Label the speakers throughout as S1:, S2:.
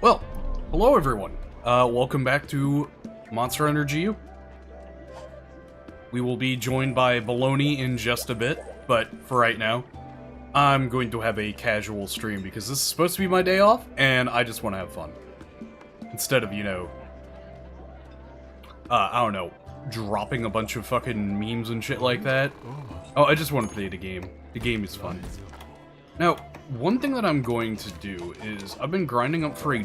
S1: Well, hello everyone. Welcome back to Monster MHGU. We will be joined by Baloney in just a bit, but for right now, I'm going to have a casual stream because this is supposed to be my day off, and I just want to have fun. Instead of, I don't know, dropping a bunch of fucking memes and shit like that. Oh, I just want to play the game. The game is fun. Now, one thing that I'm going to do is I've been grinding up for a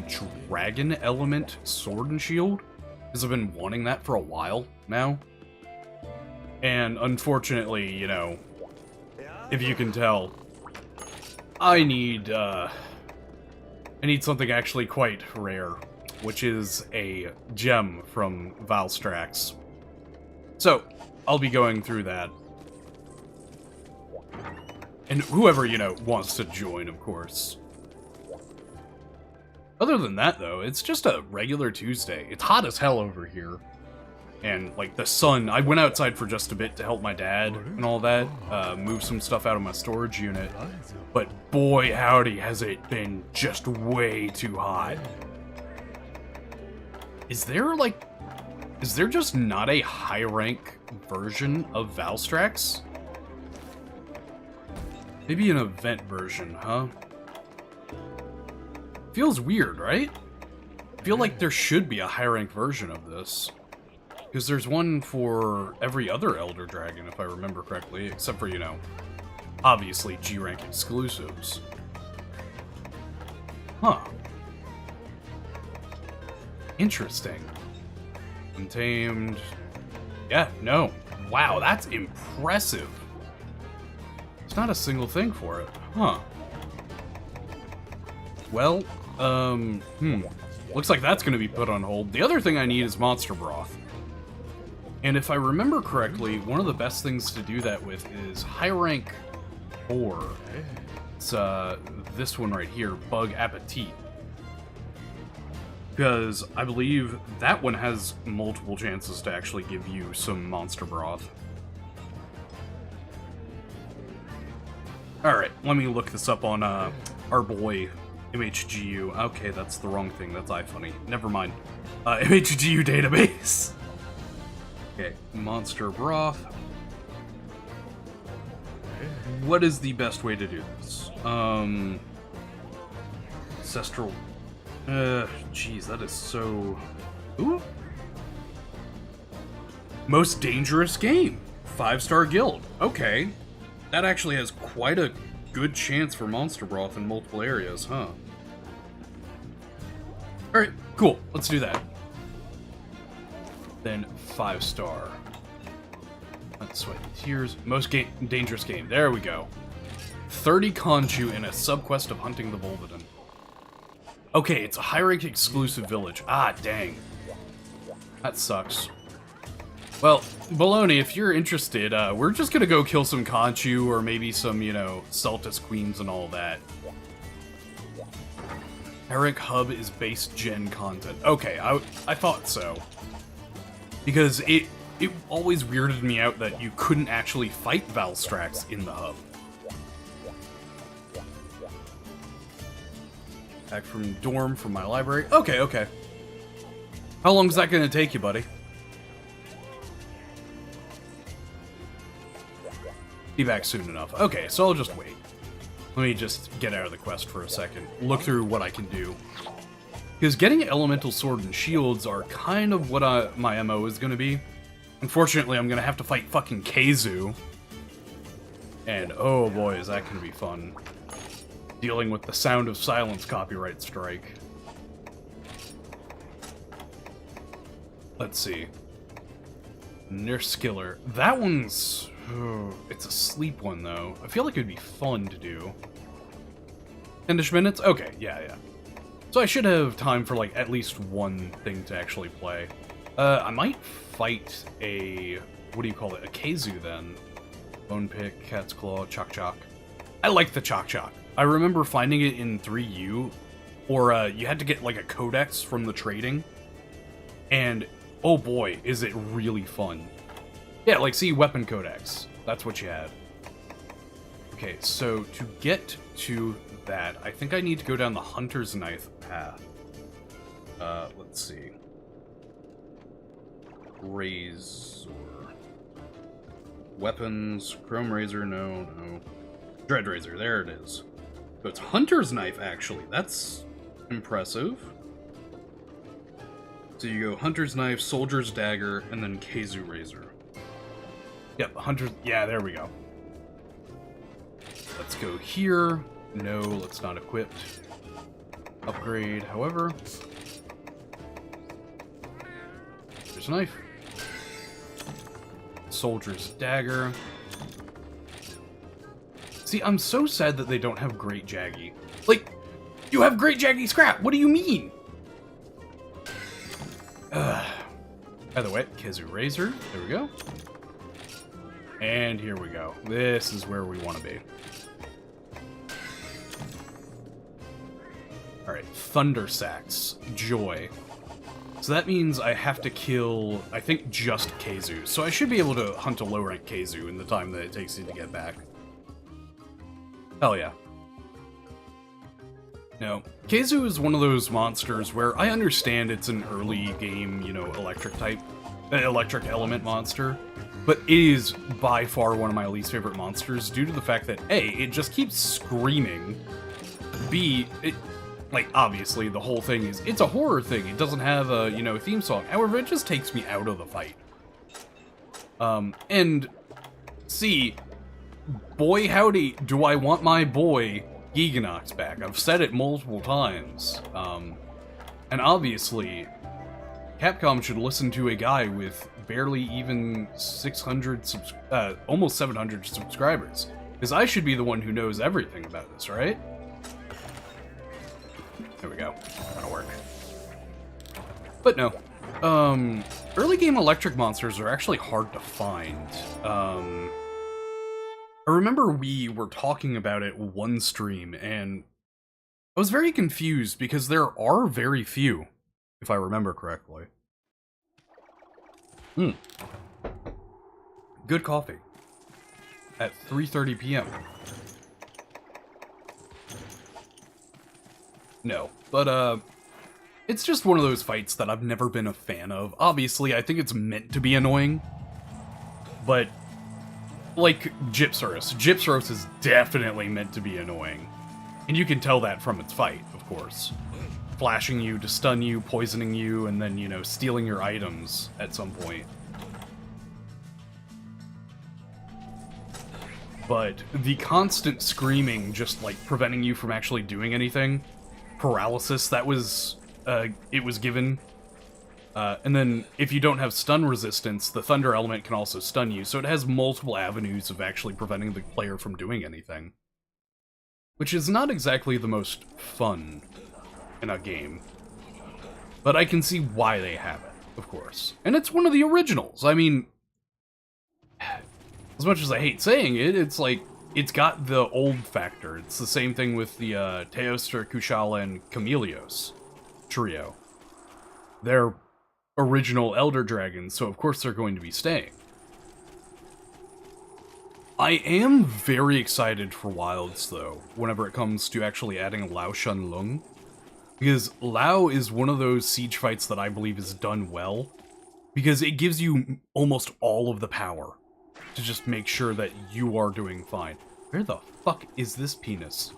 S1: dragon element sword and shield, because I've been wanting that for a while now. And unfortunately, if you can tell, I need something actually quite rare, which is a gem from Valstrax. So, I'll be going through that. And whoever, wants to join, of course. Other than that, though, it's just a regular Tuesday. It's hot as hell over here. And, like, the sun, I went outside for just a bit to help my dad and all that, move some stuff out of my storage unit. But boy, howdy, has it been just way too hot. Is there just not a high-rank version of Valstrax? Maybe an event version, huh? Feels weird, right? I feel like there should be a high-rank version of this. Because there's one for every other Elder Dragon, if I remember correctly, except for, obviously G-rank exclusives. Huh. Interesting. Untamed. Yeah, no. Wow, that's impressive. There's not a single thing for it. Huh. Well, looks like that's gonna be put on hold. The other thing I need is monster broth. And if I remember correctly, one of the best things to do that with is high rank 4. It's this one right here, Bug Appetit. Because I believe that one has multiple chances to actually give you some monster broth. Alright, let me look this up on our boy MHGU. Okay, that's the wrong thing, that's iFunny. Never mind. MHGU database. Okay, monster broth. What is the best way to do this? Ancestral. Jeez, that is so. Ooh. Most dangerous game. 5-star guild. Okay. That actually has quite a good chance for monster broth in multiple areas, huh? Alright, cool. Let's do that. Then 5-star. Let's sweat tears. Most dangerous game. There we go. 30 Conchu in a subquest of hunting the Volvidon. Okay, it's a high-rank exclusive village. Ah, dang. That sucks. Well, Baloney, if you're interested, we're just gonna go kill some Conchu or maybe some, Celtis Queens and all that. High-rank hub is base gen content. Okay, I thought so. Because it always weirded me out that you couldn't actually fight Valstrax in the hub. Back from dorm from my library. Okay, okay. How long is that gonna take you, buddy? Be back soon enough. Okay, so I'll just wait. Let me just get out of the quest for a second. Look through what I can do. Because getting elemental sword and shields are kind of what my MO is gonna be. Unfortunately, I'm gonna have to fight fucking Keizu. And oh boy, is that gonna be fun. Dealing with the Sound of Silence copyright strike. Let's see. Nurskiller. That one's... it's a sleep one, though. I feel like it'd be fun to do. 10-ish minutes? Okay, yeah. So I should have time for, like, at least one thing to actually play. I might fight a... what do you call it? A Keizu, then. Bone Pick, Cat's Claw, Chok. I like the Chok. I remember finding it in 3U, or you had to get, like, a codex from the trading. And, oh boy, is it really fun. Yeah, like, see, weapon codex. That's what you had. Okay, so to get to that, I think I need to go down the Hunter's Knife path. Let's see. Razor. Weapons. Chrome Razor, no. Dread Razor, there it is. So it's Hunter's Knife, actually. That's impressive. So you go Hunter's Knife, Soldier's Dagger, and then Keizu Razor. Yep, Hunter's... Yeah, there we go. Let's go here. No, let's not equip. Upgrade, however. There's a knife. Soldier's Dagger. See, I'm so sad that they don't have Great Jaggy. Like, you have Great Jaggy Scrap! What do you mean? By the way, Keizu Razor. There we go. And here we go. This is where we want to be. Alright, Thunder Sacks. Joy. So that means I have to kill, I think, just Keizu. So I should be able to hunt a low-rank Keizu in the time that it takes you to get back. Hell yeah. No. Keizu is one of those monsters where I understand it's an early game, you know, electric element monster, but it is by far one of my least favorite monsters due to the fact that A, it just keeps screaming, B, like, obviously, the whole thing is, it's a horror thing, it doesn't have a, you know, theme song, however, it just takes me out of the fight. And C, boy howdy, do I want my boy Giganox back. I've said it multiple times. And obviously, Capcom should listen to a guy with barely even 600, almost 700 subscribers. Because I should be the one who knows everything about this, right? There we go. That'll work. But no. Early game electric monsters are actually hard to find. I remember we were talking about it one stream, and I was very confused because there are very few, if I remember correctly. Good coffee. At 3:30 p.m. No, but it's just one of those fights that I've never been a fan of. Obviously, I think it's meant to be annoying, but like Gypsaros. Gypsaros is definitely meant to be annoying. And you can tell that from its fight, of course. Flashing you to stun you, poisoning you, and then, you know, stealing your items at some point. But the constant screaming just, like, preventing you from actually doing anything. Paralysis, that was, it was given. And then, if you don't have stun resistance, the Thunder element can also stun you, so it has multiple avenues of actually preventing the player from doing anything. Which is not exactly the most fun in a game. But I can see why they have it, of course. And it's one of the originals. I mean, as much as I hate saying it, it's like, it's got the old factor. It's the same thing with the Teostra, Kushala, and Chameleos trio. They're original Elder Dragons, so of course they're going to be staying. I am very excited for Wilds, though, whenever it comes to actually adding Lao Shan Lung. Because Lao is one of those siege fights that I believe is done well, because it gives you almost all of the power to just make sure that you are doing fine. Where the fuck is this penis?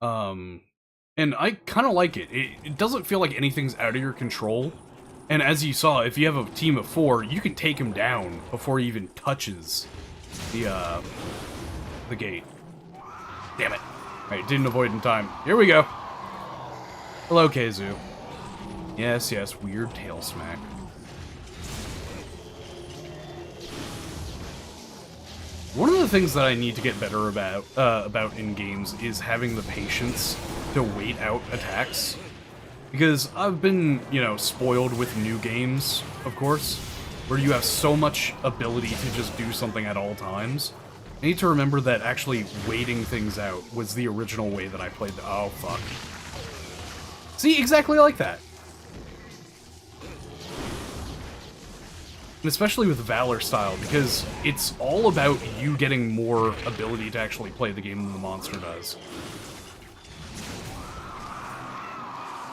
S1: And I kind of like it. It doesn't feel like anything's out of your control. And as you saw, if you have a team of 4, you can take him down before he even touches the gate. Damn it. Alright, didn't avoid in time. Here we go. Hello, Keizu. Yes, yes, weird tail smack. One of the things that I need to get better about in games is having the patience to wait out attacks. Because I've been, you know, spoiled with new games, of course, where you have so much ability to just do something at all times. I need to remember that actually waiting things out was the original way that I played the— oh, fuck. See, exactly like that. And especially with Valor style, because it's all about you getting more ability to actually play the game than the monster does.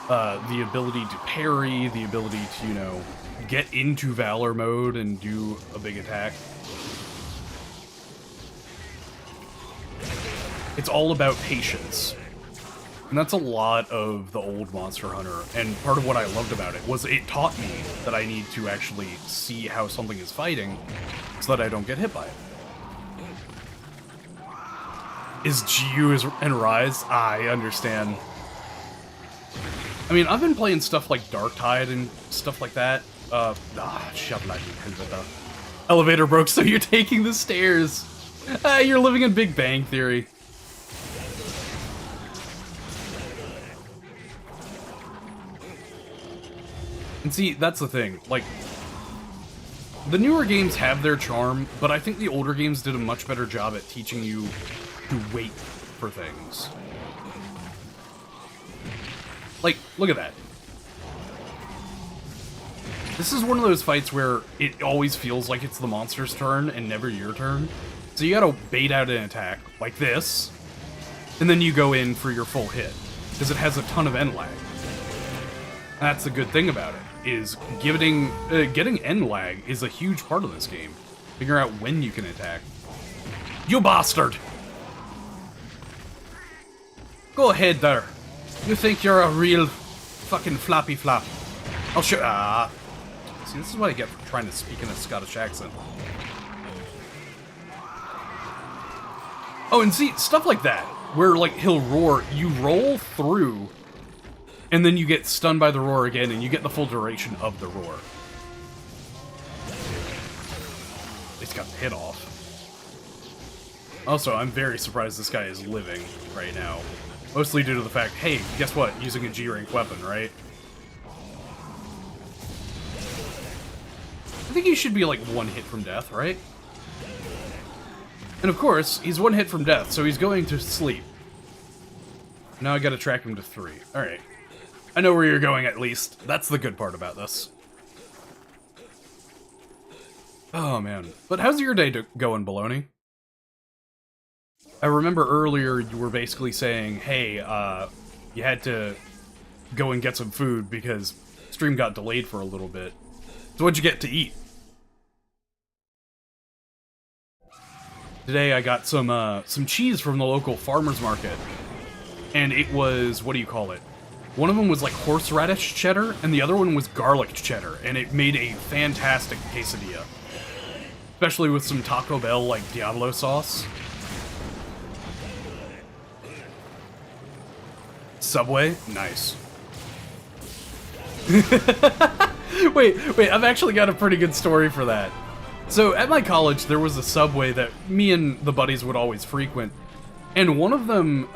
S1: the ability to parry, the ability to, you know, get into Valor mode and do a big attack. It's all about patience. And that's a lot of the old Monster Hunter, and part of what I loved about it was it taught me that I need to actually see how something is fighting so that I don't get hit by it. Is GU and Rise? I understand. I mean, I've been playing stuff like Darktide and stuff like that. Elevator broke, so you're taking the stairs. You're living in Big Bang Theory. And see, that's the thing. Like, the newer games have their charm, but I think the older games did a much better job at teaching you to wait for things. Like, look at that. This is one of those fights where it always feels like it's the monster's turn and never your turn. So you gotta bait out an attack, like this, and then you go in for your full hit, because it has a ton of end lag. That's the good thing about it, is getting end lag is a huge part of this game. Figure out when you can attack. You bastard! Go ahead there. You think you're a real fucking flappy flap. I'll show. See, this is what I get for trying to speak in a Scottish accent. Oh, and see, stuff like that, where, like, he'll roar, you roll through, and then you get stunned by the roar again, and you get the full duration of the roar. It's got the hit off. Also, I'm very surprised this guy is living right now. Mostly due to the fact, hey, guess what? Using a G-rank weapon, right? I think he should be like one hit from death, right? And of course, he's one hit from death, so he's going to sleep. Now I gotta track him to 3. Alright. I know where you're going, at least. That's the good part about this. Oh, man. But how's your day going, Baloney? I remember earlier you were basically saying, hey, you had to go and get some food because stream got delayed for a little bit. So what'd you get to eat? Today I got some cheese from the local farmer's market. And it was, what do you call it? One of them was like horseradish cheddar, and the other one was garlic cheddar, and it made a fantastic quesadilla. Especially with some Taco Bell, like, Diablo sauce. Subway? Nice. Wait, I've actually got a pretty good story for that. So, at my college, there was a Subway that me and the buddies would always frequent. And one of them,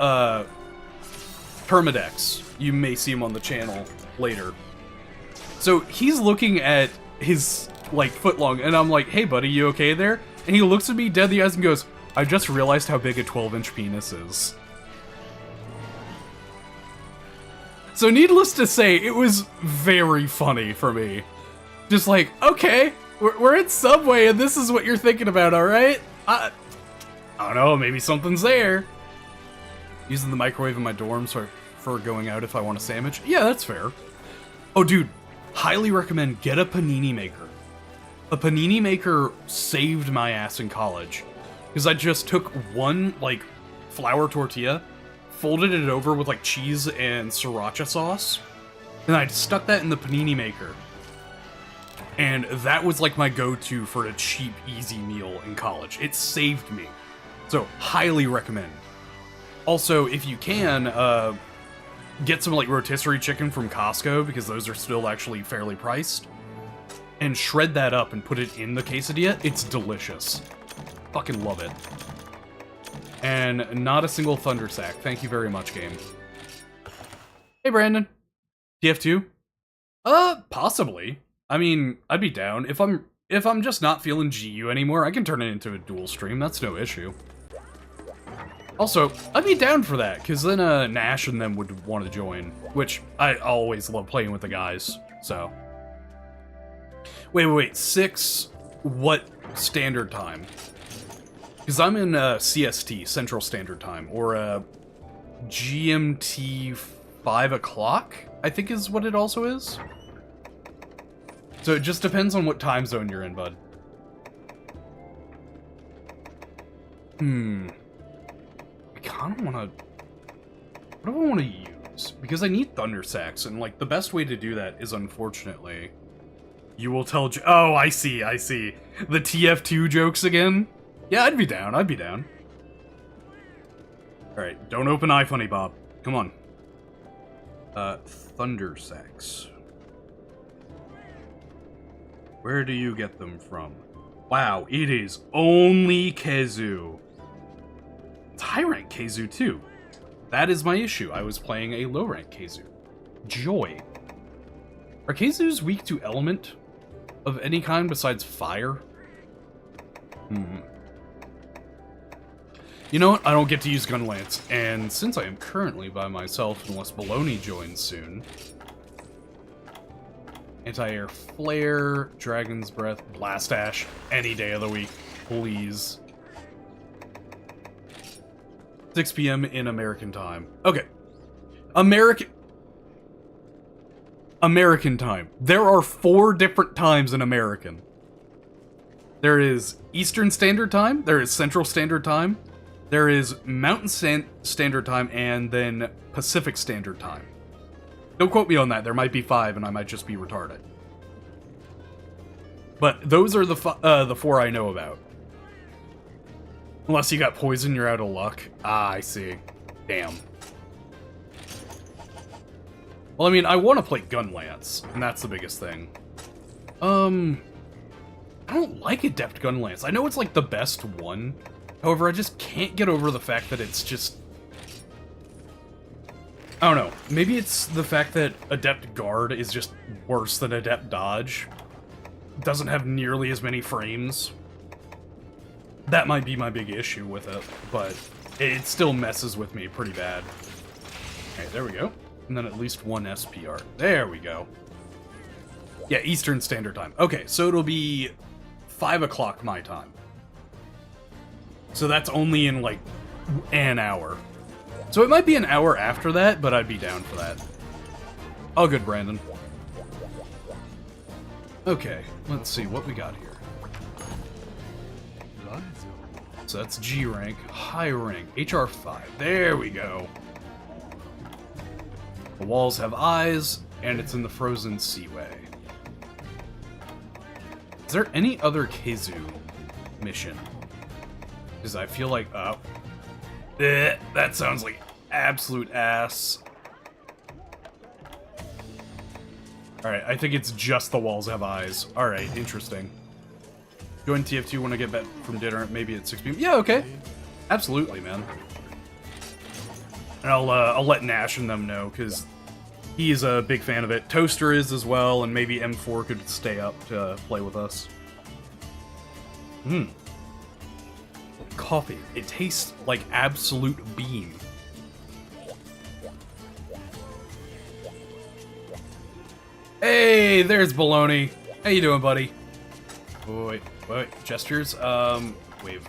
S1: Permadex, you may see him on the channel later. So, he's looking at his, like, footlong, and I'm like, hey buddy, you okay there? And he looks at me dead in the eyes and goes, I just realized how big a 12-inch penis is. So needless to say, it was very funny for me. Just like, okay, we're at Subway and this is what you're thinking about, alright? I don't know, maybe something's there. Using the microwave in my dorm for going out if I want a sandwich. Yeah, that's fair. Oh, dude, highly recommend get a panini maker. A panini maker saved my ass in college. Because I just took one, like, flour tortilla, folded it over with like cheese and sriracha sauce, and I stuck that in the panini maker. And that was like my go-to for a cheap, easy meal in college. It saved me. So, highly recommend. Also, if you can, get some like rotisserie chicken from Costco, because those are still actually fairly priced, and shred that up and put it in the quesadilla. It's delicious. Fucking love it. And not a single thunder sack. Thank you very much, game. Hey, Brandon. TF2? Possibly. I mean, I'd be down. If I'm just not feeling GU anymore, I can turn it into a dual stream. That's no issue. Also, I'd be down for that, because then Nash and them would want to join, which I always love playing with the guys, so. Wait. 6, what standard time? Because I'm in CST, Central Standard Time, or GMT 5, 5 o'clock, I think is what it also is. So it just depends on what time zone you're in, bud. I kind of want to... What do I want to use? Because I need Thunder Sacks, and, like, the best way to do that is, unfortunately... You will tell... Oh, I see. The TF2 jokes again? Yeah, I'd be down. Alright, don't open iFunny, Bob. Come on. Thunder Sacks. Where do you get them from? Wow, it is only Khezu. It's high-rank Khezu, too. That is my issue. I was playing a low-rank Khezu. Joy. Are Khezus weak to element of any kind besides fire? You know what? I don't get to use Gun Lance, and since I am currently by myself, unless Baloney joins soon... Anti-air flare, Dragon's Breath, Blast Ash, any day of the week, please. 6 p.m. in American time. Okay. American time. There are 4 different times in American. There is Eastern Standard Time, there is Central Standard Time, there is Mountain Standard Time, and then Pacific Standard Time. Don't quote me on that. There might be 5, and I might just be retarded. But those are the 4 I know about. Unless you got poison, you're out of luck. Ah, I see. Damn. Well, I mean, I want to play Gun Lance, and that's the biggest thing. I don't like Adept Gun Lance. I know it's like the best one. However, I just can't get over the fact that it's just... I don't know. Maybe it's the fact that Adept Guard is just worse than Adept Dodge. It doesn't have nearly as many frames. That might be my big issue with it, but it still messes with me pretty bad. Alright, there we go. And then at least 1 SPR. There we go. Yeah, Eastern Standard Time. Okay, so it'll be 5 o'clock my time. So that's only in, like, an hour. So it might be an hour after that, but I'd be down for that. All good, Brandon. Okay, let's see what we got here. So that's G rank, high rank, HR 5. There we go. The walls have eyes, and it's in the frozen seaway. Is there any other Khezu mission? Because I feel like, that sounds like absolute ass. Alright, I think it's just the walls have eyes. Alright, interesting. Join TF2 when I get back from dinner, maybe at 6 p.m. Yeah, okay. Absolutely, man. And I'll let Nash and them know, because he's a big fan of it. Toaster is as well, and maybe M4 could stay up to play with us. Coffee. It tastes like absolute bean. Hey, there's Baloney. How you doing, buddy? Wait. Gestures? Wave.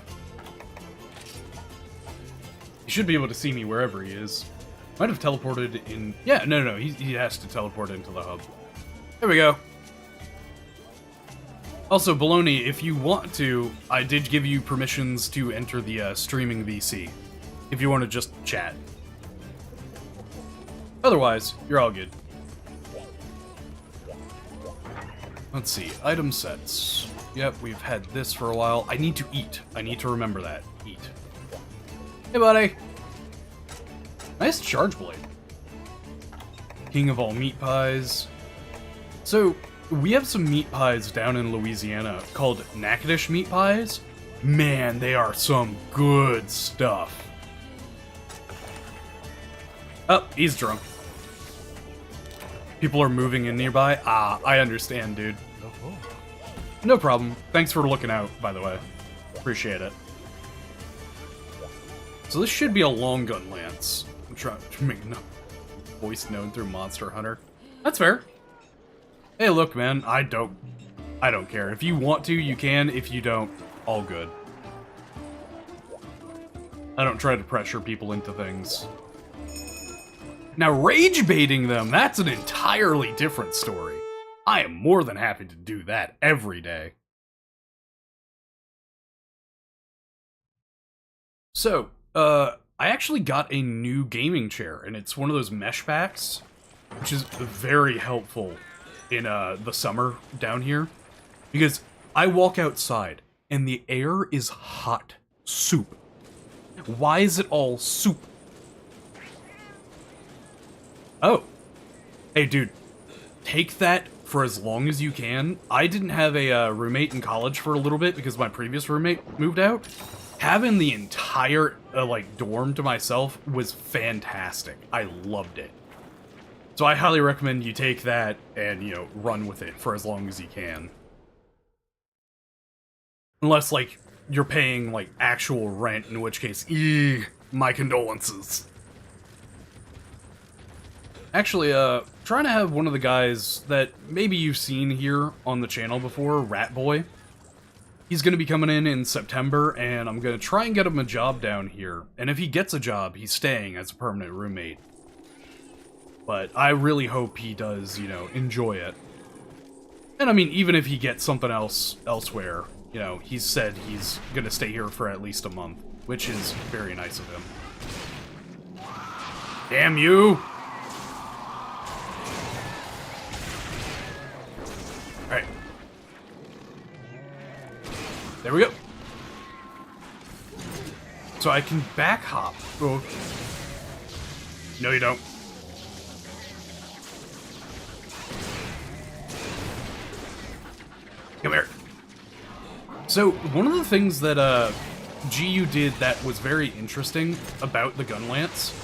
S1: He should be able to see me wherever he is. Might have teleported in... Yeah, no, he has to teleport into the hub. There we go. Also, Baloney, if you want to, I did give you permissions to enter the streaming VC. If you want to just chat. Otherwise, you're all good. Let's see, item sets. Yep, we've had this for a while. I need to eat. I need to remember that. Eat. Hey, buddy. Nice charge blade. King of all meat pies. So, we have some meat pies down in Louisiana called Natchitoches meat pies. Man, they are some good stuff. Oh, he's drunk. People are moving in nearby. Ah, I understand, dude. No problem. Thanks for looking out, by the way. Appreciate it. So this should be a long gun lance. I'm trying to make voice known through Monster Hunter. That's fair. Hey, look, man. I don't care. If you want to, you can. If you don't, all good. I don't try to pressure people into things. Now, rage baiting them, that's an entirely different story. I am more than happy to do that every day. So, I actually got a new gaming chair, and it's one of those mesh packs, which is very helpful in the summer down here, because I walk outside, and the air is hot soup. Why is it all soup? Oh. Hey, dude. Take that for as long as you can. I didn't have a roommate in college for a little bit because my previous roommate moved out. Having the entire, like, dorm to myself was fantastic. I loved it. So I highly recommend you take that and, you know, run with it for as long as you can. Unless, like, you're paying, like, actual rent, in which case, my condolences. Actually, trying to have one of the guys that maybe you've seen here on the channel before, Rat Boy. He's going to be coming in September, and I'm going to try and get him a job down here. And if he gets a job, he's staying as a permanent roommate. But I really hope he does, you know, enjoy it. And I mean, even if he gets something else elsewhere, you know, he's said he's going to stay here for at least a month, which is very nice of him. Damn you! Alright. There we go. So I can back hop. Oh. No, you don't. Come here. So, one of the things that GU did that was very interesting about the gun lance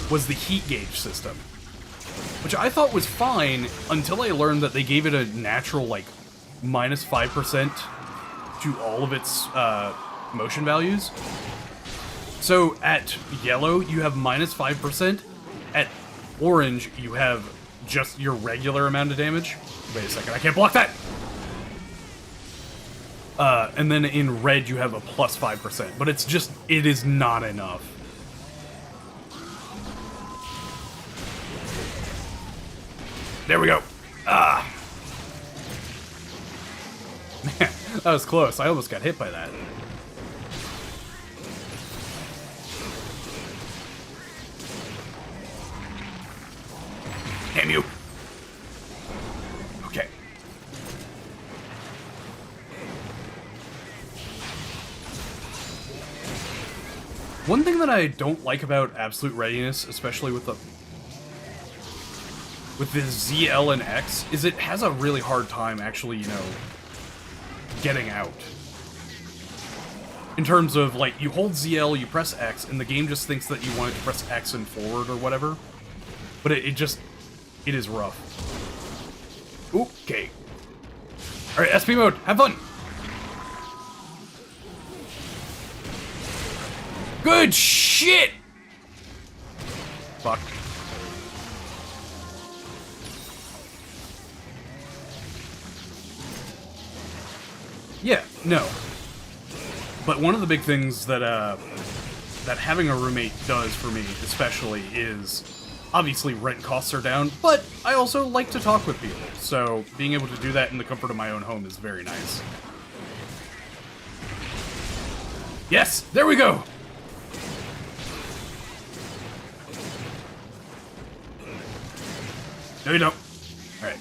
S1: was the heat gauge system, which I thought was fine until I learned that they gave it a natural, like, minus 5% to all of its motion values. So at yellow, you have minus 5%. At orange, you have just your regular amount of damage. Wait a second, I can't block that! And then in red, you have a plus 5%, but it's just, it is not enough. There we go. Ah! Man, that was close. I almost got hit by that. Damn you. Okay. One thing that I don't like about Absolute Readiness, especially with the ZL and X, is it has a really hard time actually, you know, getting out. In terms of, like, you hold ZL, you press X, and the game just thinks that you want it to press X and forward or whatever. But it is rough. Okay. Alright, SP mode, have fun! Good shit! Fuck. Yeah, no. But one of the big things that that having a roommate does for me, especially, is obviously rent costs are down, but I also like to talk with people, so being able to do that in the comfort of my own home is very nice. Yes! There we go! No, you don't. Alright.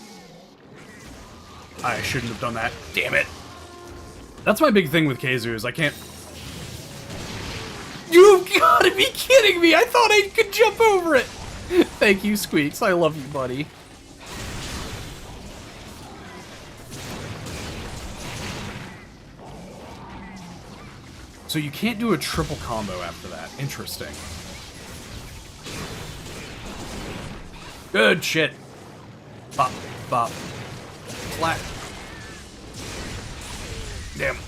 S1: I shouldn't have done that. Damn it! That's my big thing with Keizu, is I can't... You've gotta be kidding me! I thought I could jump over it! Thank you, Squeaks. I love you, buddy. So you can't do a triple combo after that. Interesting. Good shit. Bop, bop. Flat. Damn.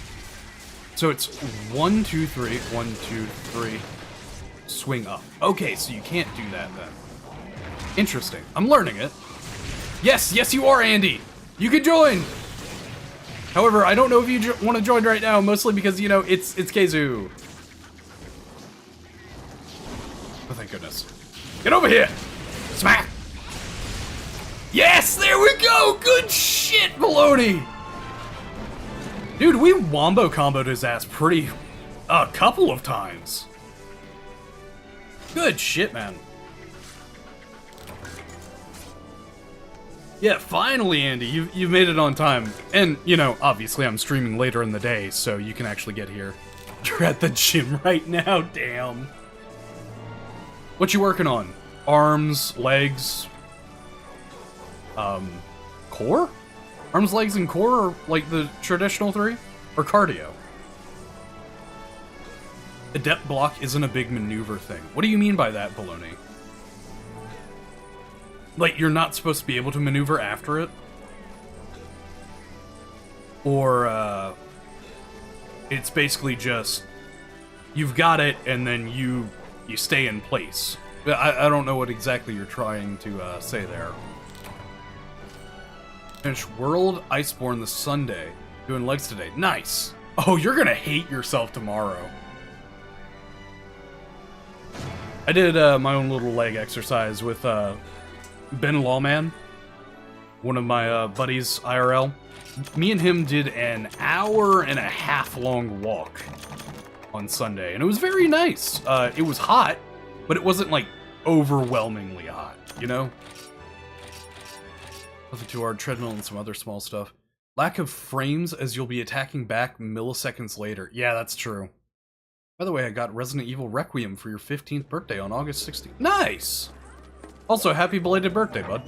S1: So it's 1, 2, 3, 1, 2, 3. Swing up. Okay, so you can't do that then. Interesting. I'm learning it. Yes, yes you are, Andy! You can join! However, I don't know if you want to join right now, mostly because, you know, it's Keizu. Oh, thank goodness. Get over here! Smack! Yes, there we go! Good shit, Baloney! Dude, we wombo comboed his ass a couple of times. Good shit, man. Yeah, finally, Andy, you've made it on time. And, you know, obviously I'm streaming later in the day, so you can actually get here. You're at the gym right now, damn. What you working on? Arms, legs, core? Arms, legs, and core are like the traditional three? Or cardio? Adept block isn't a big maneuver thing. What do you mean by that, Baloney? Like, you're not supposed to be able to maneuver after it? Or, it's basically just, you've got it, and then you stay in place. I don't know what exactly you're trying to, say there. Finish World Iceborne this Sunday. Doing legs today. Nice! Oh, you're gonna hate yourself tomorrow. I did, my own little leg exercise with, Ben Lawman, one of my buddies IRL. Me and him did an hour-and-a-half long walk on Sunday, and it was very nice. It was hot, but it wasn't like overwhelmingly hot, you know? Nothing too hard, treadmill and some other small stuff. Lack of frames as you'll be attacking back milliseconds later. Yeah, that's true. By the way, I got Resident Evil Requiem for your 15th birthday on August 16th. Nice! Also, happy belated birthday, bud.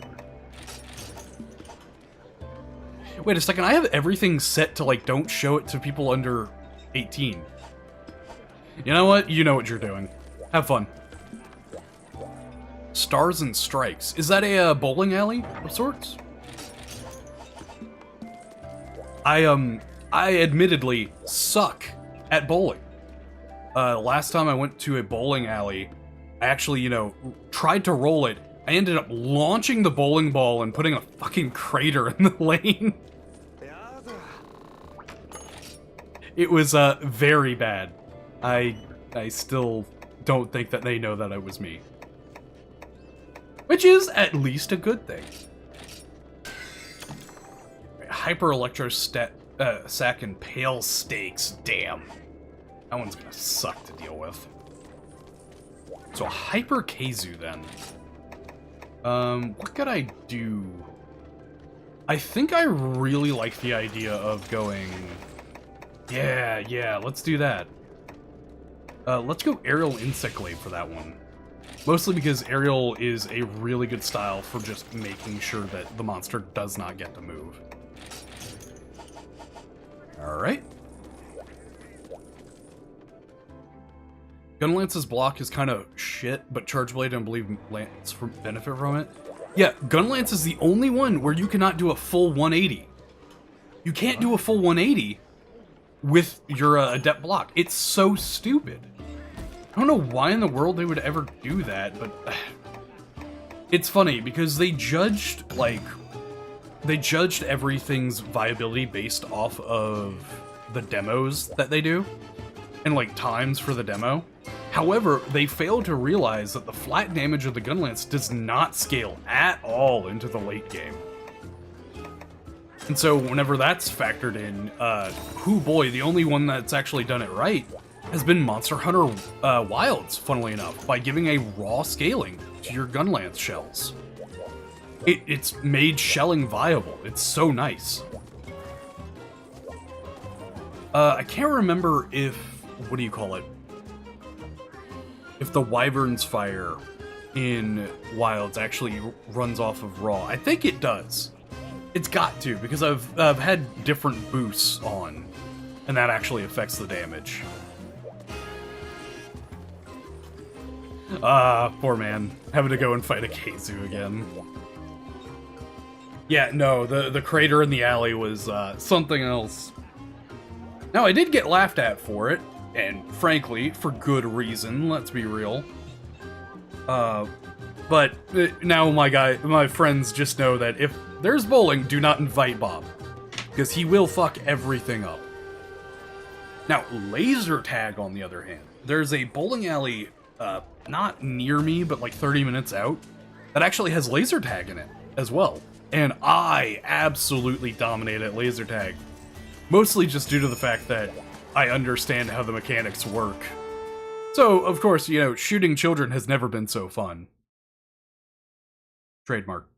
S1: Wait a second, I have everything set to, like, don't show it to people under 18. You know what? You know what you're doing. Have fun. Stars and Strikes. Is that a bowling alley of sorts? I admittedly suck at bowling. Last time I went to a bowling alley, I actually, you know, tried to roll it. I ended up launching the bowling ball and putting a fucking crater in the lane. It was, very bad. I still don't think that they know that it was me. Which is at least a good thing. Hyper Electro Sack and Pale Stakes. Damn. That one's gonna suck to deal with. So a Hyper Keizu then. What could I do? I think I really like the idea of going... Yeah, let's do that. Let's go Aerial Insect Glaive for that one. Mostly because Aerial is a really good style for just making sure that the monster does not get to move. Alright. Gunlance's block is kind of shit, but Chargeblade and believe Lance benefit from it. Yeah, Gunlance is the only one where you cannot do a full 180. You can't do a full 180 with your Adept block. It's so stupid. I don't know why in the world they would ever do that, but it's funny because they judged, like, everything's viability based off of the demos that they do and, like, times for the demo. However, they failed to realize that the flat damage of the Gunlance does not scale at all into the late game. And so whenever that's factored in, hoo boy, the only one that's actually done it right has been Monster Hunter Wilds, funnily enough, by giving a raw scaling to your Gunlance shells. It's made shelling viable. It's so nice. I can't remember if, what do you call it? If the Wyvern's Fire in Wilds actually runs off of raw. I think it does. It's got to, because I've had different boosts on, and that actually affects the damage. Poor man. Having to go and fight a Keizu again. Yeah, no, the crater in the alley was, something else. Now, I did get laughed at for it, and frankly, for good reason, let's be real. But now my friends just know that if there's bowling, do not invite Bob, because he will fuck everything up. Now, laser tag, on the other hand, there's a bowling alley, not near me, but like 30 minutes out, that actually has laser tag in it as well. And I absolutely dominate at laser tag. Mostly just due to the fact that I understand how the mechanics work. So, of course, you know, shooting children has never been so fun. Trademark.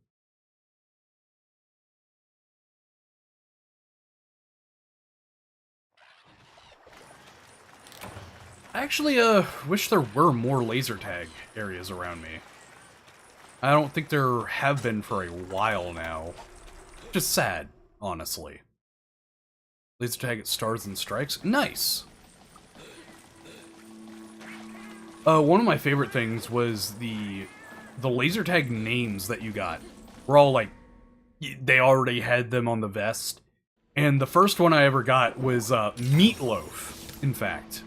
S1: I actually, wish there were more laser tag areas around me. I don't think there have been for a while now. Just sad, honestly. Laser tag at Stars and Strikes? Nice! One of my favorite things was the laser tag names that you got. Were all like, they already had them on the vest. And the first one I ever got was, Meatloaf, in fact.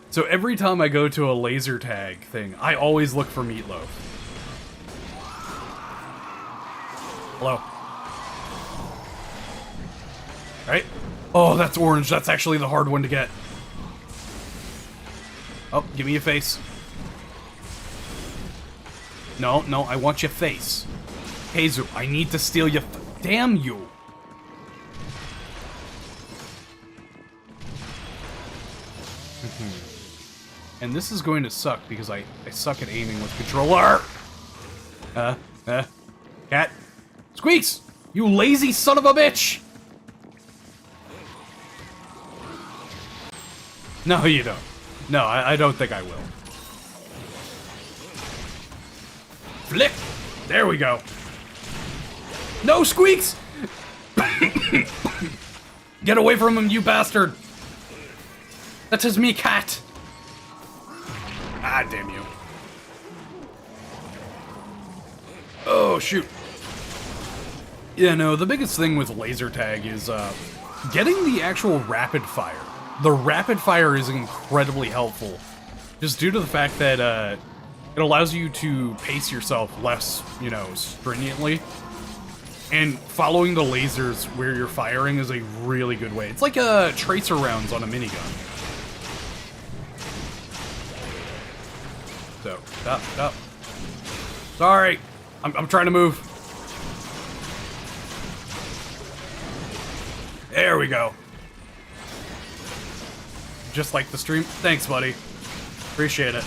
S1: So every time I go to a laser tag thing, I always look for Meatloaf. Hello. Right? Oh, that's orange. That's actually the hard one to get. Oh, give me your face. No, no, I want your face. Heizu, I need to steal your... Damn you! And this is going to suck because I suck at aiming with controller. Cat. Squeaks! You lazy son of a bitch! No, you don't. No, I don't think I will. Flick! There we go. No, Squeaks! Get away from him, you bastard! That is me, cat! Ah, damn you. Oh, shoot. Yeah, no, the biggest thing with laser tag is, getting the actual rapid fire. The rapid fire is incredibly helpful, just due to the fact that, it allows you to pace yourself less, you know, stringently. And following the lasers where you're firing is a really good way. It's like, tracer rounds on a minigun. So, stop. Sorry, I'm trying to move. There we go. Just like the stream. Thanks, buddy. Appreciate it.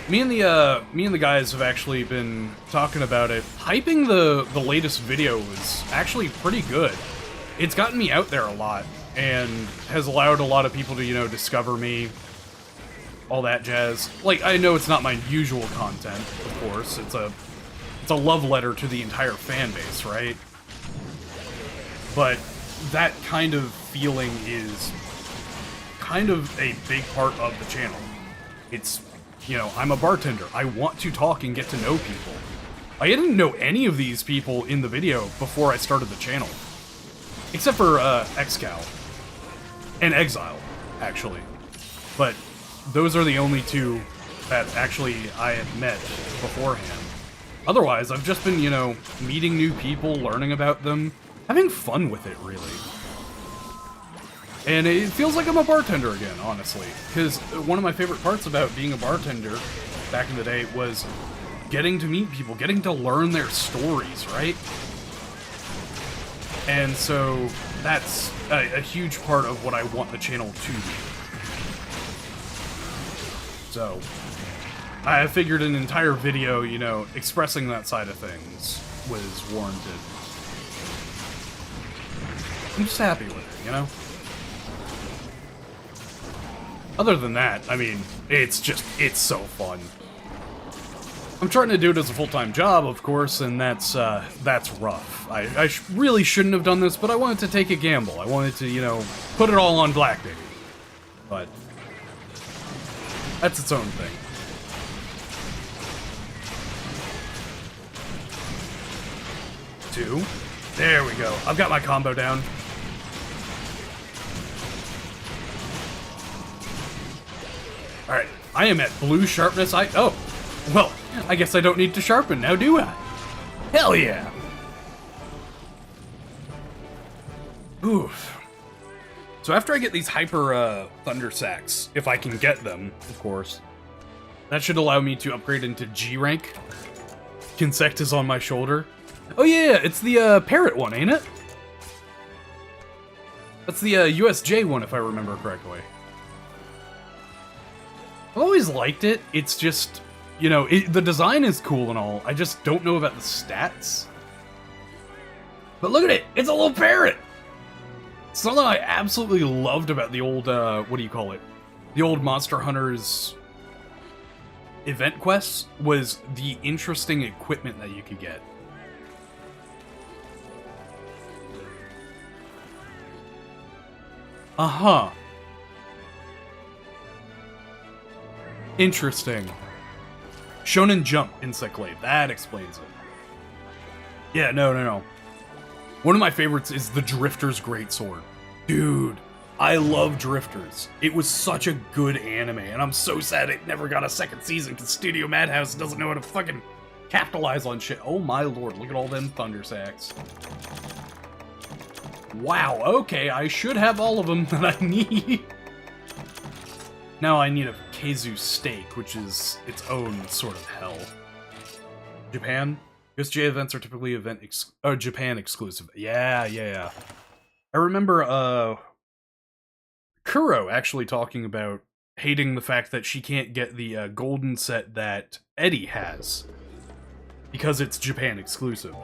S1: Me and the guys have actually been talking about it. Hyping the latest video is actually pretty good. It's gotten me out there a lot and has allowed a lot of people to, you know, discover me. All that jazz. Like, I know it's not my usual content, of course. It's a love letter to the entire fan base, right? But that kind of feeling is kind of a big part of the channel. It's, you know, I'm a bartender. I want to talk and get to know people. I didn't know any of these people in the video before I started the channel. Except for, Excal. And Exile, actually. But those are the only two that actually I had met beforehand. Otherwise, I've just been, you know, meeting new people, learning about them, having fun with it, really. And it feels like I'm a bartender again, honestly. Because one of my favorite parts about being a bartender back in the day was getting to meet people, getting to learn their stories, right? And so that's a huge part of what I want the channel to be. So, I figured an entire video, you know, expressing that side of things was warranted. I'm just happy with it, you know? Other than that, I mean, it's so fun. I'm trying to do it as a full-time job, of course, and that's rough. I really shouldn't have done this, but I wanted to take a gamble. I wanted to, you know, put it all on black, baby. But that's its own thing. Two. There we go. I've got my combo down. Alright. I am at blue sharpness. Oh. Well, I guess I don't need to sharpen now, do I? Hell yeah. Oof. So after I get these hyper thunder sacks, if I can get them, of course, that should allow me to upgrade into G rank. Kinsect is on my shoulder. Oh yeah, it's the parrot one, ain't it? That's the USJ one, if I remember correctly. I've always liked it. It's just, you know, the design is cool and all. I just don't know about the stats. But look at it! It's a little parrot! Something I absolutely loved about the old, what do you call it? The old Monster Hunters event quests was the interesting equipment that you could get. Uh-huh. Interesting. Shonen Jump Insect Glaive. That explains it. Yeah, no. One of my favorites is the Drifter's Greatsword. Dude, I love Drifters. It was such a good anime, and I'm so sad it never got a second season because Studio Madhouse doesn't know how to fucking capitalize on shit. Oh my lord, look at all them Thunder Sacks. Wow, okay, I should have all of them that I need. Now I need a Keizu Steak, which is its own sort of hell. Japan? USJ events are typically Japan exclusive. Yeah. I remember, Kuro actually talking about hating the fact that she can't get the golden set that Eddie has. Because it's Japan exclusive.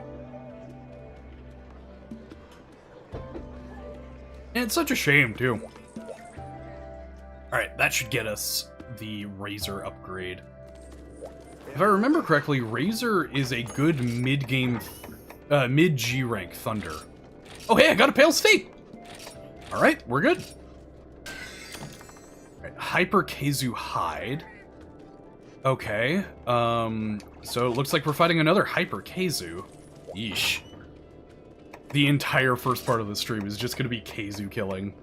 S1: And it's such a shame, too. Alright, that should get us the Razor upgrade. If I remember correctly, Razor is a good mid-game, mid-G rank Thunder. Oh hey, I got a Pale Steak! Alright, we're good. Alright, Hyper Keizu Hide. Okay, so it looks like we're fighting another Hyper Keizu. Yeesh. The entire first part of the stream is just gonna be Keizu killing.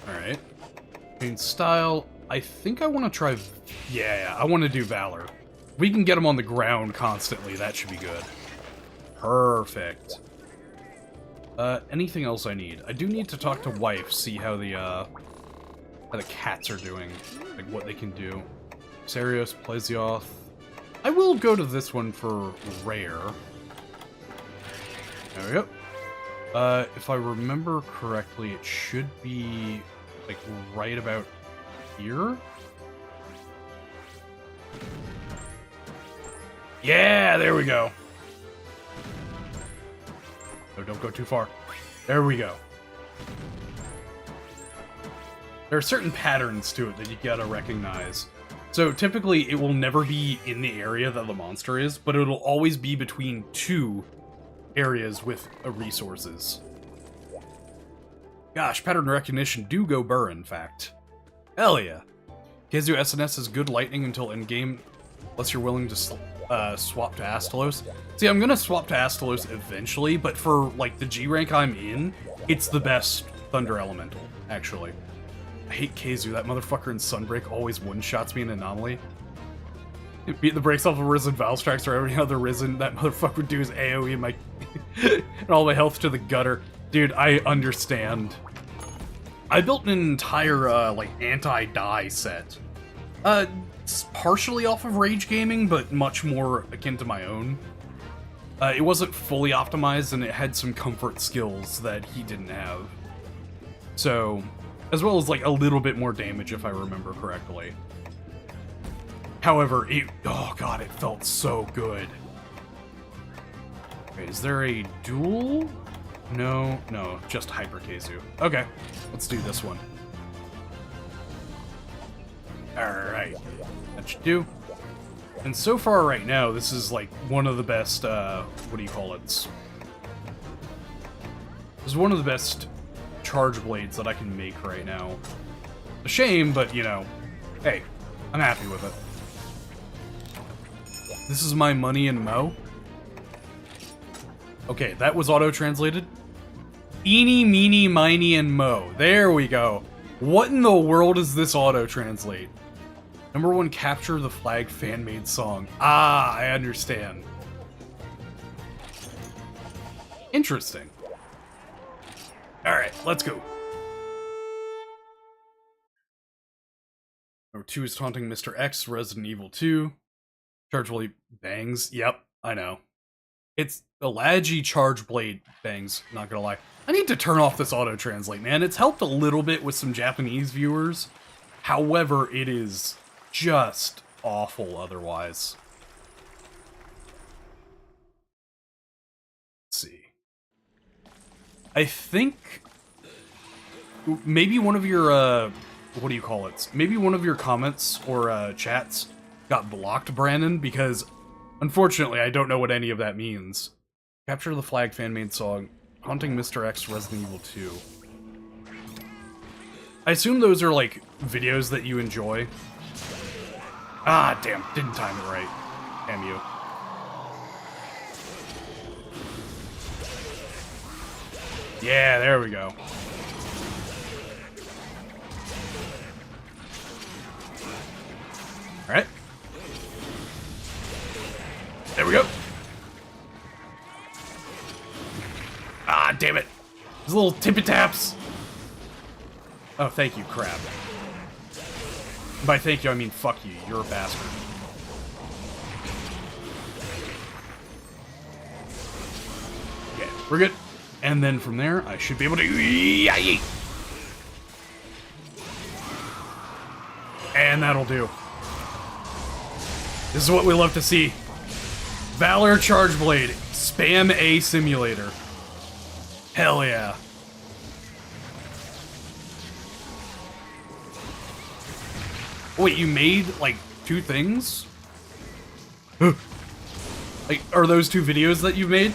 S1: Alright. Main style. I think I want to try... Yeah, I want to do Valor. We can get him on the ground constantly. That should be good. Perfect. Anything else I need? I do need to talk to wife, see how the cats are doing. Like, what they can do. Serios, Plesioth. I will go to this one for rare. There we go. If I remember correctly, it should be, like, right about here? Yeah, there we go. Oh, don't go too far. There we go. There are certain patterns to it that you gotta recognize. So typically it will never be in the area that the monster is, but it'll always be between two areas with resources. Gosh, pattern recognition do go burr, in fact. Hell yeah. Keizu SNS is good lightning until endgame, unless you're willing to swap to Astalos. See, I'm gonna swap to Astalos eventually, but for, like, the G rank I'm in, it's the best Thunder Elemental, actually. I hate Keizu, that motherfucker in Sunbreak always one-shots me in Anomaly. Beat the brakes off of Risen Valstrax or every other Risen, that motherfucker would do his AoE and my... and all my health to the gutter. Dude, I understand. I built an entire, like, anti-die set. It's partially off of Rage Gaming, but much more akin to my own. It wasn't fully optimized, and it had some comfort skills that he didn't have. So, as well as, like, a little bit more damage, if I remember correctly. However, oh god, it felt so good. Okay, is there a duel? No, just Hyper Keizu. Okay, let's do this one. Alright, that should do. And so far right now, this is like one of the best, what do you call it? This is one of the best charge blades that I can make right now. A shame, but you know, hey, I'm happy with it. This is my money and Mo. Okay, that was auto-translated. Eeny, meeny, miny, and mo. There we go. What in the world does this auto-translate? #1 Capture the Flag fan-made song. Ah, I understand. Interesting. Alright, let's go. #2 is Taunting Mr. X, Resident Evil 2. Charge blade bangs. Yep, I know. It's the Lagi charge blade bangs, not gonna lie. I need to turn off this auto-translate, man. It's helped a little bit with some Japanese viewers. However, it is just awful otherwise. Let's see. I think maybe one of your, what do you call it? Maybe one of your comments or chats got blocked, Brandon, because unfortunately I don't know what any of that means. Capture the Flag fan-made song, Haunting Mr. X Resident Evil 2. I assume those are, like, videos that you enjoy. Ah, damn, didn't time it right. Damn you. Yeah, there we go. Alright. There we go. Ah, damn it. Those little tippy taps. Oh, thank you, crab. By thank you, I mean fuck you. You're a bastard. Okay, we're good. And then from there, I should be able to... And that'll do. This is what we love to see. Valor Charge Blade. Spam A Simulator. Hell yeah. Wait, you made, like, 2 things? Like, are those 2 videos that you've made?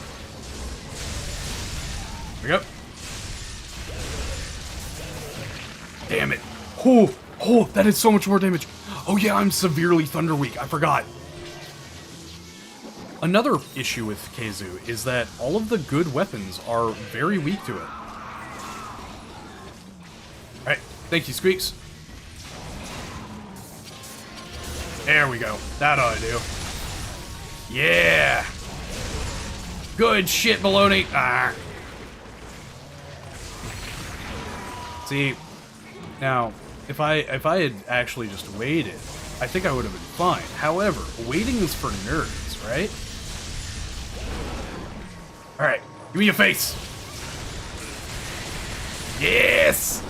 S1: There we go. Damn it. Oh, that is so much more damage. Oh yeah, I'm severely Thunder Weak. I forgot. Another issue with Keizu is that all of the good weapons are very weak to it. Alright, thank you, Squeaks. There we go. That ought to do. Yeah! Good shit, baloney! Ah! See, now, if I had actually just waited, I think I would have been fine. However, waiting is for nerds, right? Alright, give me your face! Yes!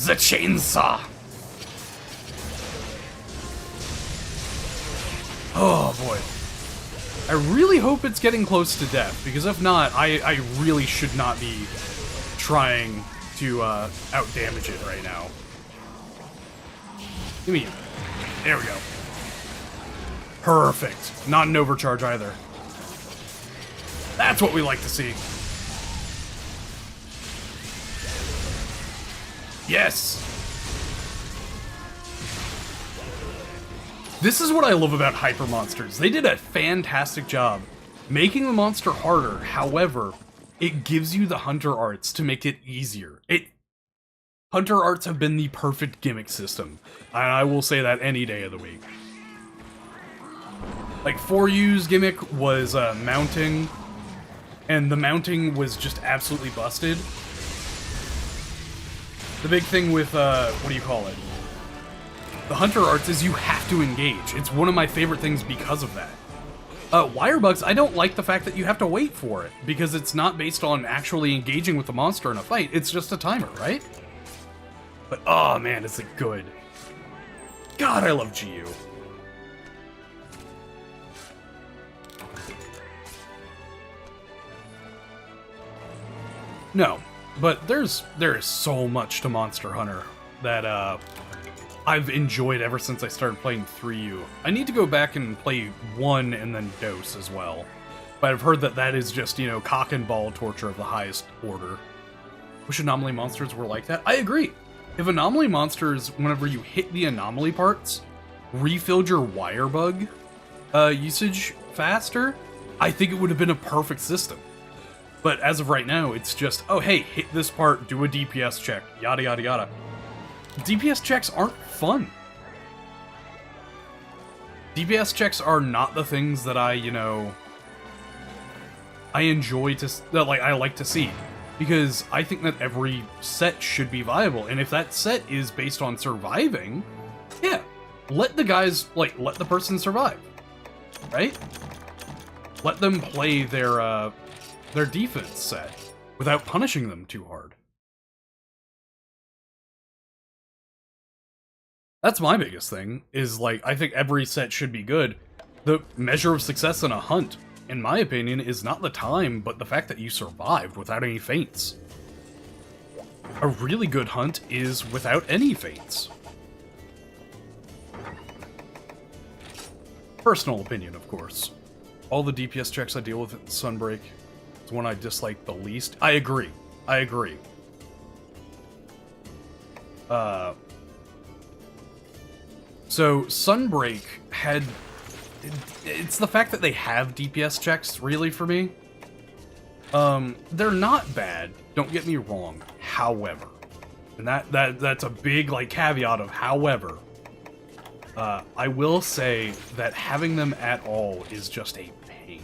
S1: The chainsaw! Oh boy. I really hope it's getting close to death, because if not, I really should not be trying to out-damage it right now. Give me you. There we go. Perfect. Not an overcharge either. That's what we like to see. Yes! This is what I love about Hyper Monsters. They did a fantastic job making the monster harder. However, it gives you the Hunter Arts to make it easier. Hunter Arts have been the perfect gimmick system. And I will say that any day of the week. Like, 4U's gimmick was mounting, and the mounting was just absolutely busted. The big thing with, what do you call it? The Hunter Arts is you have to engage. It's one of my favorite things because of that. Wirebugs, I don't like the fact that you have to wait for it, because it's not based on actually engaging with the monster in a fight, it's just a timer, right? But, oh man, is it good. God, I love GU. No, but there is so much to Monster Hunter that, I've enjoyed ever since I started playing 3U. I need to go back and play 1 and then Dose as well. But I've heard that that is just, you know, cock and ball torture of the highest order. Wish Anomaly Monsters were like that. I agree. If Anomaly Monsters, whenever you hit the anomaly parts, refilled your Wirebug usage faster, I think it would have been a perfect system. But as of right now, it's just, oh hey, hit this part, do a DPS check, yada yada yada. DPS checks aren't fun. DPS checks are not the things that I, you know, I enjoy to, that, like, I like to see. Because I think that every set should be viable, and if that set is based on surviving, yeah, let the guys, like, let the person survive, right? Let them play their defense set without punishing them too hard. That's my biggest thing, is, like, I think every set should be good. The measure of success in a hunt, in my opinion, is not the time, but the fact that you survived without any feints. A really good hunt is without any feints. Personal opinion, of course. All the DPS checks I deal with at Sunbreak is one I dislike the least. I agree. I agree. So Sunbreak had... It's the fact that they have DPS checks, really, for me. They're not bad, don't get me wrong. However, and that's a big, like, caveat of however, I will say that having them at all is just a pain.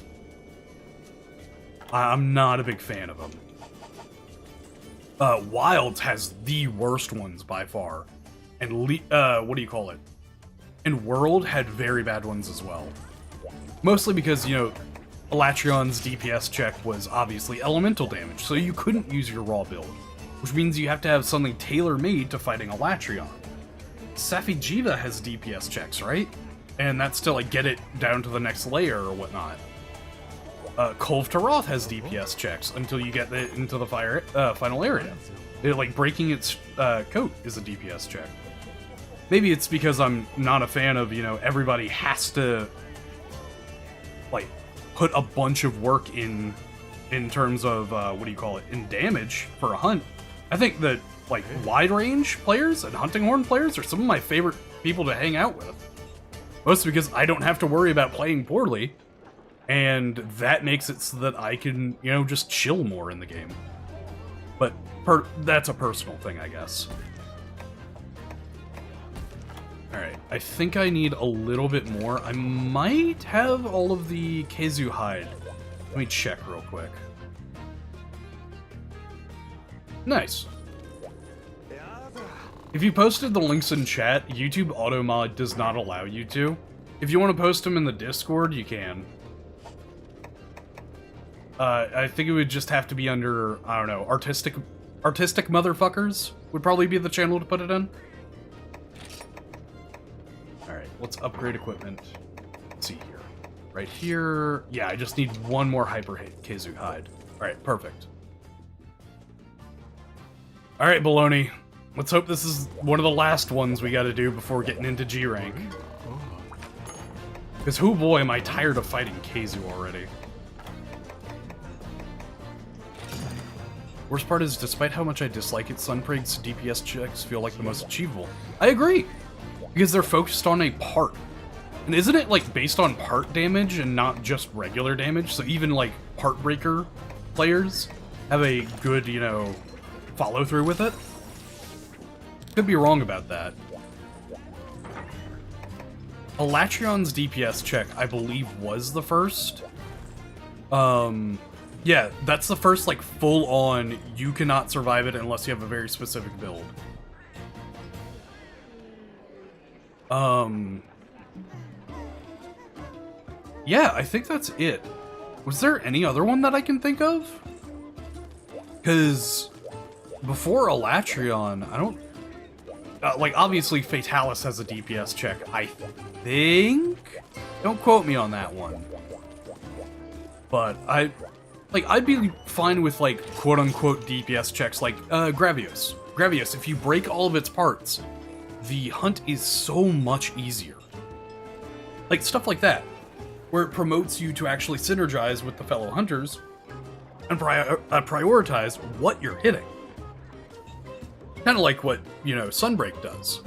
S1: I'm not a big fan of them. Wilds has the worst ones by far, and what do you call it? And World had very bad ones as well. Mostly because, you know, Elatrion's DPS check was obviously elemental damage, so you couldn't use your raw build, which means you have to have something tailor-made to fighting Elatrion. Safi'jiiva has DPS checks, right? And that's to, like, get it down to the next layer or whatnot. Kolv Taroth has DPS checks until you get into the final area. Like, breaking its coat is a DPS check. Maybe it's because I'm not a fan of, you know, everybody has to, like, put a bunch of work in terms of, what do you call it, in damage for a hunt. I think that, like, wide range players and hunting horn players are some of my favorite people to hang out with. Mostly because I don't have to worry about playing poorly, and that makes it so that I can, you know, just chill more in the game. But that's a personal thing, I guess. Alright, I think I need a little bit more. I might have all of the Keizu hide. Let me check real quick. Nice. If you posted the links in chat, YouTube Automod does not allow you to. If you want to post them in the Discord, you can. I think it would just have to be under, I don't know, artistic motherfuckers would probably be the channel to put it in. Alright, let's upgrade equipment. Let's see here. Right here. Yeah, I just need one more Hyper Keizu hide. Alright, perfect. Alright, Baloney. Let's hope this is one of the last ones we gotta do before getting into G rank. Because, oh boy, am I tired of fighting Keizu already. Worst part is, despite how much I dislike it, Sunprig's DPS checks feel like the most achievable. I agree! Because they're focused on a part. And isn't it, like, based on part damage and not just regular damage? So even, like, part breaker players have a good, you know, follow-through with it? Could be wrong about that. Elatrion's DPS check, I believe, was the first. Yeah, that's the first, like, full-on, you cannot survive it unless you have a very specific build. Yeah, I think that's it. Was there any other one that I can think of? Because before Elatrion, I don't... like, obviously, Fatalis has a DPS check, I think? Don't quote me on that one. But I'd be fine with, like, quote-unquote DPS checks, like, Gravios. Gravios, if you break all of its parts, the hunt is so much easier. Like, stuff like that, where it promotes you to actually synergize with the fellow hunters and prioritize what you're hitting. Kind of like what, you know, Sunbreak does.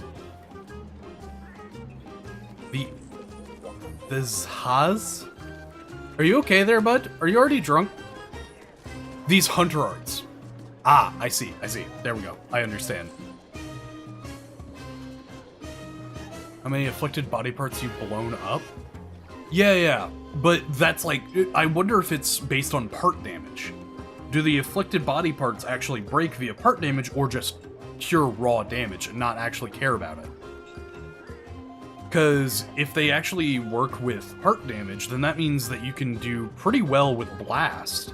S1: The Zhaz? Are you okay there, bud? Are you already drunk? These hunter arts. Ah, I see. There we go. I understand. How many afflicted body parts you've blown up? Yeah. But that's like... I wonder if it's based on part damage. Do the afflicted body parts actually break via part damage or just pure raw damage and not actually care about it? Because if they actually work with part damage, then that means that you can do pretty well with Blast.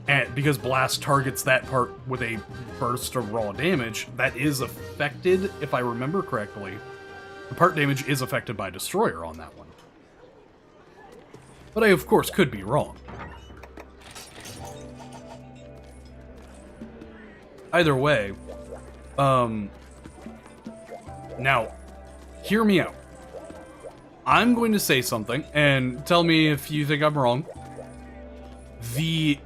S1: And because Blast targets that part with a burst of raw damage, that is affected, if I remember correctly. The part damage is affected by Destroyer on that one. But I, of course, could be wrong. Either way, now, hear me out. I'm going to say something, and tell me if you think I'm wrong. The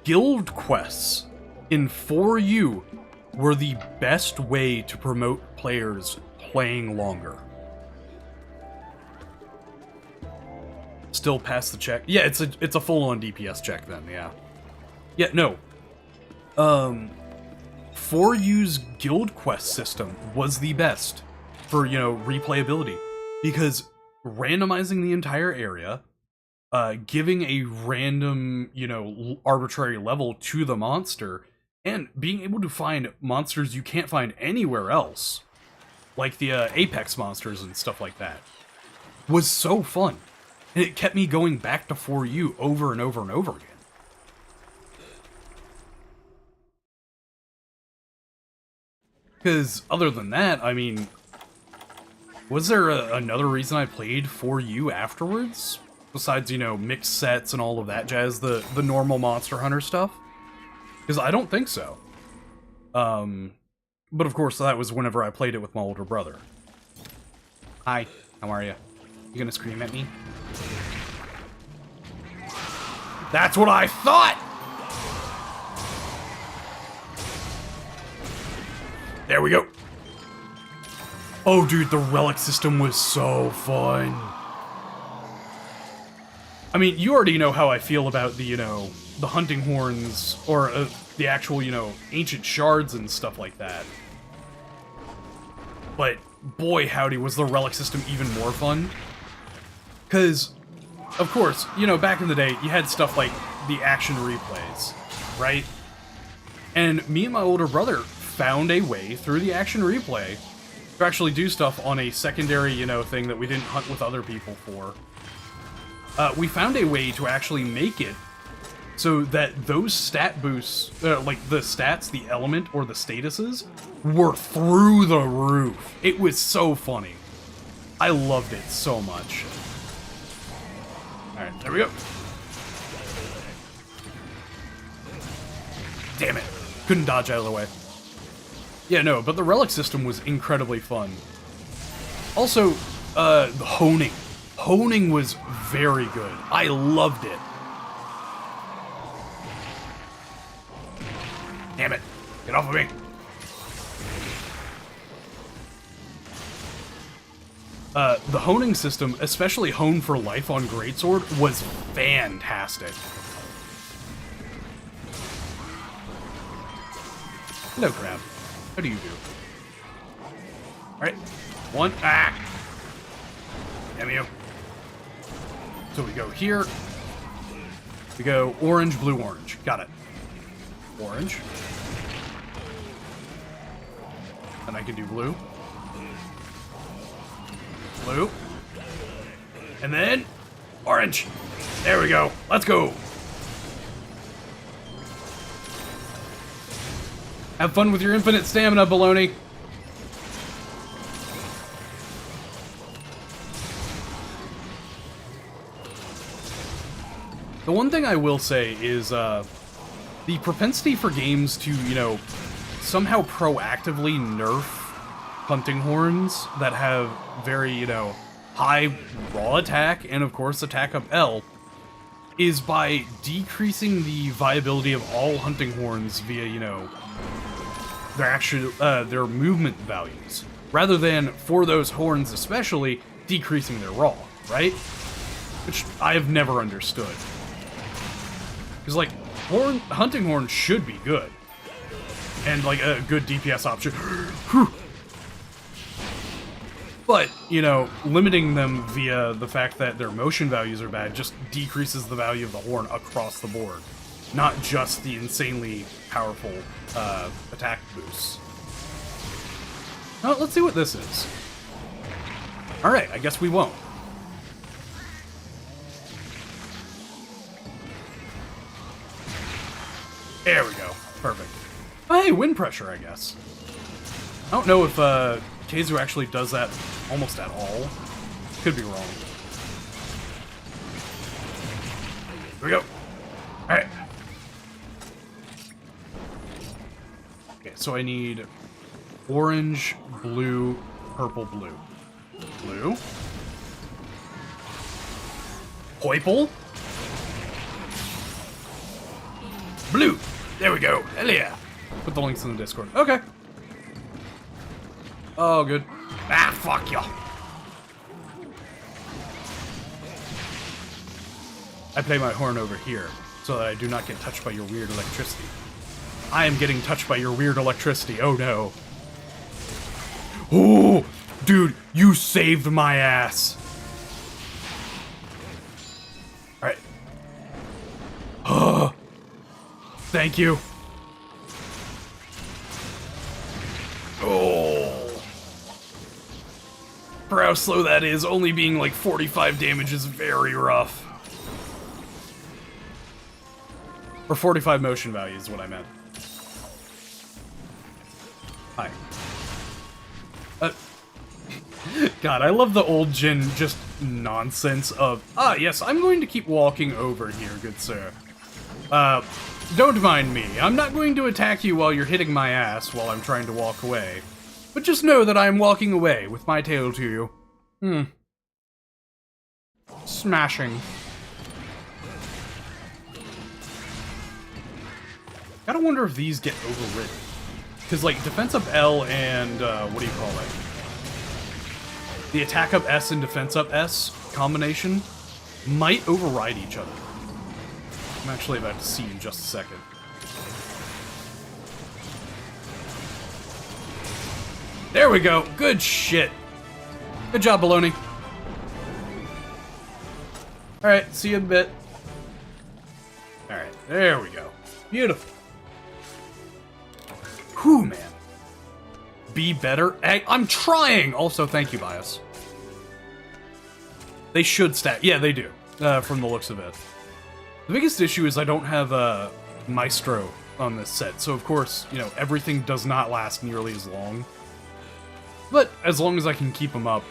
S1: guild quests in 4U were the best way to promote players playing longer. Still pass the check? Yeah, it's a full-on DPS check then, yeah. Yeah, no. 4U's guild quest system was the best for, you know, replayability. Because randomizing the entire area, giving a random, you know, arbitrary level to the monster, and being able to find monsters you can't find anywhere else, like the Apex monsters and stuff like that, was so fun. And it kept me going back to 4U over and over and over again. Because other than that, I mean, was there another reason I played 4U afterwards? Besides, you know, mixed sets and all of that jazz, the normal Monster Hunter stuff? Because I don't think so. But of course, that was whenever I played it with my older brother. Hi, how are you? You gonna scream at me? That's what I thought! There we go. Oh, dude, the relic system was so fun. I mean, you already know how I feel about the, you know, the hunting horns, or the actual, you know, ancient shards and stuff like that. But, boy howdy, was the relic system even more fun. Because, of course, you know, back in the day, you had stuff like the action replays, right? And me and my older brother found a way through the action replay to actually do stuff on a secondary, you know, thing that we didn't hunt with other people for. We found a way to actually make it so that those stat boosts, like the stats, the element, or the statuses, were through the roof. It was so funny. I loved it so much. Alright, there we go. Damn it. Couldn't dodge out of the way. Yeah, no, but the relic system was incredibly fun. Also, the honing. Honing was very good. I loved it. Damn it. Get off of me. The honing system, especially Hone for Life on Greatsword, was fantastic. Hello, Crab. How do you do? Alright. One. Ah! Damn you. So we go here. We go orange, blue, orange. Got it. Orange. And I can do blue. Blue. And then orange. There we go. Let's go. Have fun with your infinite stamina, baloney. The one thing I will say is the propensity for games to, you know, somehow proactively nerf hunting horns that have very, you know, high raw attack and, of course, attack up L is by decreasing the viability of all hunting horns via, you know, their actual, their movement values, rather than, for those horns especially, decreasing their raw, right? Which I have never understood. Because, like, hunting horn should be good. And, like, a good DPS option. But, you know, limiting them via the fact that their motion values are bad just decreases the value of the horn across the board. Not just the insanely powerful attack boosts. Now, let's see what this is. Alright, I guess we won't. There we go. Perfect. Oh, hey, wind pressure, I guess. I don't know if Keizu actually does that almost at all. Could be wrong. Here we go. Alright. Okay, so I need orange, blue, purple, blue. Blue. Purple. Blue. There we go. Hell yeah. Put the links in the Discord. Okay. Oh, good. Ah, fuck you. I play my horn over here so that I do not get touched by your weird electricity. I am getting touched by your weird electricity. Oh, no. Oh, dude, you saved my ass. All right. Oh, thank you. Oh. For how slow that is, only being like 45 damage is very rough. Or 45 motion value is what I meant. Hi. God, I love the old Jin just nonsense of, yes, I'm going to keep walking over here, good sir. Don't mind me. I'm not going to attack you while you're hitting my ass while I'm trying to walk away. But just know that I'm walking away with my tail to you. Smashing. Gotta wonder if these get overridden. Because, like, defense up L and, what do you call it? The attack up S and defense up S combination might override each other. I'm actually about to see in just a second. There we go. Good shit. Good job, Baloney. Alright, see you in a bit. Alright, there we go. Beautiful. Whew, man. Be better. Hey, I'm trying! Also, thank you, Bias. They should stack. Yeah, they do. From the looks of it. The biggest issue is I don't have a Maestro on this set, so of course, you know, everything does not last nearly as long. But as long as I can keep them up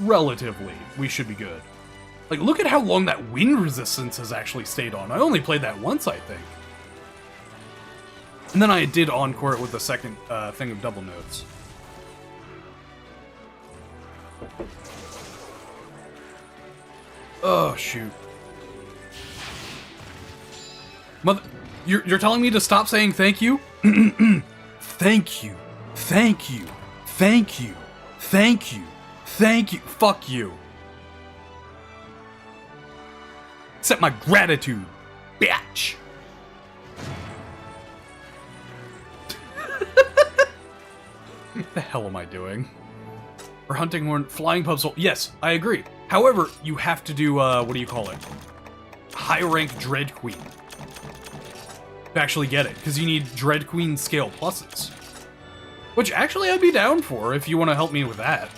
S1: relatively, we should be good. Like, look at how long that wind resistance has actually stayed on. I only played that once, I think. And then I did encore it with the second thing of double notes. Oh, shoot. Mother, you're telling me to stop saying thank you? Thank you. Thank you. Thank you. Thank you. Thank you. Fuck you. Accept my gratitude, bitch. What the hell am I doing? Or hunting horn, flying pub soul. Yes, I agree. However, you have to do, what do you call it? High rank Dread Queen. To actually get it, because you need Dread Queen scale pluses. Which actually I'd be down for if you want to help me with that.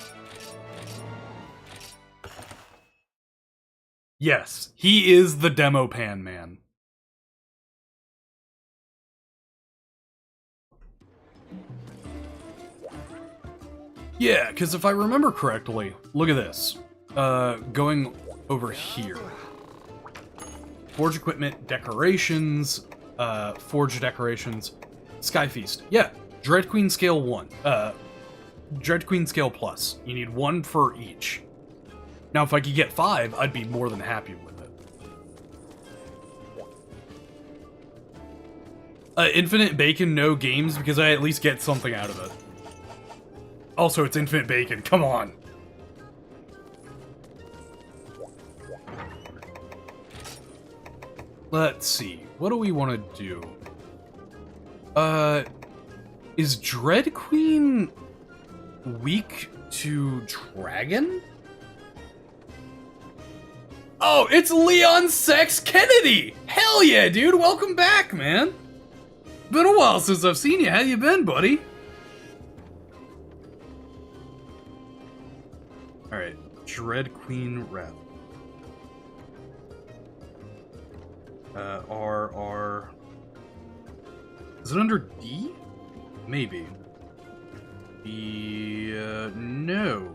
S1: Yes, he is the demo pan man. Yeah, because if I remember correctly, look at this. Going over here. Forge equipment, decorations, forge decorations, Sky Feast. Yeah, Dread Queen scale 1. Dread Queen scale plus. You need 1 for each. Now, if I could get 5, I'd be more than happy with it. Infinite bacon, no games, because I at least get something out of it. Also, it's infinite bacon. Come on. Let's see. What do we want to do? Is Dread Queen weak to Dragon? Oh, it's Leon Sex Kennedy! Hell yeah, dude! Welcome back, man! Been a while since I've seen you. How you been, buddy? Alright. Dread Queen Wrath. R. Is it under D? Maybe. No.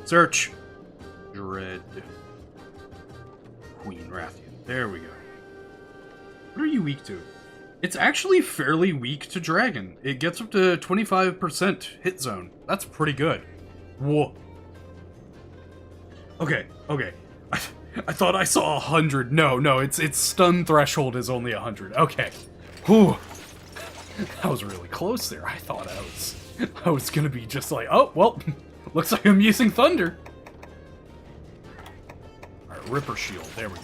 S1: Search. Dread Queen Rathian. There we go. What are you weak to? It's actually fairly weak to dragon. It gets up to 25% hit zone. That's pretty good. Whoa. Okay. I thought I saw 100. No, its stun threshold is only 100. Okay. Whew. That was really close there. I thought I was gonna be just like, oh, well, looks like I'm using thunder. Alright, Ripper Shield. There we go.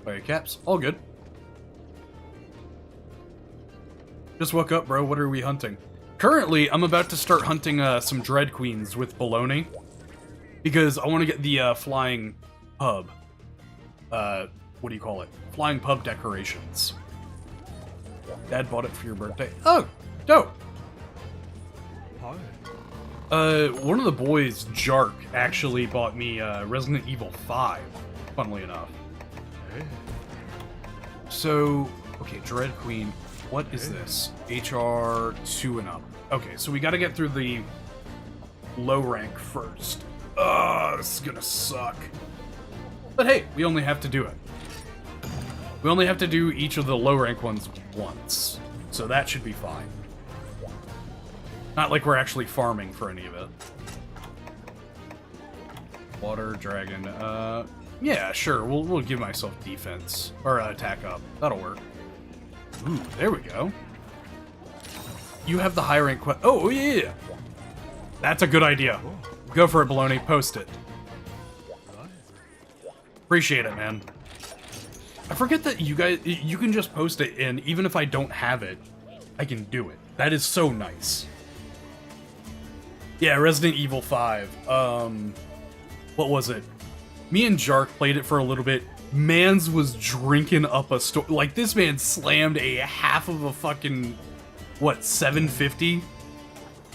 S1: Fire caps. All good. Just woke up, bro. What are we hunting? Currently, I'm about to start hunting some Dread Queens with Baloney. Because I want to get the flying pub. What do you call it? Flying pub decorations. Dad bought it for your birthday. Oh, dope. One of the boys, Jark, actually bought me Resident Evil 5, funnily enough. So, okay, Dread Queen. What is this? HR 2 and up. Okay, so we gotta get through the low rank first. This is gonna suck. But hey, we only have to do it. We only have to do each of the low rank ones once. So that should be fine. Not like we're actually farming for any of it. Water, dragon, yeah, sure, we'll give myself defense. Or attack up. That'll work. Ooh, there we go. You have the high rank oh, yeah! That's a good idea. Go for it, Baloney. Post it. Appreciate it, man. I forget that you guys, you can just post it, and even if I don't have it, I can do it. That is so nice. Yeah, Resident Evil 5. What was it? Me and Jark played it for a little bit. Mans was drinking up a store. Like, this man slammed a half of a fucking, what, 750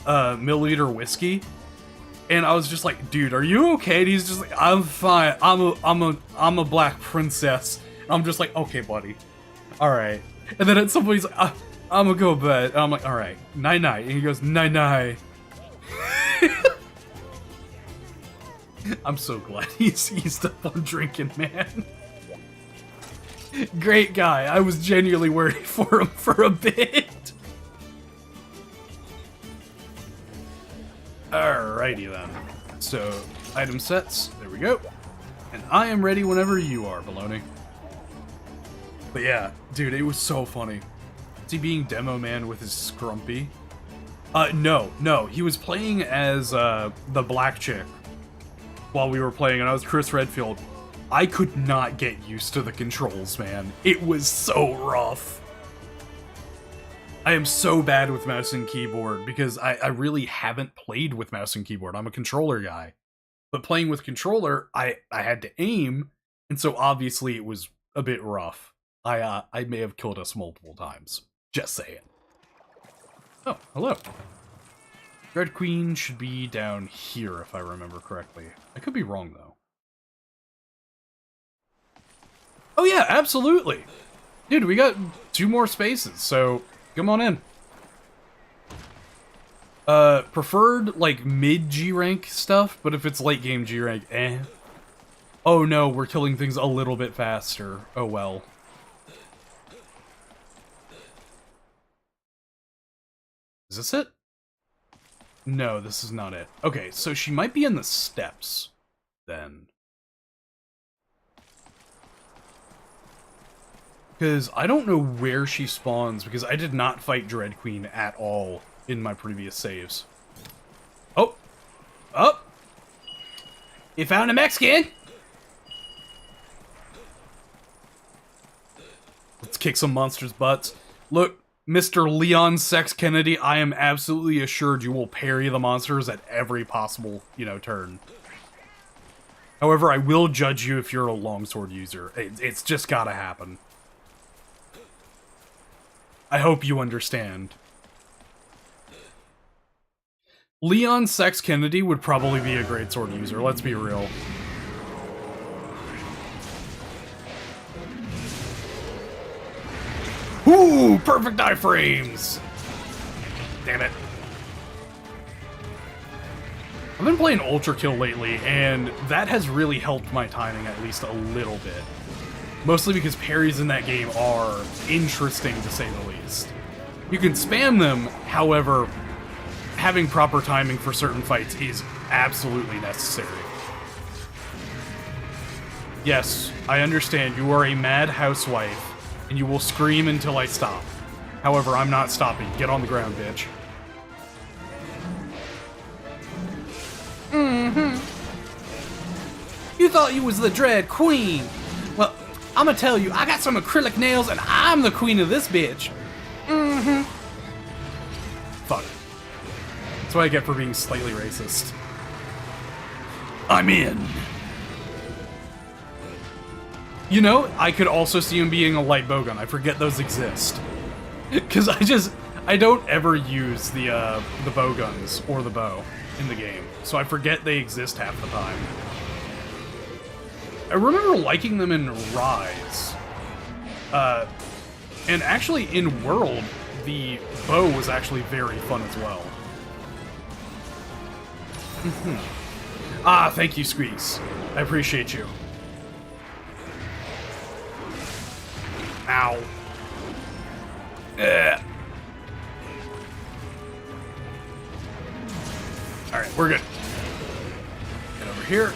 S1: milliliter whiskey? And I was just like, dude, are you okay? And he's just like, I'm fine. I'm a black princess. And I'm just like, okay, buddy. All right. And then at some point he's like, I'm gonna go to bed. And I'm like, all right, night night. And he goes, night night. I'm so glad he's up on drinking, man. Great guy. I was genuinely worried for him for a bit. Alrighty then. So, item sets. There we go. And I am ready whenever you are, Baloney. But yeah, dude, it was so funny. Is he being demo man with his scrumpy? No. He was playing as the black chick while we were playing, and I was Chris Redfield. I could not get used to the controls, man. It was so rough. I am so bad with mouse and keyboard because I really haven't played with mouse and keyboard. I'm a controller guy. But playing with controller, I had to aim, and so obviously it was a bit rough. I may have killed us multiple times. Just saying. Oh, hello. Red Queen should be down here, if I remember correctly. I could be wrong, though. Oh yeah, absolutely! Dude, we got 2 more spaces, so come on in. Preferred, like, mid-G rank stuff, but if it's late game G rank, eh. Oh no, we're killing things a little bit faster. Oh well. Is this it? No, this is not it. Okay, so she might be in the steps, then. Because I don't know where she spawns, because I did not fight Dread Queen at all in my previous saves. Oh! Oh! You found a Mexican! Let's kick some monsters' butts. Look, Mr. Leon Sex Kennedy, I am absolutely assured you will parry the monsters at every possible, turn. However, I will judge you if you're a longsword user. It's just gotta happen. I hope you understand. Leon Sex Kennedy would probably be a great sword user, let's be real. Ooh, perfect iframes! Damn it. I've been playing Ultra Kill lately, and that has really helped my timing at least a little bit. Mostly because parries in that game are interesting, to say the least. You can spam them, however, having proper timing for certain fights is absolutely necessary. Yes, I understand you are a mad housewife, and you will scream until I stop. However, I'm not stopping. Get on the ground, bitch. You thought you was the Dread Queen. Well, I'ma tell you, I got some acrylic nails, and I'm the queen of this bitch. Fuck. That's what I get for being slightly racist. I'm in. You know, I could also see him being a light bowgun. I forget those exist. Because I don't ever use the bowguns or the bow in the game. So I forget they exist half the time. I remember liking them in Rise. And actually in World, the bow was actually very fun as well. Ah, thank you, Squeaks. I appreciate you. Ow. Alright, we're good. Get over here.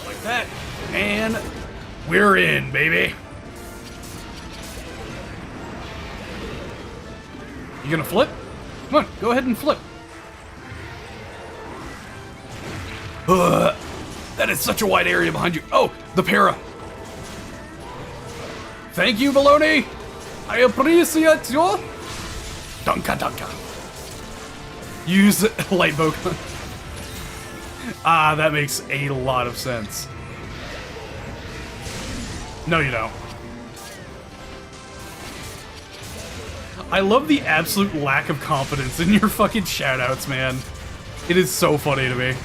S1: Like that. And we're in, baby. You gonna flip? Come on, go ahead and flip. That is such a wide area behind you. Oh, the para. Thank you, Baloney. I appreciate you. Dunka dunka. Use light bowgun. Ah, that makes a lot of sense. No, you don't. I love the absolute lack of confidence in your fucking shoutouts, man. It is so funny to me.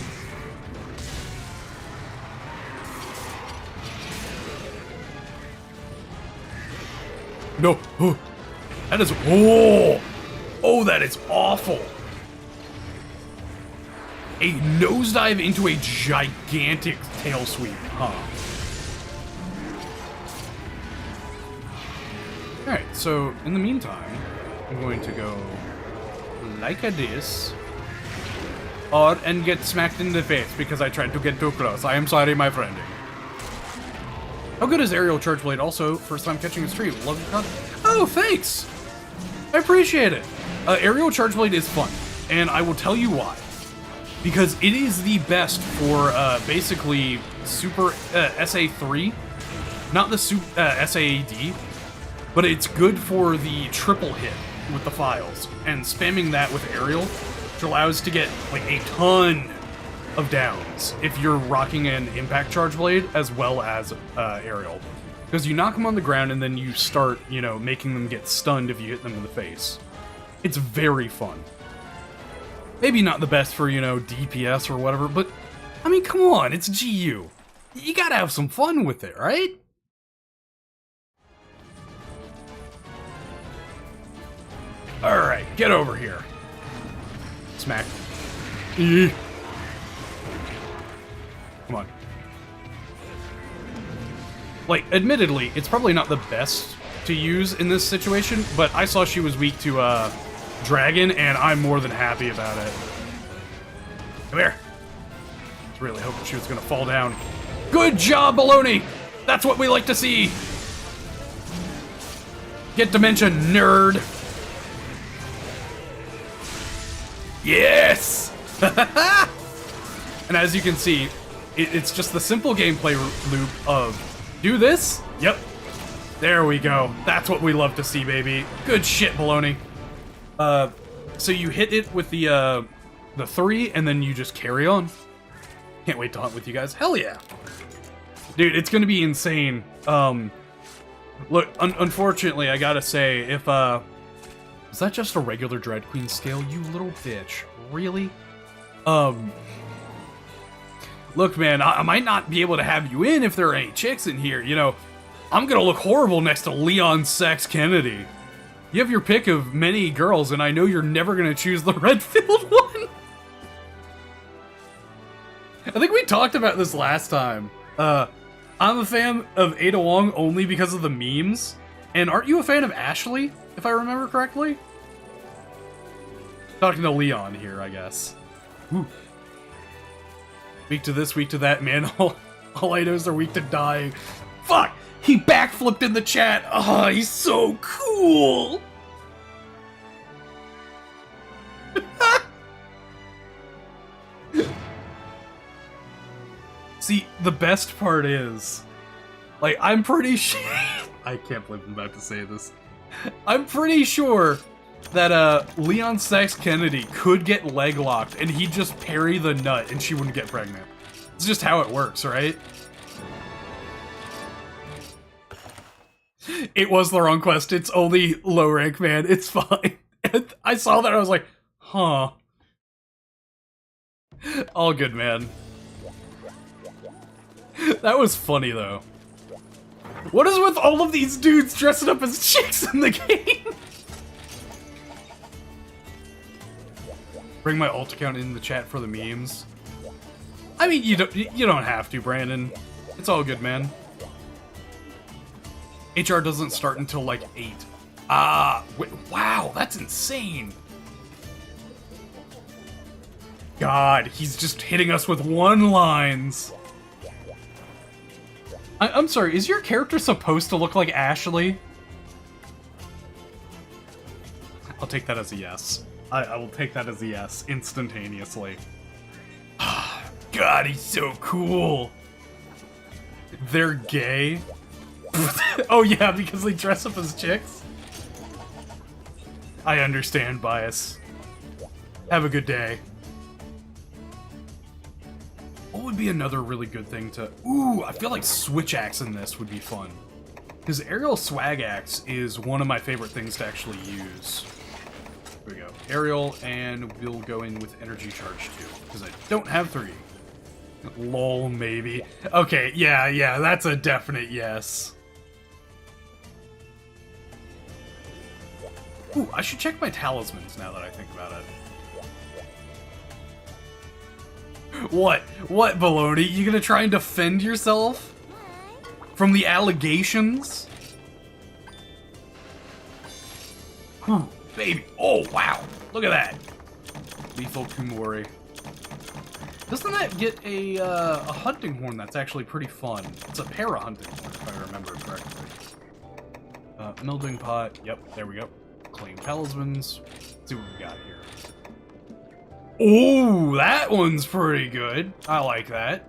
S1: No. Oh, that is... Oh! Oh, that is awful. A nosedive into a gigantic tail sweep, huh? Alright, so in the meantime, I'm going to go like this, and get smacked in the face because I tried to get too close. I am sorry, my friend. How good is Aerial Charge Blade? Also, first time catching a stream. Love your content. Oh, thanks! I appreciate it. Aerial Charge Blade is fun, and I will tell you why. Because it is the best for basically Super SA3, not the SAAD, but it's good for the triple hit with the files, and spamming that with Aerial, which allows to get like a ton of downs if you're rocking an Impact Charge Blade as well as Aerial. Because you knock them on the ground and then you start, you know, making them get stunned if you hit them in the face. It's very fun. Maybe not the best for, you know, DPS or whatever, but, I mean, come on, it's GU. You gotta have some fun with it, right? Alright, get over here. Smack. Come on. Like, admittedly, it's probably not the best to use in this situation, but I saw she was weak to, Dragon, and I'm more than happy about it. Come here. I was really hoping she was gonna fall down. Good job, Baloney! That's what we like to see! Get Dementia, nerd! Yes! And as you can see, it's just the simple gameplay loop of do this, yep, there we go. That's what we love to see, baby. Good shit, Baloney. So you hit it with the 3, and then you just carry on. Can't wait to hunt with you guys. Hell yeah. Dude, it's gonna be insane. Look, unfortunately, I gotta say, if, is that just a regular Dread Queen scale? You little bitch. Really? Um, look, man, I might not be able to have you in if there ain't chicks in here. You know, I'm gonna look horrible next to Leon Sex Kennedy. You have your pick of many girls, and I know you're never gonna choose the red-filled one. I think we talked about this last time. I'm a fan of Ada Wong only because of the memes. And aren't you a fan of Ashley, if I remember correctly? Talking to Leon here, I guess. Woo. Weak to this, weak to that, man. All I know is they're weak to dying. Fuck! He backflipped in the chat! Oh, he's so cool! See, the best part is, like, I'm pretty sure... I can't believe I'm about to say this. I'm pretty sure that, Leon Sex Kennedy could get leg locked and he'd just parry the nut and she wouldn't get pregnant. It's just how it works, right? It was the wrong quest. It's only low rank, man. It's fine. I saw that, I was like, huh. All good, man. That was funny, though. What is with all of these dudes dressing up as chicks in the game? Bring my alt account in the chat for the memes. I mean, you don't have to, Brandon. It's all good, man. HR doesn't start until like 8. Wait, wow, that's insane. God, he's just hitting us with one-lines. I'm sorry, is your character supposed to look like Ashley? I'll take that as a yes. I will take that as a yes, instantaneously. God, he's so cool. They're gay? Oh yeah, because they dress up as chicks? I understand, Bias. Have a good day. What would be another really good thing to... Ooh, I feel like Switch Axe in this would be fun. Because Aerial Swag Axe is one of my favorite things to actually use. Here we go. Aerial, and we'll go in with Energy Charge too, because I don't have 3. Lol, maybe. Okay, yeah, that's a definite yes. Ooh, I should check my talismans now that I think about it. What, Baloney? You gonna try and defend yourself from the allegations? Whew, baby. Oh, wow. Look at that. Lethal Kumori. Doesn't that get a hunting horn that's actually pretty fun? It's a para-hunting horn, if I remember correctly. Melding pot. Yep, there we go. Claim talismans. Let's see what we got here. Ooh, that one's pretty good. I like that.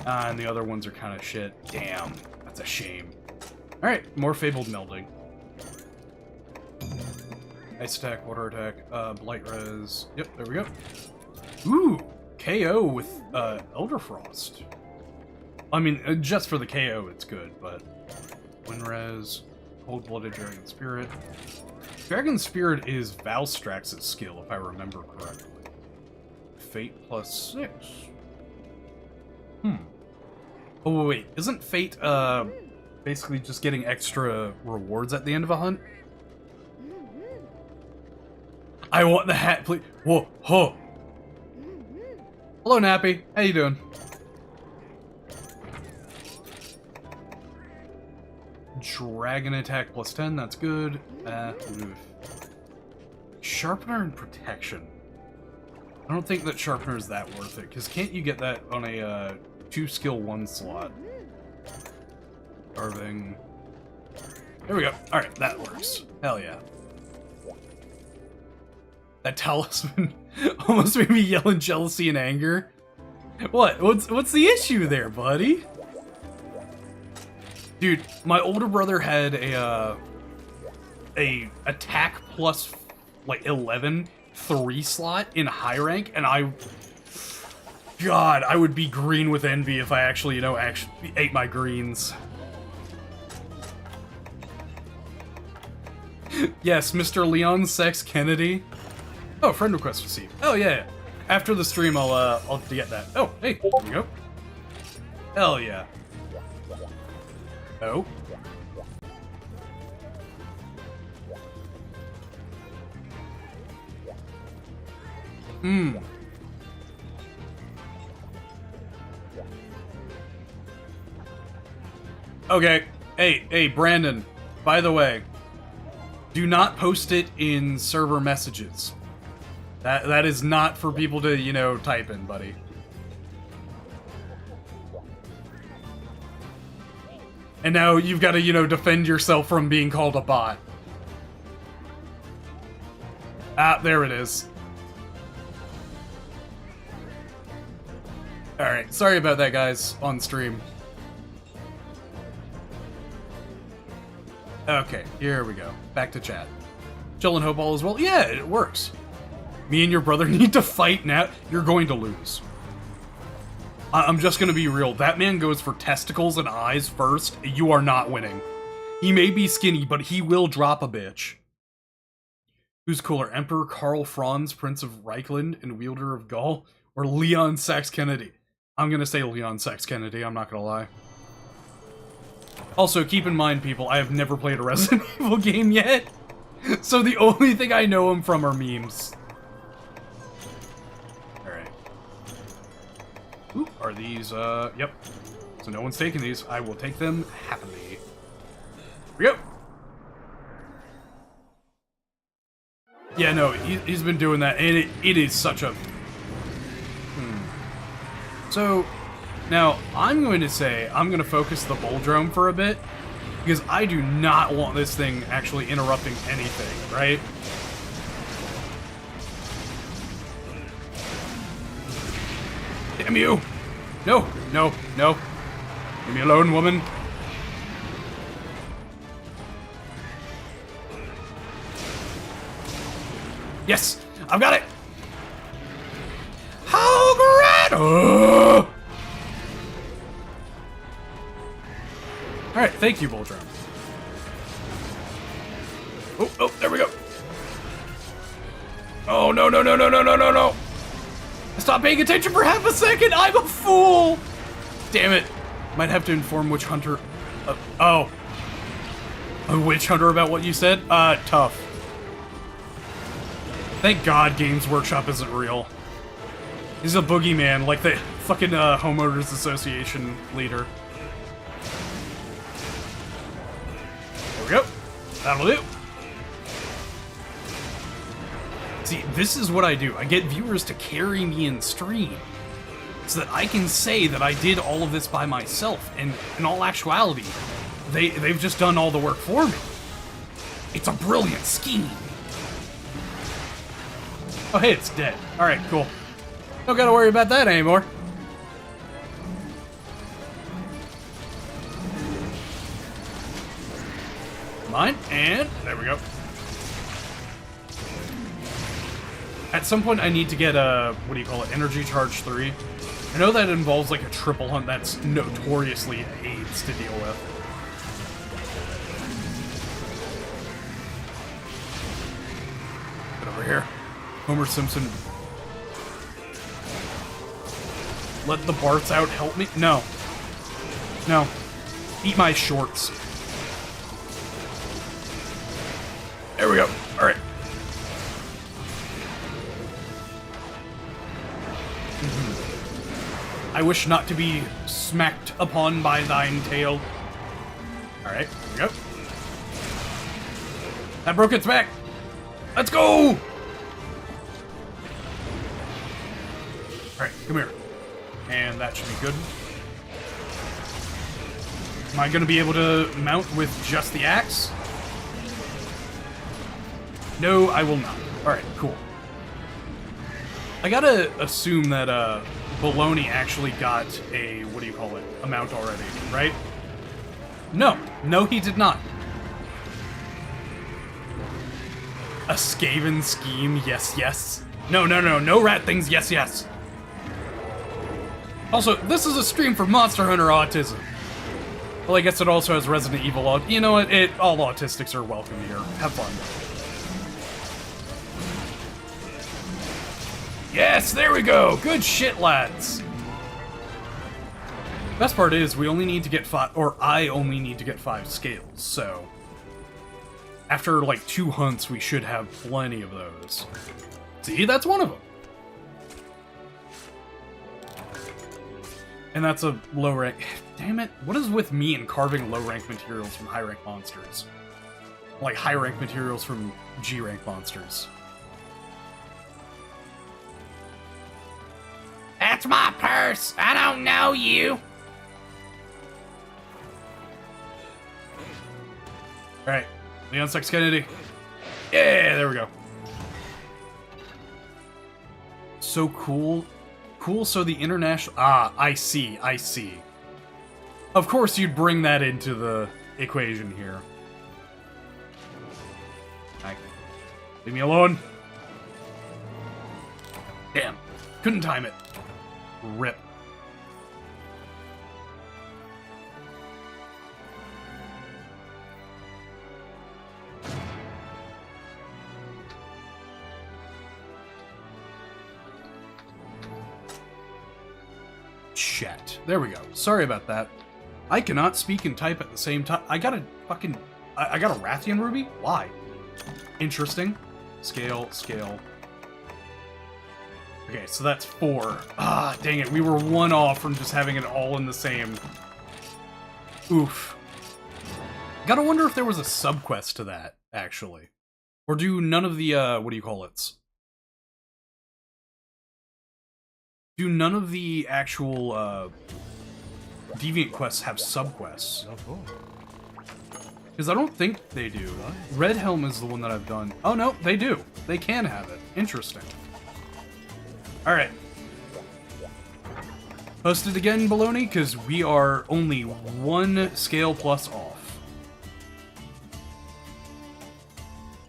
S1: And the other ones are kind of shit. Damn, that's a shame. Alright, more Fabled Melding. Ice attack, water attack, blight res. Yep, there we go. Ooh, KO with Elder Frost. I mean, just for the KO it's good, but... Wind res, Cold-Blooded Dragon Spirit. Dragon Spirit is Valstrax's skill, if I remember correctly. Fate plus 6. Oh, wait. Isn't Fate, basically just getting extra rewards at the end of a hunt? I want the hat, please. Whoa, ho! Hello, Nappy. How you doing? Dragon attack plus 10, that's good. Sharpener and protection. I don't think that Sharpener is that worth it, because can't you get that on a 2 skill 1 slot? Carving. There we go. Alright, that works. Hell yeah. That talisman almost made me yell in jealousy and anger. What? What's the issue there, buddy? Dude, my older brother had a attack plus like 11 3 slot in high rank, and God, I would be green with envy if I actually, you know, ate my greens. Yes, Mr. Leon Sex Kennedy. Oh, friend request received. Oh yeah. After the stream, I'll get that. Oh, hey, here we go. Hell yeah. Oh. Okay. Hey, Brandon. By the way, do not post it in server messages. That is not for people to, you know, type in, buddy. And now you've got to, you know, defend yourself from being called a bot. Ah, there it is. Alright, sorry about that, guys, on stream. Okay, here we go. Back to chat. Chill and hope all is well. Yeah, it works. Me and your brother need to fight now. You're going to lose. I'm just gonna be real. That man goes for testicles and eyes first. You are not winning. He may be skinny, but he will drop a bitch. Who's cooler, Emperor Karl Franz, Prince of Reichland and wielder of Gaul, or Leon Sax Kennedy? I'm gonna say Leon Sax Kennedy, I'm not gonna lie. Also, keep in mind, people, I have never played a Resident Evil game yet, so the only thing I know him from are memes. Alright. Ooh, are these, yep. So no one's taking these. I will take them happily. Here we go! Yeah, no, he's been doing that, and it is such a... So, now, I'm going to say I'm going to focus the Boldrome for a bit, because I do not want this thing actually interrupting anything, right? Damn you! No, no, no. Leave me alone, woman. Yes! I've got it! How great! Oh! Alright, thank you, Boldrome. Oh, there we go. Oh, no, no, no, no, no, no, no, no. Stop paying attention for half a second! I'm a fool! Damn it. Might have to inform Witch Hunter... oh. A Witch Hunter about what you said? Tough. Thank God Games Workshop isn't real. He's a boogeyman, like the fucking Homeowners Association leader. There we go. That'll do. See, this is what I do. I get viewers to carry me in stream, so that I can say that I did all of this by myself, and in all actuality, they've just done all the work for me. It's a brilliant scheme. Oh, hey, it's dead. Alright, cool. Don't gotta worry about that anymore. Mine, and there we go. At some point, I need to get a, what do you call it, Energy Charge 3. I know that involves like a triple hunt that's notoriously AIDS to deal with. Get over here. Homer Simpson. Let the Barts out help me? No. No. Eat my shorts. There we go. Alright. I wish not to be smacked upon by thine tail. Alright, here we go. That broke its back. Let's go! Alright, come here. And that should be good. Am I gonna be able to mount with just the axe? No, I will not. Alright, cool. I gotta assume that, Baloney actually got a, what do you call it, a mount already, right? No. No, he did not. A Skaven scheme, yes, yes. No, no, no, no rat things, yes, yes. Also, this is a stream for Monster Hunter Autism. Well, I guess it also has Resident Evil. You know what? All autistics are welcome here. Have fun. Yes, there we go! Good shit, lads! Best part is, we only need to get 5, or I only need to get 5 scales, so... After, like, 2 hunts, we should have plenty of those. See, that's one of them! And that's a low rank... Damn it, what is with me and carving low rank materials from high rank monsters? Like, high rank materials from G rank monsters. That's my purse! I don't know you! Alright, Leon Sex Kennedy. Yeah, there we go. So cool. Cool, so the international... Ah, I see, I see. Of course you'd bring that into the equation here. Leave me alone. Damn. Couldn't time it. Rip. Shit. There we go. Sorry about that. I cannot speak and type at the same time. I got a fucking... I got a Rathian Ruby? Why? Interesting. Scale, scale. Okay, so that's 4. Ah, dang it. We were 1 off from just having it all in the same... Oof. Gotta wonder if there was a subquest to that, actually. Or do none of the, what do you call it? Do none of the actual, Deviant quests have subquests? Because I don't think they do. Red Helm is the one that I've done. Oh no, they do. They can have it. Interesting. Alright. Post it again, Baloney, because we are only 1 scale plus off.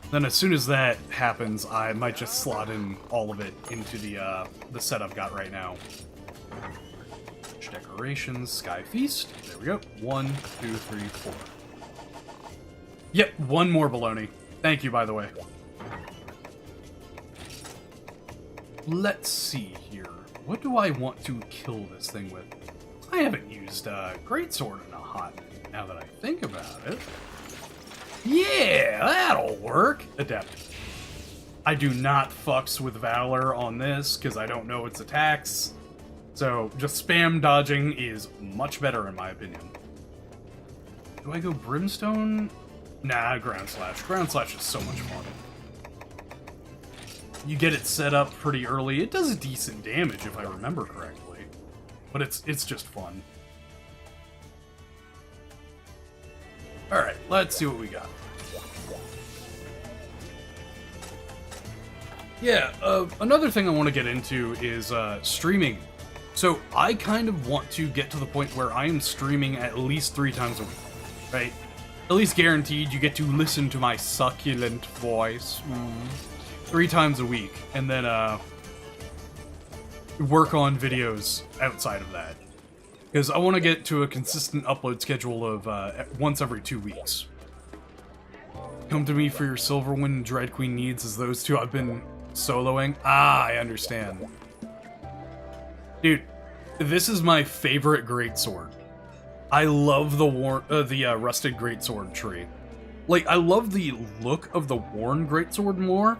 S1: Then as soon as that happens, I might just slot in all of it into the set I've got right now. Decorations, Sky Feast. There we go. 1, 2, 3, 4. Yep, 1 more baloney. Thank you, by the way. Let's see here. What do I want to kill this thing with? I haven't used Greatsword in a hot minute, now that I think about it. Yeah, that'll work! Adept. I do not fucks with Valor on this, because I don't know its attacks. So, just spam dodging is much better in my opinion. Do I go Brimstone? Nah, Ground Slash. Ground Slash is so much fun. You get it set up pretty early. It does decent damage if I remember correctly. But it's just fun. Alright, let's see what we got. Yeah, another thing I want to get into is streaming. So I kind of want to get to the point where I am streaming at least 3 times a week, right? At least guaranteed you get to listen to my succulent voice 3 times a week, and then work on videos outside of that. Because I want to get to a consistent upload schedule of once every 2 weeks. Come to me for your Silverwind Dread Queen needs, as those 2 I've been soloing. Ah, I understand. Dude, this is my favorite greatsword. I love the rusted greatsword tree. Like, I love the look of the worn greatsword more,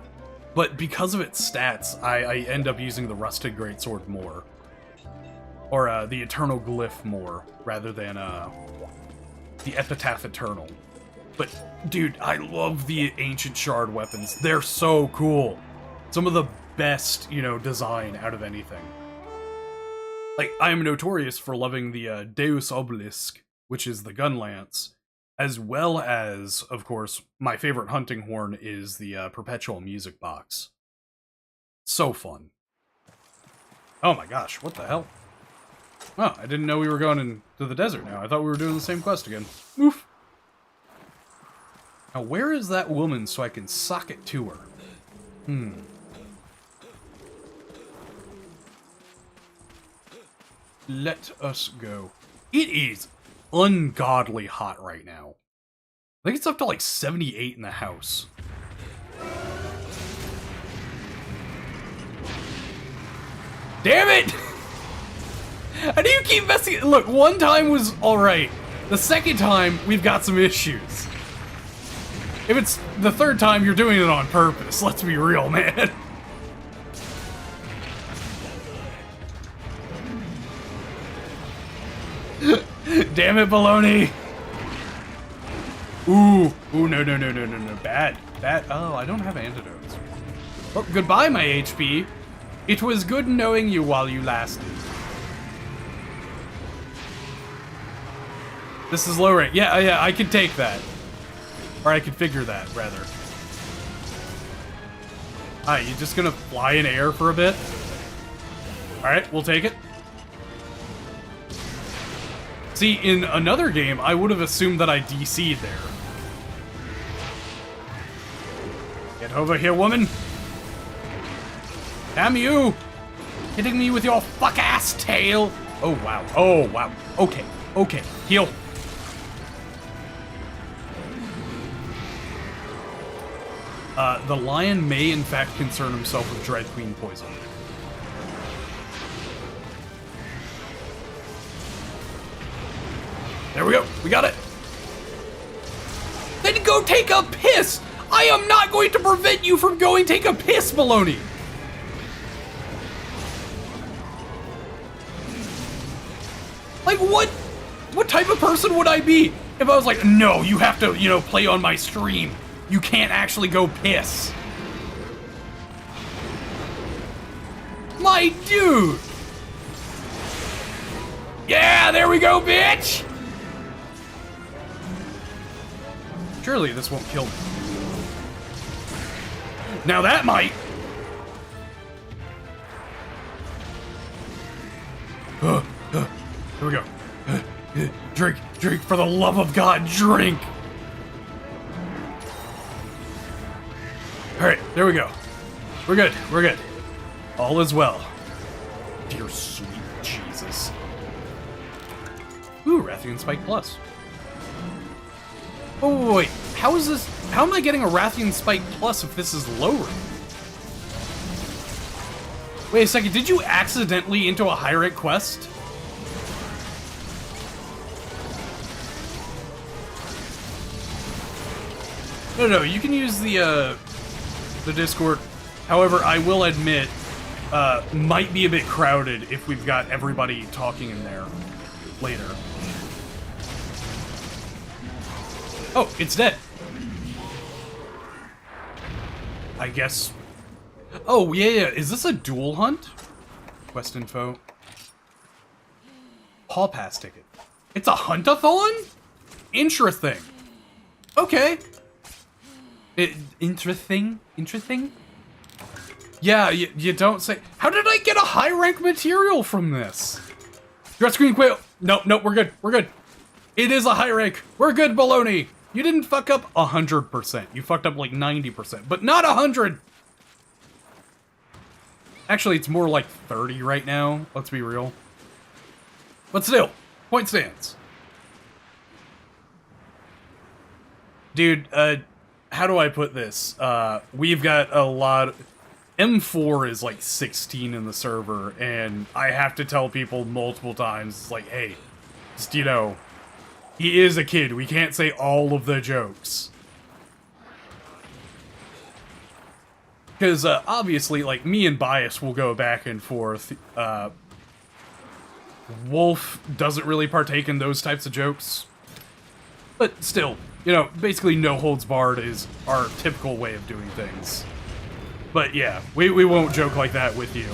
S1: but because of its stats, I end up using the rusted greatsword more. Or the eternal glyph more, rather than the epitaph eternal. But, dude, I love the ancient shard weapons. They're so cool. Some of the best, you know, design out of anything. Like, I am notorious for loving the Deus Obelisk, which is the gun lance, as well as, of course, my favorite hunting horn is the perpetual music box. So fun. Oh my gosh, what the hell? Oh, I didn't know we were going into the desert now. I thought we were doing the same quest again. Oof. Now, where is that woman so I can sock it to her? Let us go. It is ungodly hot right now. I think it's up to like 78 in the house. Damn it! How do you keep messing? Look, one time was alright. The second time, we've got some issues. If it's the third time, you're doing it on purpose. Let's be real, man. Damn it, baloney. Ooh, no. Bad. Oh, I don't have antidotes. Well, goodbye, my HP. It was good knowing you while you lasted. This is low rank. Yeah, I could take that. Or I could figure that, rather. Alright, you just gonna fly in air for a bit? Alright, we'll take it. See, in another game, I would have assumed that I DC'd there. Get over here, woman! Damn you! Hitting me with your fuck-ass tail! Oh, wow. Okay. Heal. The lion may, in fact, concern himself with Dread Queen poison. There we go. We got it. Then go take a piss! I am not going to prevent you from going take a piss, baloney! Like, what type of person would I be if I was like, no, you have to, play on my stream. You can't actually go piss. My dude! Yeah, there we go, bitch! Surely this won't kill me. Now that might. Here we go. Drink, for the love of God, drink! Alright, there we go. We're good. All is well. Dear sweet Jesus. Ooh, Rathian Spike Plus. Oh, wait, how is this? How am I getting a Rathian Spike Plus if this is low rank? Wait a second, did you accidentally into a high rank quest? No, you can use the Discord. However, I will admit, might be a bit crowded if we've got everybody talking in there later. Oh, it's dead. I guess. Oh, yeah. Is this a duel hunt? Quest info. Hall pass ticket. It's a hunt-a-thon? Interesting. Okay. Interesting? Yeah, you don't say. How did I get a high rank material from this? Dress Queen Quail. No, we're good. It is a high rank. We're good, baloney. You didn't fuck up 100%. You fucked up like 90%, but not 100. Actually, it's more like 30 right now. Let's be real. But still, point stands. Dude, how do I put this? We've got a lot. M4 is like 16 in the server, and I have to tell people multiple times, it's like, hey, just, he is a kid. We can't say all of the jokes. Because, obviously, like, me and Bias will go back and forth. Wolf doesn't really partake in those types of jokes. But still, basically no holds barred is our typical way of doing things. But yeah, we won't joke like that with you.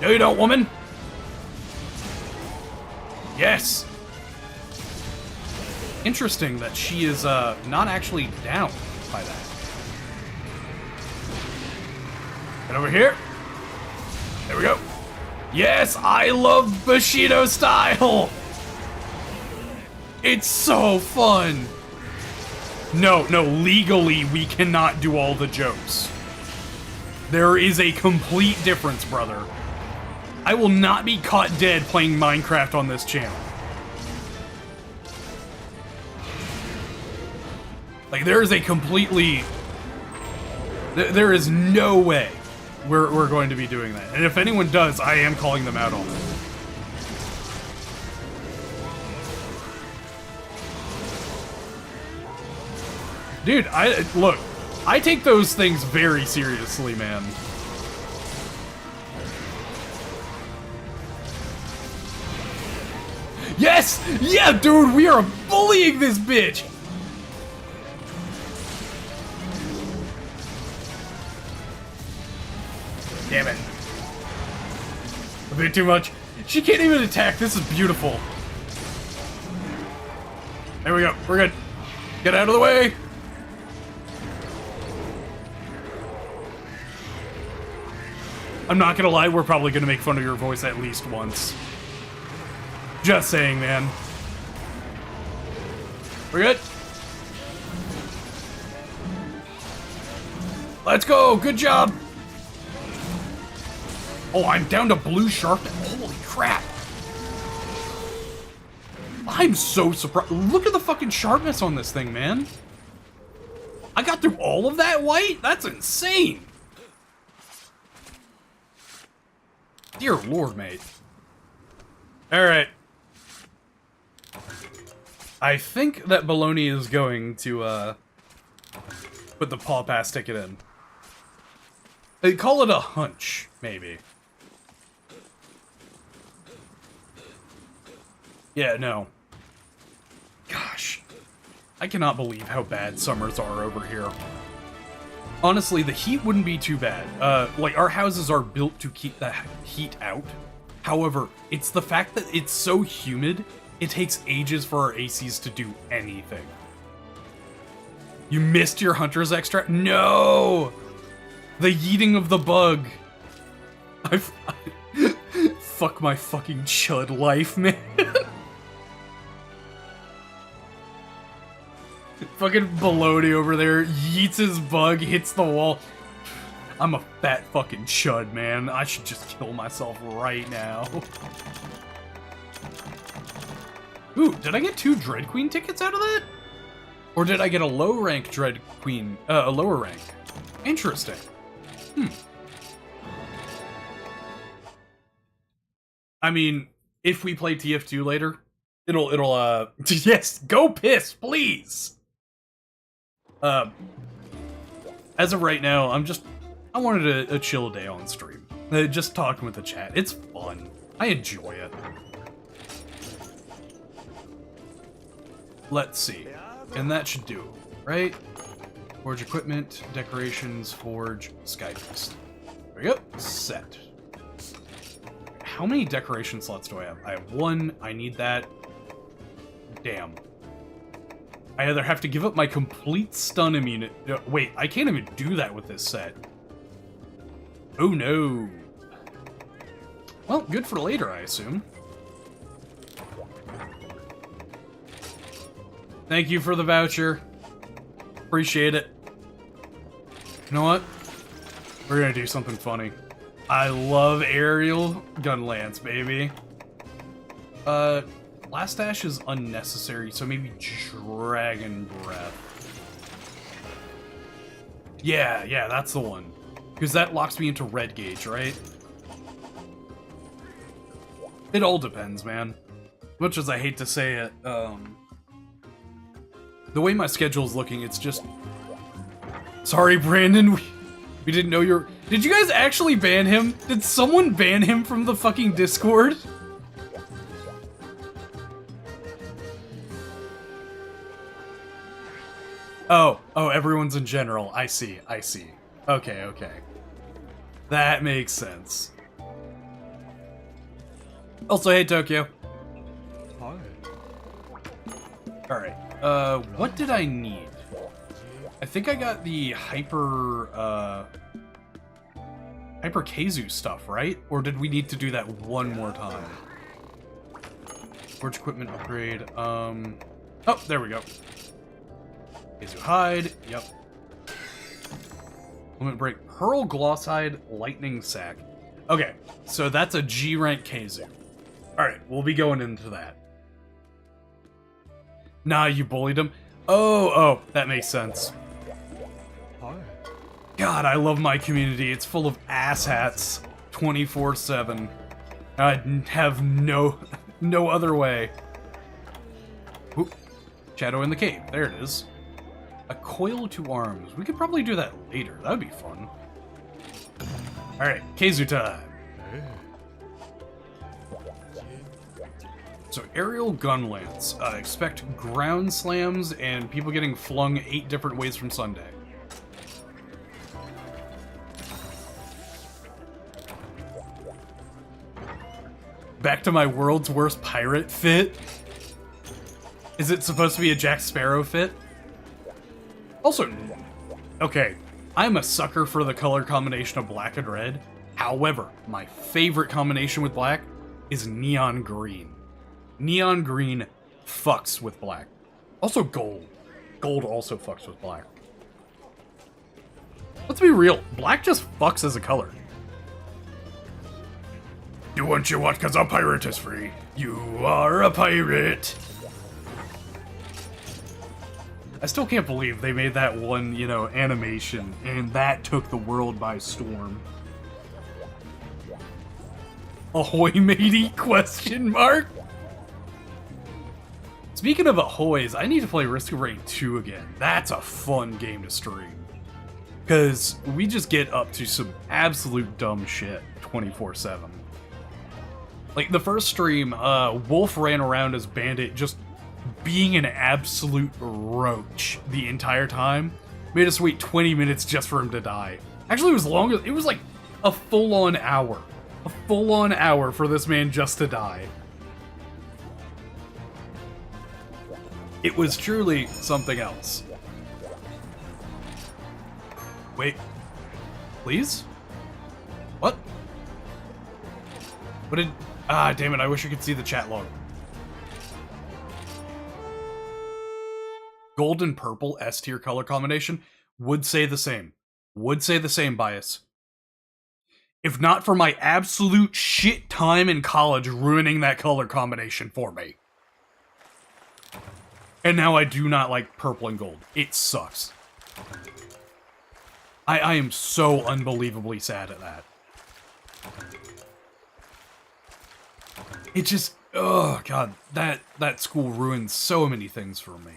S1: No, you don't, woman! Yes! Interesting that she is, not actually down by that. Get over here. There we go. Yes, I love Bushido style! It's so fun! No, legally we cannot do all the jokes. There is a complete difference, brother. I will not be caught dead playing Minecraft on this channel. Like, there is a completely... There is no way we're going to be doing that. And if anyone does, I am calling them out on it. Dude, look, I take those things very seriously, man. Yes! Yeah, dude, we are bullying this bitch! Damn it. A bit too much. She can't even attack. This is beautiful. There we go. We're good. Get out of the way. I'm not gonna lie, we're probably gonna make fun of your voice at least once. Just saying, man. We're good. Let's go. Good job. Oh, I'm down to blue sharpness. Holy crap. I'm so surprised. Look at the fucking sharpness on this thing, man. I got through all of that white? That's insane. Dear Lord, mate. Alright. I think that Baloney is going to, put the Paw Pass ticket in. They call it a hunch, maybe. Yeah, no. Gosh. I cannot believe how bad summers are over here. Honestly, the heat wouldn't be too bad. Like, our houses are built to keep the heat out. However, it's the fact that it's so humid, it takes ages for our ACs to do anything. You missed your Hunter's Extract? No! The yeeting of the bug. Fuck my fucking chud life, man. Fucking Baloney over there yeets his bug, hits the wall. I'm a fat fucking chud, man. I should just kill myself right now. Ooh, did I get 2 Dread Queen tickets out of that? Or did I get a low rank Dread Queen, a lower rank? Interesting. I mean, if we play TF2 later, it'll yes, go piss, please! As of right now, I wanted a chill day on stream. Just talking with the chat. It's fun. I enjoy it. Let's see. And that should do, right? Forge equipment, decorations, forge, skyfest. There we go. Set. How many decoration slots do I have? I have 1. I need that. Damn. I either have to give up my complete stun immunity. Wait, I can't even do that with this set. Oh no. Well, good for later, I assume. Thank you for the voucher. Appreciate it. You know what? We're gonna do something funny. I love aerial gun lance, baby. Last dash is unnecessary, so maybe Dragon Breath. Yeah, that's the one. Because that locks me into red gauge, right? It all depends, man. Much as I hate to say it, the way my schedule's looking, it's just... Sorry, Brandon, we didn't know you're... Did you guys actually ban him? Did someone ban him from the fucking Discord? Oh, everyone's in general. I see. Okay. That makes sense. Also, hey, Tokyo.
S2: Hi.
S1: Alright, what did I need? I think I got the Hyper Kazu stuff, right? Or did we need to do that one more time? Forge equipment upgrade, oh, there we go. Kazu hide, yep. Limit break, Pearl Glosshide, Lightning Sack. Okay, so that's a G rank Kazu. Alright, we'll be going into that. Nah, you bullied him. Oh, that makes sense. God, I love my community. It's full of asshats 24/7. I'd have no other way. Oop. Shadow in the cave. There it is. A coil to arms. We could probably do that later. That would be fun. Alright, Keizu time. So, aerial gun lance. Expect ground slams and people getting flung 8 different ways from Sunday. Back to my world's worst pirate fit. Is it supposed to be a Jack Sparrow fit? Also, okay, I'm a sucker for the color combination of black and red. However, my favorite combination with black is neon green. Neon green fucks with black. Also gold. Gold also fucks with black. Let's be real, black just fucks as a color. Do what you want, cause a pirate is free. You are a pirate. I still can't believe they made that one, you know, animation, and that took the world by storm. Ahoy matey, question mark? Speaking of ahoys, I need to play Risk of Rain 2 again. That's a fun game to stream. Cause we just get up to some absolute dumb shit 24/7. Like, the first stream, Wolf ran around as Bandit just being an absolute roach the entire time. Made us wait 20 minutes just for him to die. Actually, it was longer. It was like a full-on hour. A full-on hour for this man just to die. It was truly something else. Wait. Please? What? What did... Ah, damn it, I wish I could see the chat log. Gold and purple S tier color combination would say the same. Would say the same, Bias. If not for my absolute shit time in college ruining that color combination for me. And now I do not like purple and gold. It sucks. I am so unbelievably sad at that. It just, oh god, that school ruined so many things for me.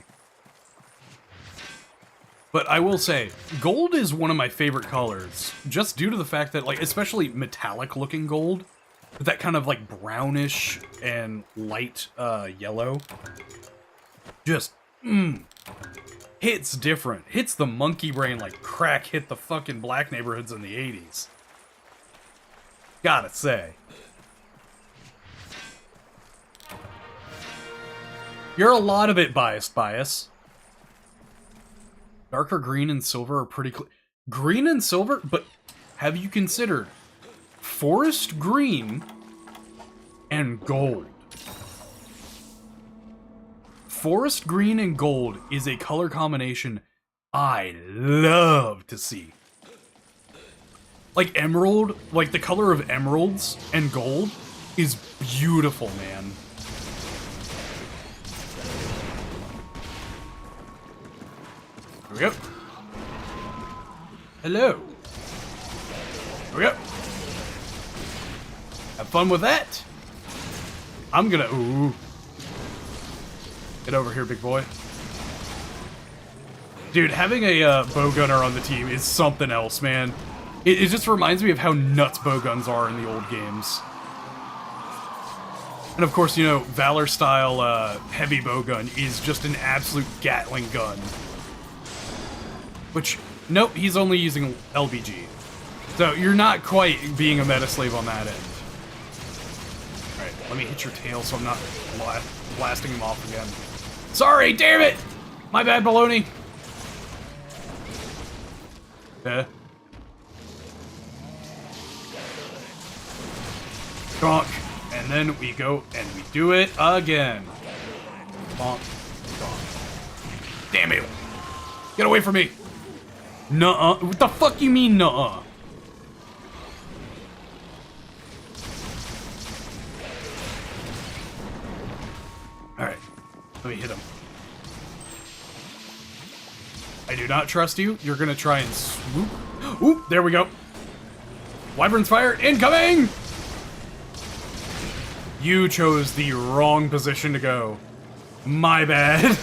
S1: But I will say, gold is one of my favorite colors, just due to the fact that, like, especially metallic looking gold, with that kind of like brownish and light yellow, just, hits different. Hits the monkey brain like crack hit the fucking black neighborhoods in the 80s. Gotta say. You're a lot of it biased, Bias. Darker green and silver are pretty clear. Green and silver? But have you considered forest green and gold? Forest green and gold is a color combination I love to see. Like emerald, like the color of emeralds and gold is beautiful, man. Here we go. Hello. Here we go. Have fun with that. I'm gonna, ooh. Get over here, big boy. Dude, having a bow gunner on the team is something else, man. It just reminds me of how nuts bow guns are in the old games. And of course, you know, Valor style heavy bow gun is just an absolute Gatling gun. Which, nope, he's only using LBG. So you're not quite being a meta slave on that end. Alright, let me hit your tail so I'm not blasting him off again. Sorry, damn it! My bad, baloney. Bonk. And then we go and we do it again. Bonk. Bonk. Damn it. Get away from me. Nuh-uh. What the fuck you mean, nuh-uh? Alright. Let me hit him. I do not trust you. You're gonna try and swoop. Oop, there we go. Wyvern's fire incoming! You chose the wrong position to go. My bad.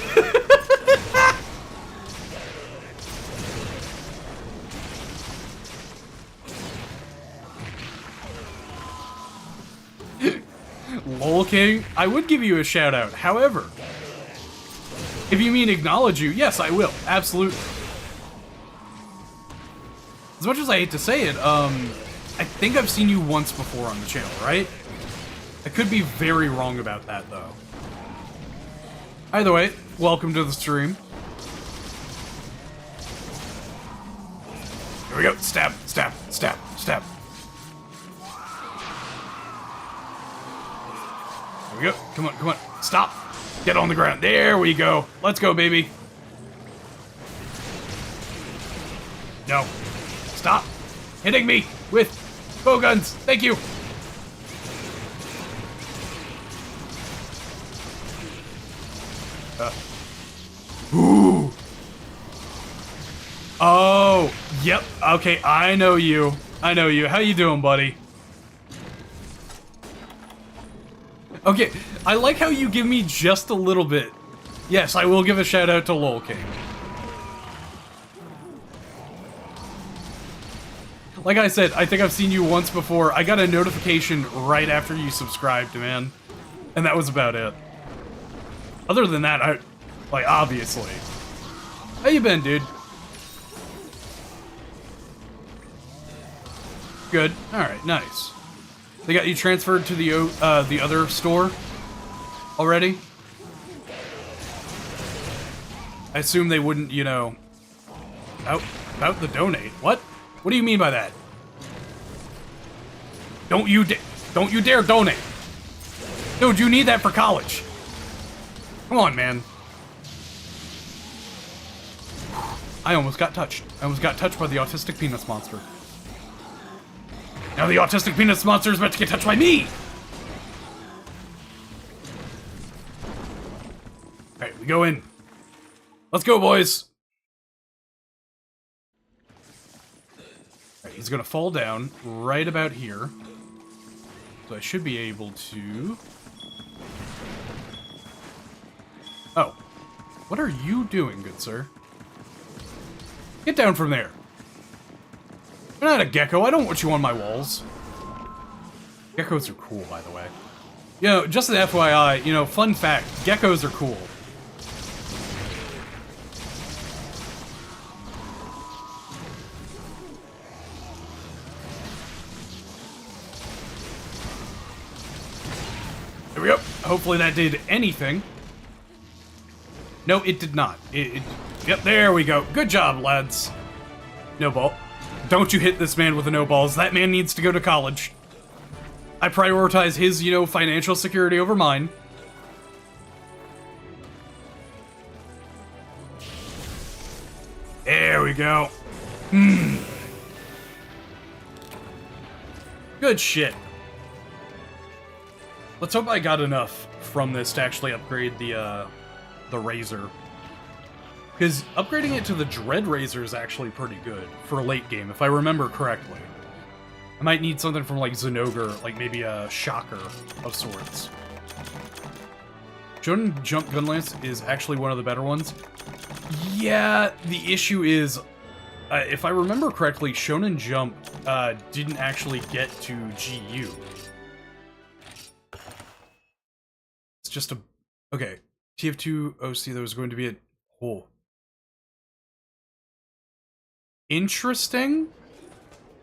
S1: Lol King, I would give you a shout out. However, if you mean acknowledge you, yes, I will. Absolutely. As much as I hate to say it, I think I've seen you once before on the channel, right? I could be very wrong about that, though. Either way, welcome to the stream. Here we go. Stab, stab, stab, stab. There we go. Come on, come on. Stop. Get on the ground. There we go. Let's go, baby. No. Stop hitting me with bow guns. Thank you. Ooh. Oh, yep. Okay, I know you. I know you. How you doing, buddy? Okay, I like how you give me just a little bit. Yes, I will give a shout out to Lol King. Like I said, I think I've seen you once before. I got a notification right after you subscribed, man. And that was about it. Other than that, like, obviously. How you been, dude? Good. Alright, nice. They got you transferred to the other store already? I assume they wouldn't, you know... About the donate. What? What do you mean by that? Don't you dare donate! Dude, you need that for college. Come on, man. I almost got touched. I almost got touched by the autistic peanuts monster. Now the autistic peanuts monster is about to get touched by me! Alright, we go in. Let's go, boys! Alright, he's gonna fall down right about here. So I should be able to... Oh. What are you doing, good sir? Get down from there. You're not a gecko. I don't want you on my walls. Geckos are cool, by the way. You know, just an FYI, you know, fun fact, geckos are cool. There we go. Hopefully that did anything. No, it did not. Yep, there we go. Good job, lads. No ball. Don't you hit this man with the no balls. That man needs to go to college. I prioritize his, you know, financial security over mine. There we go. Good shit. Let's hope I got enough from this to actually upgrade the Razor. Because upgrading it to the Dread Razor is actually pretty good for a late game, if I remember correctly. I might need something from, like, Zenogre, like maybe a Shocker of sorts. Shonen Jump Gunlance is actually one of the better ones. Yeah, the issue is, if I remember correctly, Shonen Jump didn't actually get to GU. It's just a... Okay, TF2 OC, there was going to be a... Oh. Interesting?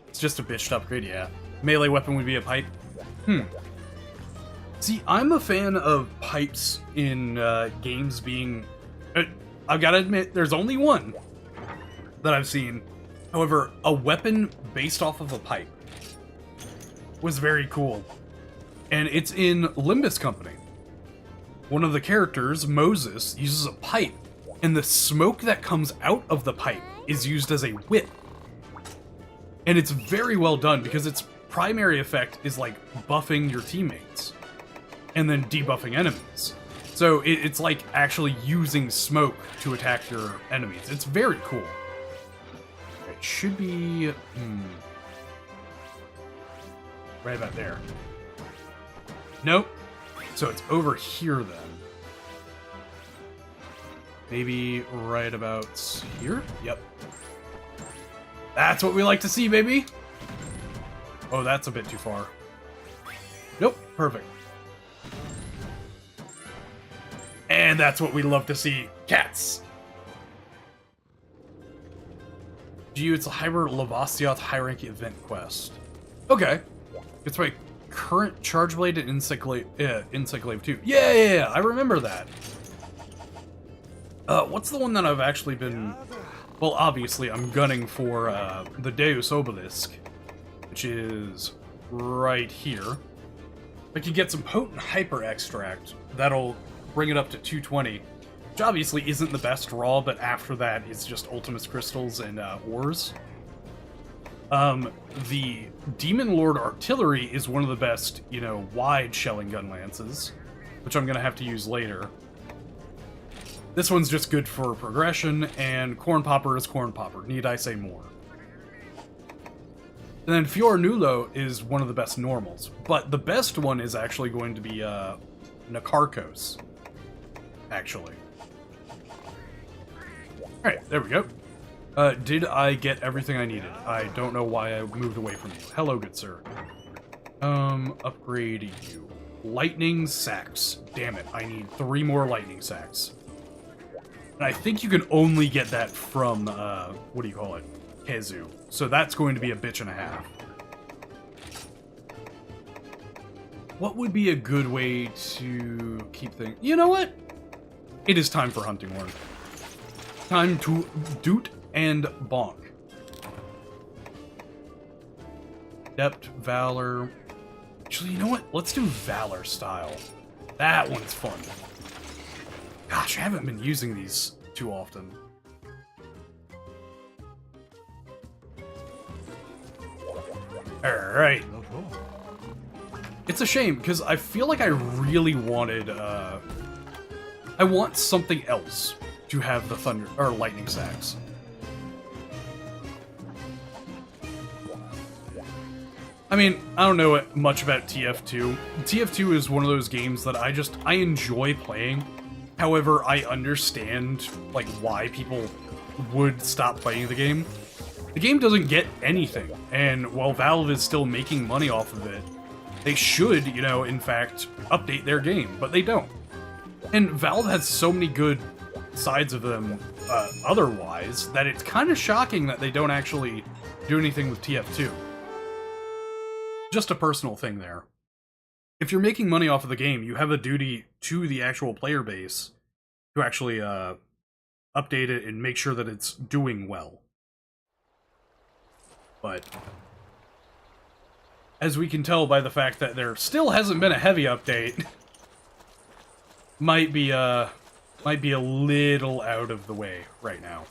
S1: It's just a bitched upgrade, yeah. Melee weapon would be a pipe. See, I'm a fan of pipes in games being... I've got to admit, there's only one that I've seen. However, a weapon based off of a pipe was very cool. And it's in Limbus Company. One of the characters, Moses, uses a pipe. And the smoke that comes out of the pipe is used as a whip. And it's very well done because its primary effect is like buffing your teammates and then debuffing enemies. So it's like actually using smoke to attack your enemies. It's very cool. It should be... right about there. Nope. So it's over here then. Maybe right about here? Yep. That's what we like to see, baby! Oh, that's a bit too far. Nope, perfect. And that's what we love to see. Cats! MHGU, it's a Hyper Lavasioth high rank event quest. Okay. It's my current Charge Blade and Insect 2. Yeah, I remember that. What's the one that I've actually been... Well, obviously, I'm gunning for the Deus Obelisk, which is right here. I could get some potent Hyper Extract. That'll bring it up to 220, which obviously isn't the best raw, but after that, it's just Ultimus Crystals and ores. The Demon Lord Artillery is one of the best, you know, wide shelling gun lances, which I'm gonna have to use later. This one's just good for progression, and Corn Popper is Corn Popper. Need I say more? And then Fior Nulo is one of the best normals, but the best one is actually going to be Nakarkos, actually. Alright, there we go. Did I get everything I needed? I don't know why I moved away from you. Hello, good sir. Upgrade you. Lightning Sacks. Damn it, I need 3 more Lightning Sacks. And I think you can only get that from, what do you call it? Kezu. So that's going to be a bitch and a half. What would be a good way to keep things... You know what? It is time for Hunting Horn. Time to doot and bonk. Adept, Valor. Actually, you know what? Let's do Valor style. That one's fun. Gosh, I haven't been using these too often. Alright. It's a shame, because I feel like I really wanted, I want something else to have the thunder, or lightning sacks. I mean, I don't know much about TF2. TF2 is one of those games that I enjoy playing. However, I understand, like, why people would stop playing the game. The game doesn't get anything, and while Valve is still making money off of it, they should, you know, in fact, update their game, but they don't. And Valve has so many good sides of them otherwise, that it's kind of shocking that they don't actually do anything with TF2. Just a personal thing there. If you're making money off of the game, you have a duty to the actual player base to actually update it and make sure that it's doing well. But as we can tell by the fact that there still hasn't been a heavy update, might be a little out of the way right now.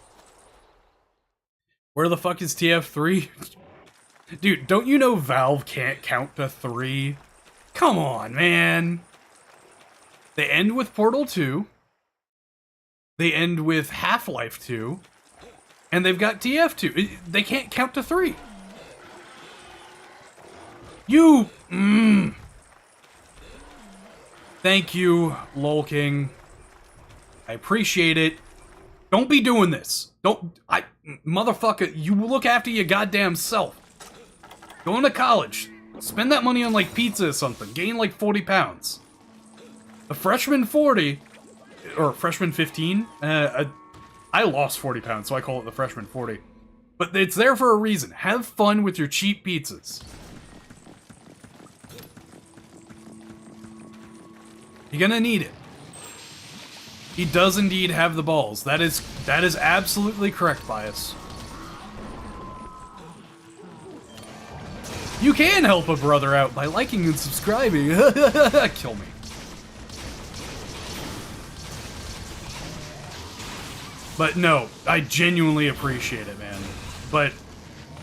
S1: Where the fuck is TF3? Dude, don't you know Valve can't count to 3? Come on, man. They end with Portal 2. They end with Half-Life 2. And they've got TF2. They can't count to 3. You... Thank you, LOL King. I appreciate it. Don't be doing this. Motherfucker, you look after your goddamn self. Going to college. Spend that money on, like, pizza or something. Gain, like, 40 pounds. A freshman 40, or freshman 15, I lost 40 pounds, so I call it the freshman 40. But it's there for a reason. Have fun with your cheap pizzas. You're gonna need it. He does indeed have the balls. That is absolutely correct, Bias. You can help a brother out by liking and subscribing. Kill me. But no, I genuinely appreciate it, man. But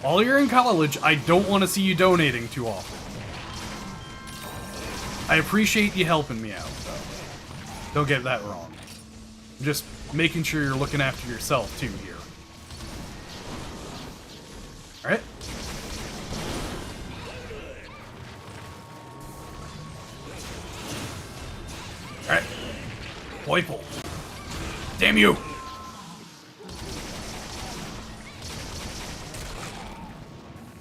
S1: while you're in college, I don't want to see you donating too often. I appreciate you helping me out, though. Don't get that wrong. I'm just making sure you're looking after yourself, too, here. Alright. Alright. Poiple. Damn you!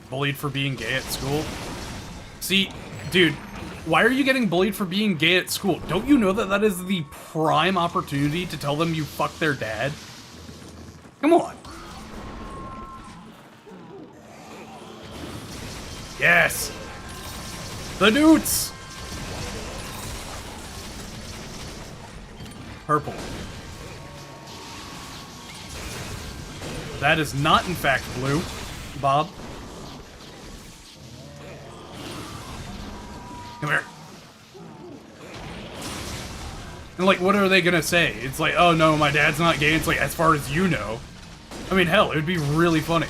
S1: Bullied for being gay at school? See, dude, why are you getting bullied for being gay at school? Don't you know that that is the prime opportunity to tell them you fucked their dad? Come on. Yes! The newts! Purple. That is not, in fact, blue, Bob. Come here. And, like, what are they gonna say? It's like, oh no, my dad's not gay. It's like, as far as you know. I mean, hell, it would be really funny.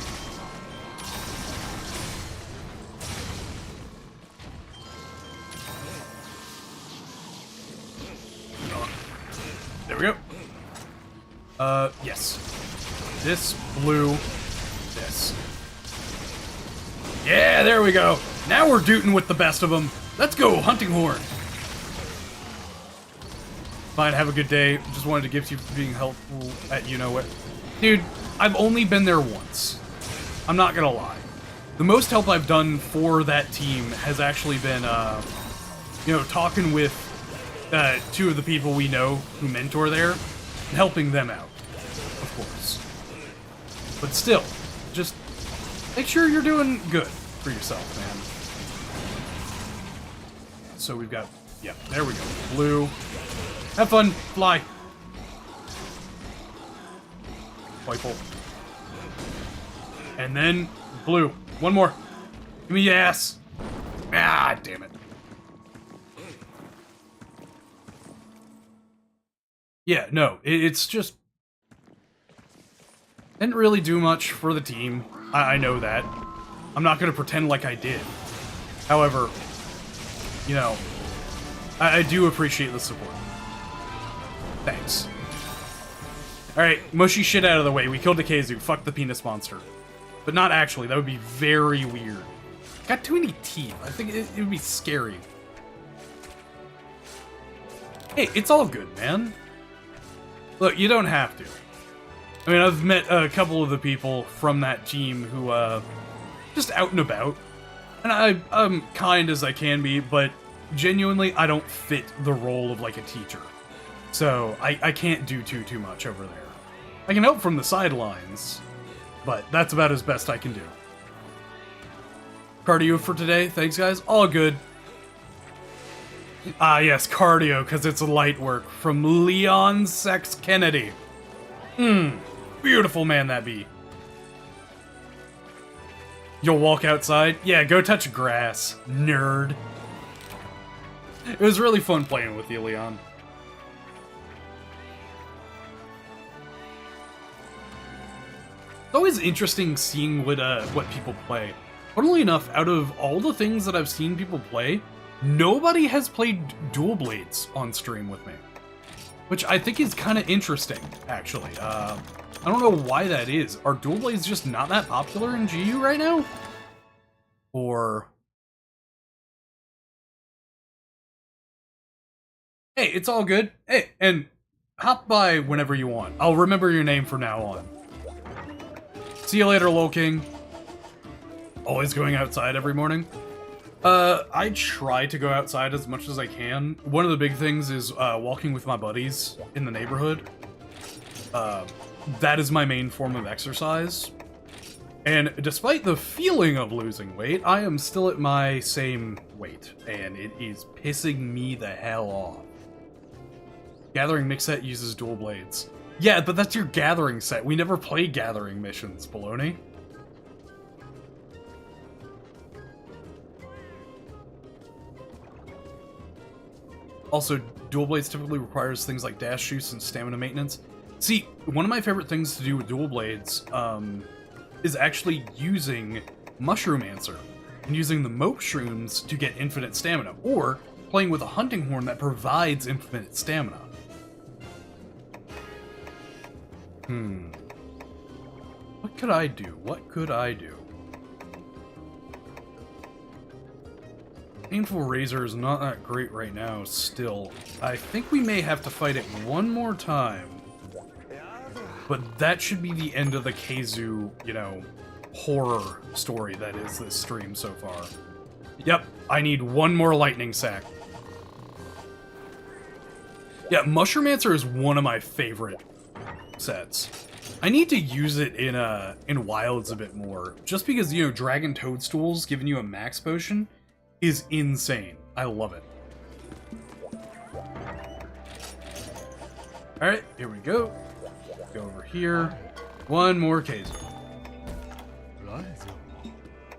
S1: There we go. Yes. This, blue, this. Yeah, there we go. Now we're dooting with the best of them. Let's go, hunting horn. Fine, have a good day. Just wanted to gift you for being helpful at you-know-what. Dude, I've only been there once. I'm not gonna lie. The most help I've done for that team has actually been, you know, talking with two of the people we know who mentor there, and helping them out, of course. But still, just make sure you're doing good for yourself, man. So we've got, yeah, there we go. Blue. Have fun. Fly. Purple. And then blue. One more. Give me your ass. Ah, damn it. Yeah, no, it's just... Didn't really do much for the team. I know that. I'm not going to pretend like I did. However, you know, I do appreciate the support. Thanks. Alright, mushy shit out of the way. We killed Akezu. Fuck the penis monster. But not actually. That would be very weird. Got too many teeth. I think it would be scary. Hey, it's all good, man. Look, you don't have to. I mean, I've met a couple of the people from that team who, just out and about. And I'm kind as I can be, but genuinely, I don't fit the role of, like, a teacher. So, I can't do too much over there. I can help from the sidelines, but that's about as best I can do. Cardio for today. Thanks, guys. All good. Ah, yes, cardio, because it's light work. From Leon Sex Kennedy. Beautiful man that be. You'll walk outside? Yeah, go touch grass, nerd. It was really fun playing with you, Leon. It's always interesting seeing what people play. Funnily enough, out of all the things that I've seen people play, nobody has played Dual Blades on stream with me. Which I think is kind of interesting, actually. I don't know why that is. Are Dual Blades just not that popular in GU right now? Or... Hey, it's all good. Hey, and hop by whenever you want. I'll remember your name from now on. See you later, Lol King. Always going outside every morning. I try to go outside as much as I can. One of the big things is walking with my buddies in the neighborhood. That is my main form of exercise. And despite the feeling of losing weight, I am still at my same weight. And it is pissing me the hell off. Gathering mix set uses dual blades. Yeah, but that's your gathering set. We never play gathering missions, baloney. Also, dual blades typically requires things like dash juice and stamina maintenance. See, one of my favorite things to do with dual blades is actually using Mushroomancer and using the Mope Shrooms to get infinite stamina, or playing with a hunting horn that provides infinite stamina. What could I do? What could I do? Painful Razor is not that great right now, still. I think we may have to fight it one more time. But that should be the end of the Keizu, you know, horror story that is this stream so far. Yep, I need one more lightning sack. Yeah, Mushroomancer is one of my favorite sets. I need to use it in Wilds a bit more, just because, you know, Dragon Toadstools giving you a max potion is insane. I love it. Alright, here we go. Go over here. One more Keizu.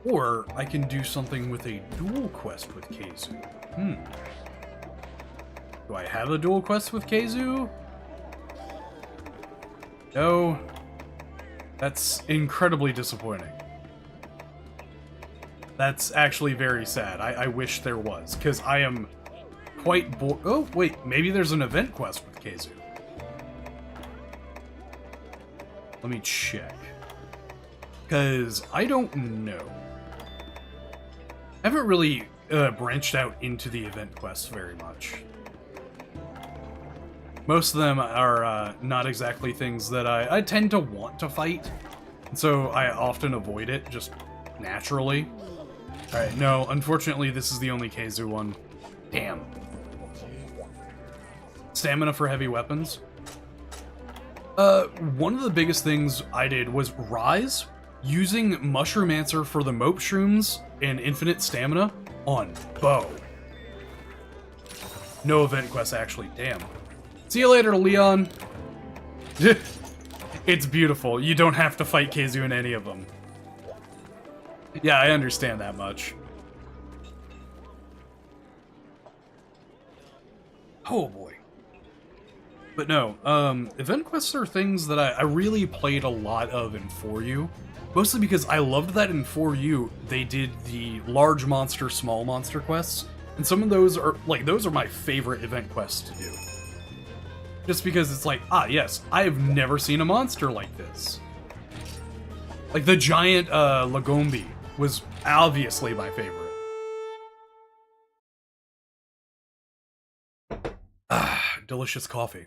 S1: Or I can do something with a dual quest with Keizu. Do I have a dual quest with Keizu? No. That's incredibly disappointing. That's actually very sad. I wish there was, because I am quite bored. Oh, wait, maybe there's an event quest with Keizu. Let me check. Because I don't know. I haven't really branched out into the event quests very much. Most of them are not exactly things that I tend to want to fight, and so I often avoid it, just naturally. Alright, no, unfortunately this is the only Keizu one. Damn. Stamina for heavy weapons. One of the biggest things I did was Rise, using Mushroomancer for the Mope Shrooms and infinite stamina on bow. No event quest, actually. Damn. See you later, Leon. It's beautiful. You don't have to fight Keizu in any of them. Yeah, I understand that much. Oh boy. But no, event quests are things that I really played a lot of in 4U. Mostly because I loved that in 4U, they did the large monster, small monster quests. And some of those are, like, those are my favorite event quests to do. Just because it's like, ah, yes, I have never seen a monster like this. Like, the giant, Lagombi was obviously my favorite. Ah, delicious coffee.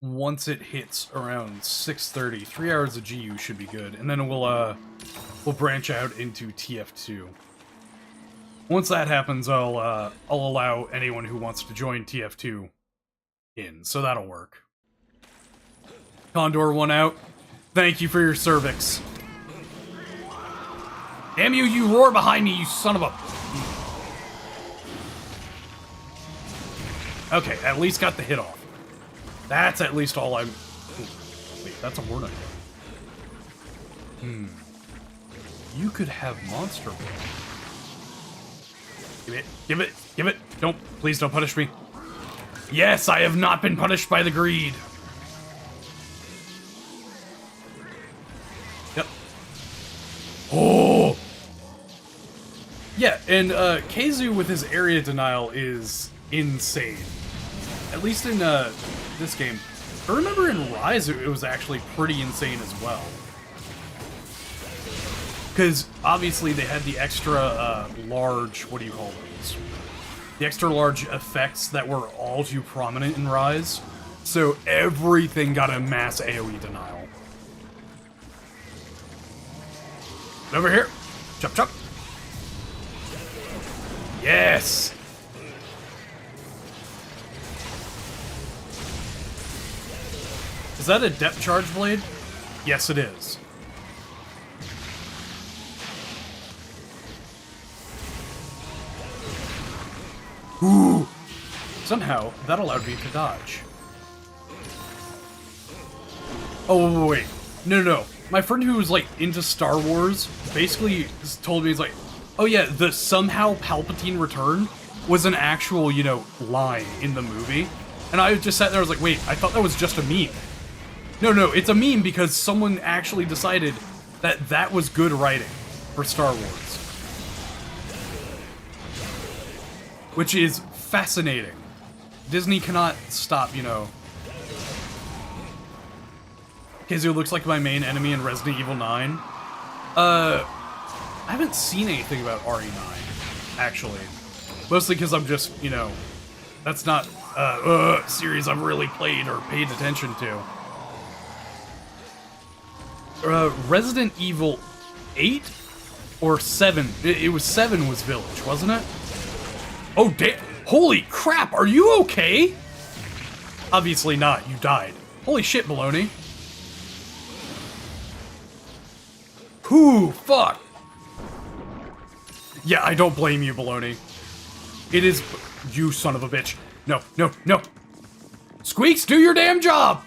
S1: Once it hits around 6:30, 3 hours of GU should be good, and then we'll branch out into TF2. Once that happens, I'll allow anyone who wants to join TF2 in, so that'll work. Condor 1 out. Thank you for your cervix. Damn you, you roar behind me, you son of a... Okay, at least got the hit off. That's at least all I'm... Ooh, wait, that's a word I know. You could have Monster Ball. Give it, give it, give it. Don't, please don't punish me. Yes, I have not been punished by the greed. Yep. Oh! Yeah, and Keizu with his area denial is insane. At least in this game. I remember in Rise it was actually pretty insane as well. Because obviously they had the extra large, what do you call those? The extra large effects that were all too prominent in Rise. So everything got a mass AoE denial. Over here. Chop chop. Yes! Is that a depth charge blade? Yes, it is. Ooh! Somehow, that allowed me to dodge. Oh, wait. No. My friend who was, like, into Star Wars basically told me, he's like, oh yeah, the somehow Palpatine return was an actual, you know, line in the movie. And I just sat there, I was like, wait, I thought that was just a meme. No, it's a meme because someone actually decided that that was good writing for Star Wars. Which is fascinating. Disney cannot stop, you know. Keizu looks like my main enemy in Resident Evil 9. I haven't seen anything about RE9, actually. Mostly because I'm just, you know, that's not a series I've really played or paid attention to. Resident Evil 8 or 7? It was 7 was Village, wasn't it? Oh, damn. Holy crap, are you okay? Obviously not, you died. Holy shit, Baloney. Whew, fuck. Yeah, I don't blame you, Baloney. It is... You son of a bitch. No, no, no. Squeaks, do your damn job!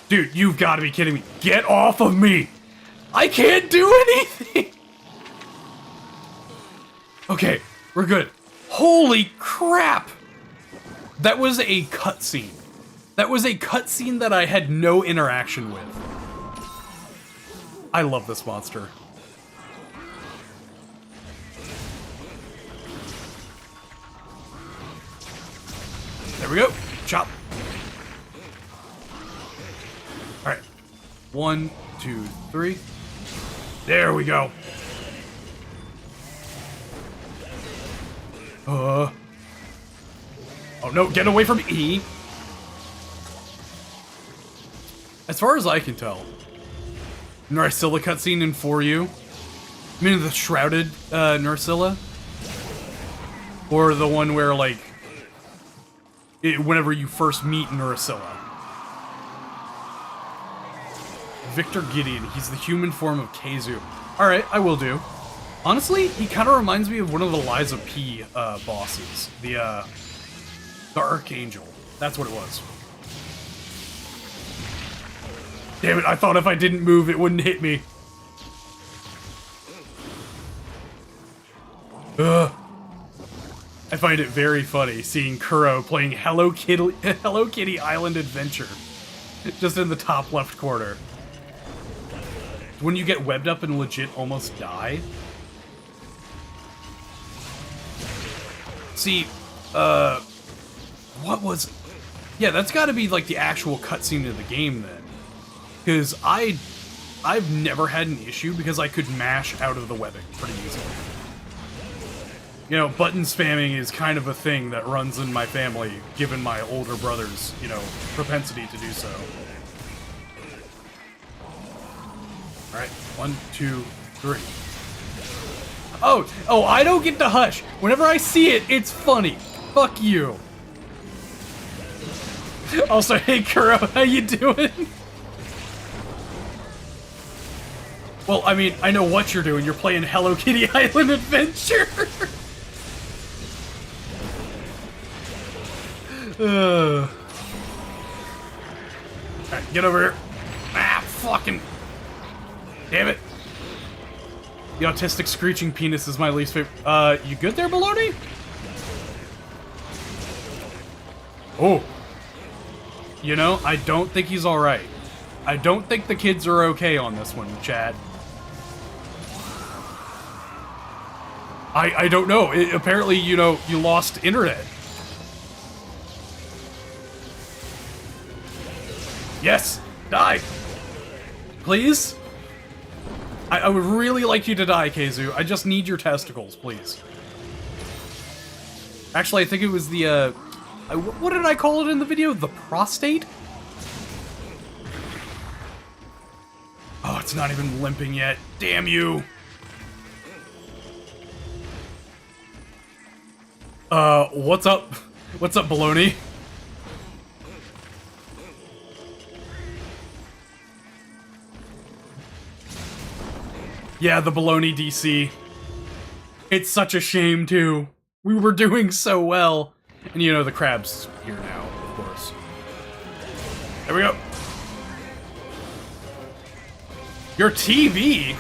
S1: Dude, you've got to be kidding me. Get off of me! I can't do anything! Okay, we're good. Holy crap! That was a cutscene. That was a cutscene that I had no interaction with. I love this monster. There we go. Chop. Alright. 1, 2, 3. There we go. Oh no, get away from E. As far as I can tell, Narcilla cutscene in For You. I mean the shrouded Narcilla? Or the one where, like, whenever you first meet Narcilla. Victor Gideon, he's the human form of Keizu. Alright, I will do. Honestly, he kind of reminds me of one of the Liza P bosses. The Archangel. That's what it was. Damn it, I thought if I didn't move, it wouldn't hit me. Ugh. I find it very funny seeing Kuro playing Hello Kitty Island Adventure. Just in the top left corner. When you get webbed up and legit almost die. See, what was... Yeah, that's gotta be like the actual cutscene of the game then. Because I've never had an issue because I could mash out of the webbing pretty easily. You know, button spamming is kind of a thing that runs in my family, given my older brother's, you know, propensity to do so. Alright, 1, 2, 3. Oh, I don't get to hush. Whenever I see it, it's funny. Fuck you. Also, hey Kuro, how you doing? Well, I mean, I know what you're doing. You're playing Hello Kitty Island Adventure. Alright, get over here. Ah, fucking... Damn it. The autistic screeching penis is my least favorite. You good there, Baloney? Oh. You know, I don't think he's alright. I don't think the kids are okay on this one, Chad. I don't know. Apparently, you know, you lost internet. Yes! Die! Please? I would really like you to die, Keizu. I just need your testicles, please. Actually, I think it was the, what did I call it in the video? The prostate? Oh, it's not even limping yet. Damn you! What's up? What's up, Baloney? Yeah, the Baloney DC. It's such a shame, too. We were doing so well. And you know, the crab's here now, of course. There we go. Your TV?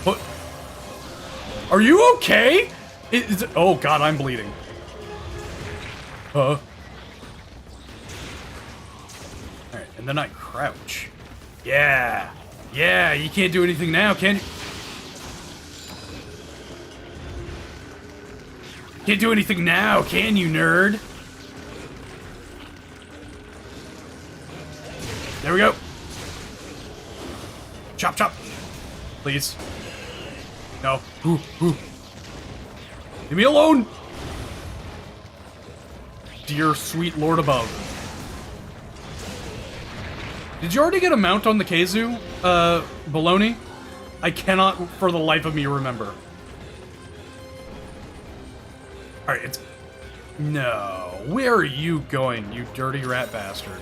S1: What? Are you okay? Oh god, I'm bleeding. Alright, and then I crouch. Yeah! Yeah, you can't do anything now, can you? Can't do anything now, can you, nerd? There we go. Chop, chop. Please. No. Ooh, ooh. Leave me alone! Dear sweet Lord above. Did you already get a mount on the Keizu, baloney? I cannot for the life of me remember. Alright, it's... No. Where are you going, you dirty rat bastard?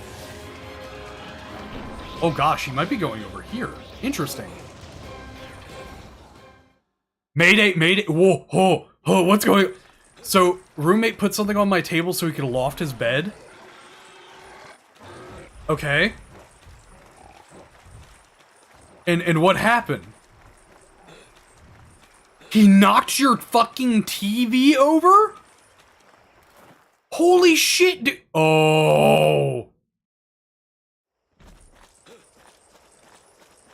S1: Oh gosh, he might be going over here. Interesting. Mayday, mayday. Whoa, oh, oh, what's going on? So, roommate put something on my table so he could loft his bed? Okay. And what happened? He knocked your fucking TV over? Holy shit, dude. Oh.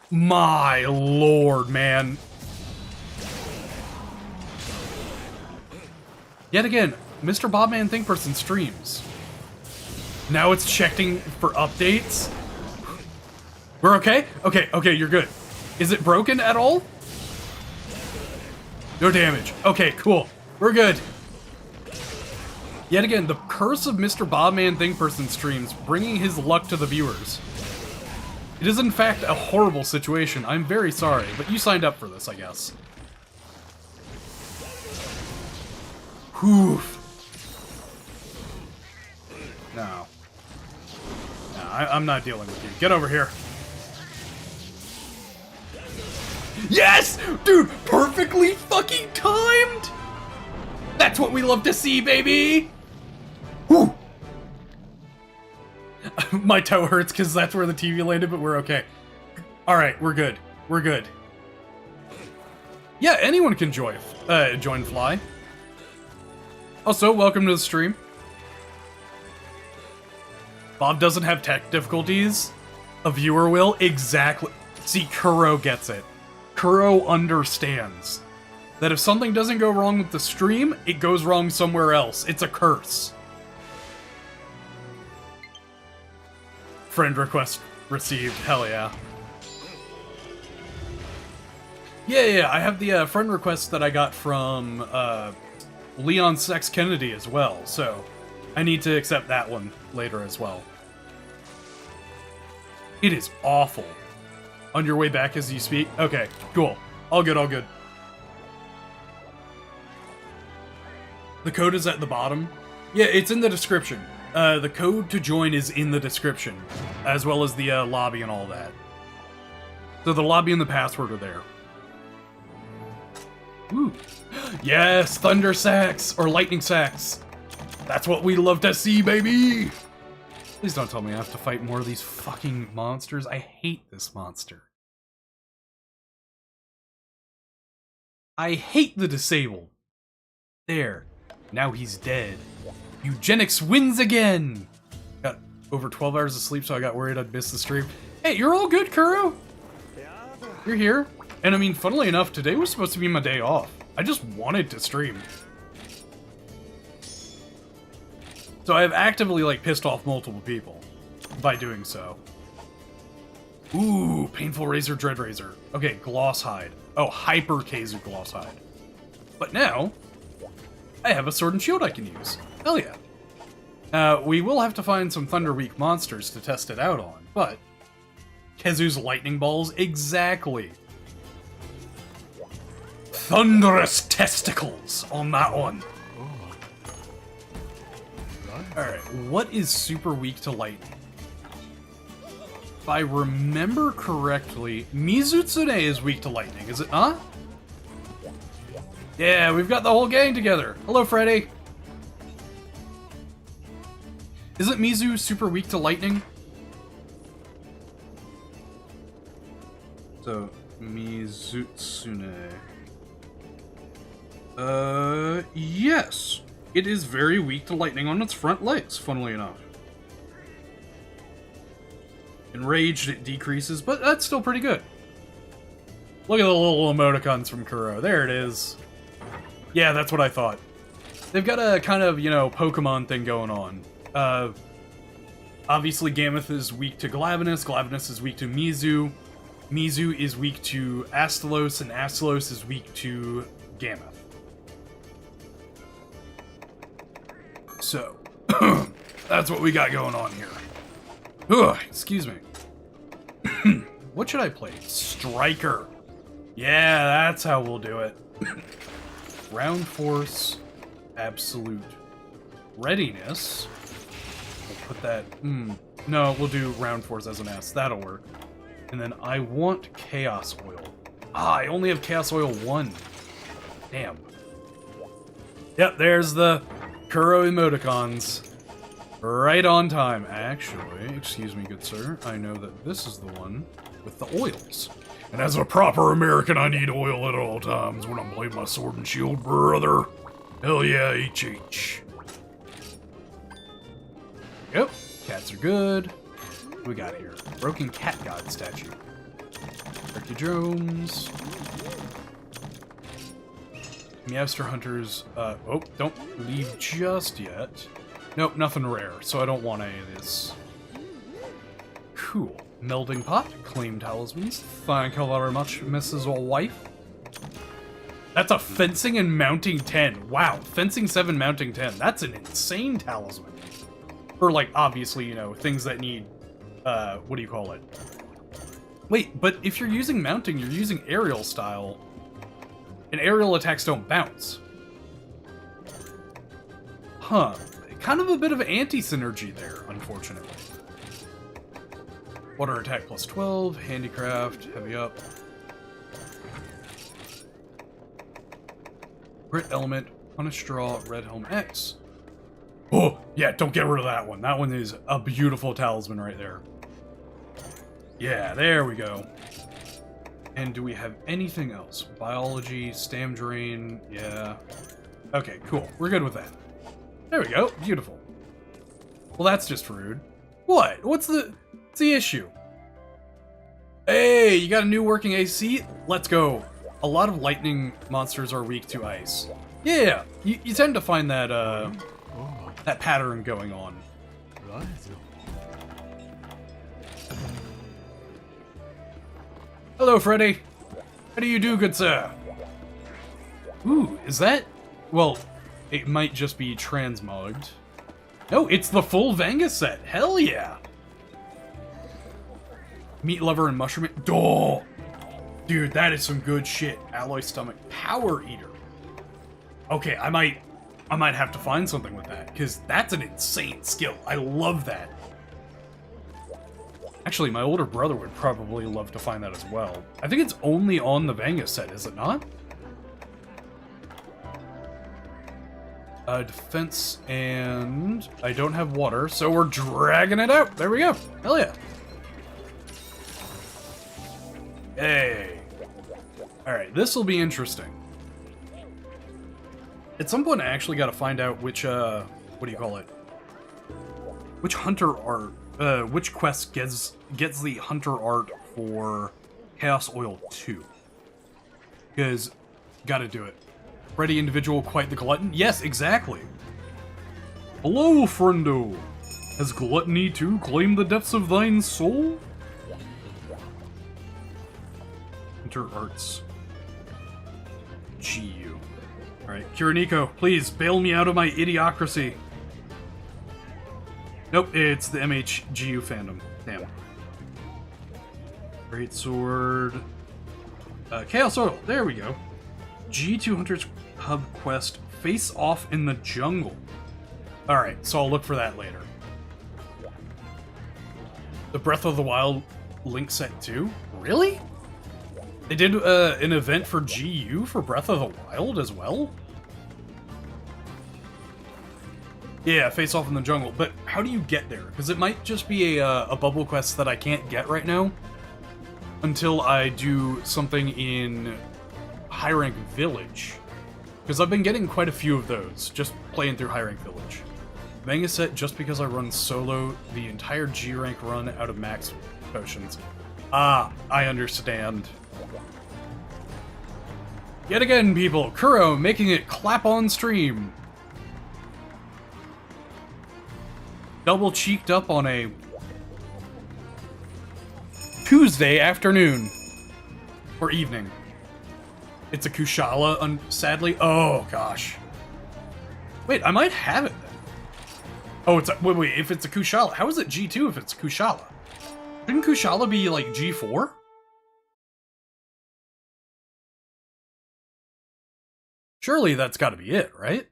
S1: My lord, man. Yet again, Mr. Bobman Thinkperson streams. Now it's checking for updates. We're okay? Okay, okay, you're good. Is it broken at all? No damage. Okay, cool. We're good. Yet again, the curse of Mr. Bobman Thinkperson streams, bringing his luck to the viewers. It is in fact a horrible situation. I'm very sorry, but you signed up for this, I guess. Whew. No. No, I'm not dealing with you. Get over here. Yes! Dude, perfectly fucking timed! That's what we love to see, baby! Whew. My toe hurts because that's where the TV landed, but we're okay. Alright, we're good. We're good. Yeah, anyone can join Fly. Also, welcome to the stream. Bob doesn't have tech difficulties. A viewer will. Exactly. See, Kuro gets it. Kuro understands that if something doesn't go wrong with the stream, it goes wrong somewhere else. It's a curse. Friend request received. Hell yeah. Yeah, I have the friend request that I got from Leon Sex Kennedy as well, so I need to accept that one later as well. It is awful. On your way back as you speak? Okay, cool. All good, all good. The code is at the bottom. Yeah, it's in the description. The code to join is in the description, as well as the lobby and all that. So the lobby and the password are there. Woo. Yes, thunder sacks, or lightning sacks. That's what we love to see, baby! Please don't tell me I have to fight more of these fucking monsters. I hate this monster. I hate the disabled. There. Now he's dead. Eugenics wins again! Got over 12 hours of sleep, so I got worried I'd miss the stream. Hey, you're all good, Kuro? You're here? And I mean, funnily enough, today was supposed to be my day off. I just wanted to stream. So I've actively, like, pissed off multiple people by doing so. Ooh, Painful Razor, Dread Razor. Okay, Gloss Hide. Oh, Hyper Keizu Gloss Hide. But now, I have a Sword and Shield I can use. Hell yeah. We will have to find some Thunder Weak monsters to test it out on, but Keizu's Lightning Balls, exactly. Thunderous testicles on that one. Alright, what is super weak to lightning? If I remember correctly, Mizutsune is weak to lightning, is it not? Yeah, we've got the whole gang together. Hello, Freddy. Isn't Mizu super weak to lightning? So, Mizutsune. Yes. It is very weak to lightning on its front legs, funnily enough. Enraged, it decreases, but that's still pretty good. Look at the little emoticons from Kuro. There it is. Yeah, that's what I thought. they've got a kind of, you know, Pokemon thing going on. Obviously, Gammoth is weak to Glavenus. Glavenus is weak to Mizu. Mizu is weak to Astalos, and Astalos is weak to Gammoth. So, that's what we got going on here. Ugh, excuse me. What should I play? Striker. Yeah, that's how we'll do it. Round Force, Absolute Readiness. We'll put that... No, we'll do Round Force as an S. That'll work. And then I want Chaos Oil. Ah, I only have Chaos Oil 1. Damn. Yep, there's the Kuro emoticons. Right on time. Actually, excuse me, good sir. I know that this is the one with the oils. And as a proper American, I need oil at all times when I'm playing my sword and shield, brother. Hell yeah, HH. Yep, cats are good. What we got here? Broken Cat God statue. Archidromes. Meowster Hunters. Oh, don't leave just yet. Nope, nothing rare, so I don't want any of this. Cool. Melding Pot, claim talismans. Thank you very much, Mrs. Wife. That's a fencing and mounting 10. Wow, fencing 7, mounting 10. That's an insane talisman. For, like, obviously, you know, things that need, what do you call it? Wait, but if you're using mounting, you're using aerial style. And aerial attacks don't bounce. Huh. Kind of a bit of anti-synergy there, unfortunately. Water attack plus 12, handicraft, heavy up. Grit element, punish straw, red helm X. Oh, yeah, don't get rid of that one. That one is a beautiful talisman right there. Yeah, there we go. And do we have anything else? Biology, stam drain, yeah. Okay, cool. We're good with that. There we go. Beautiful. Well, that's just rude. What? What's the issue? Hey, you got a new working AC? Let's go. A lot of lightning monsters are weak to ice. Yeah, you tend to find that, that pattern going on. Hello, Freddy. How do you do, good sir? Ooh, is that... Well, it might just be transmogged. No, it's the full Vanga set. Hell yeah. Meat lover and mushroom... Oh, dude, that is some good shit. Alloy stomach. Power eater. Okay, I might have to find something with that, because that's an insane skill. I love that. Actually, my older brother would probably love to find that as well. I think it's only on the Vanga set, is it not? Defense, and I don't have water, so we're dragging it out. There we go. Hell yeah. Hey. Alright, this will be interesting. At some point, I actually got to find out which, what do you call it? Which hunter art, which quest gets the hunter art for Chaos Oil 2. Because, gotta do it. Freddy individual, quite the glutton? Yes, exactly. Hello, friendo. Has gluttony too claimed the depths of thine soul? Hunter Arts. GU. Alright, Kiriniko, please bail me out of my idiocracy. Nope, it's the MHGU fandom. Damn. Great Sword. Chaos Oil, there we go. G200's Hub Quest, Face Off in the Jungle. Alright, so I'll look for that later. The Breath of the Wild Link set 2? Really? They did an event for GU for Breath of the Wild as well? Yeah, Face Off in the Jungle, but how do you get there? Because it might just be a bubble quest that I can't get right now until I do something in High Rank Village. Because I've been getting quite a few of those, just playing through High Rank Village. Manga set just because I run solo the entire G rank run out of max potions. Ah, I understand. Yet again, people, Kuro making it clap on stream. double cheeked up on a Tuesday afternoon. Or evening. It's a Kushala, sadly. Oh, gosh. Wait, I might have it then. Oh, it's a, wait, if it's a Kushala, how is it G2 if it's Kushala? Shouldn't Kushala be, like, G4? Surely that's gotta be it, right?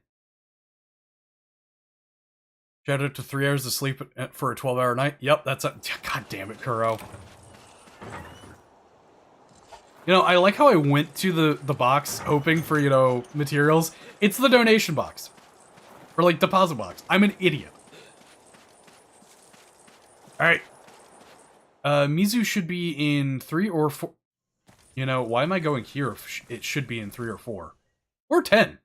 S1: Shout out to 3 hours of sleep for a 12-hour night. Yep, that's a... God damn it, Kuro. You know, I like how I went to the box hoping for, you know, materials. It's the donation box. Or, like, deposit box. I'm an idiot. Alright. Mizu should be in 3 or 4... You know, why am I going here if it should be in 3 or 4? Or 10.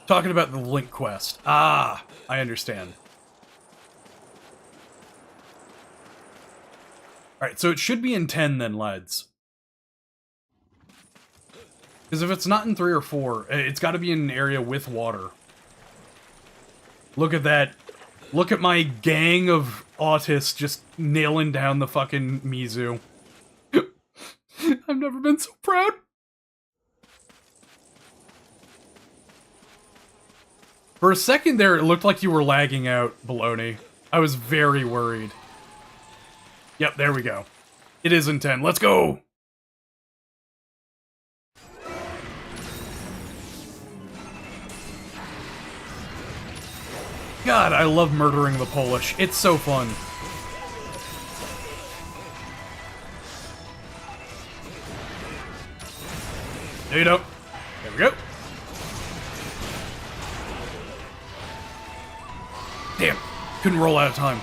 S1: Talking about the Link quest. Ah, I understand. Alright, so it should be in 10 then, lads. Because if it's not in 3 or 4, it's got to be in an area with water. Look at that. Look at my gang of autists just nailing down the fucking Mizu. I've never been so proud. For a second there, it looked like you were lagging out, Baloney. I was very worried. Yep, there we go. It is in 10. Let's go! God, I love murdering the Polish. It's so fun. No, you don't. There we go. Damn. Couldn't roll out of time.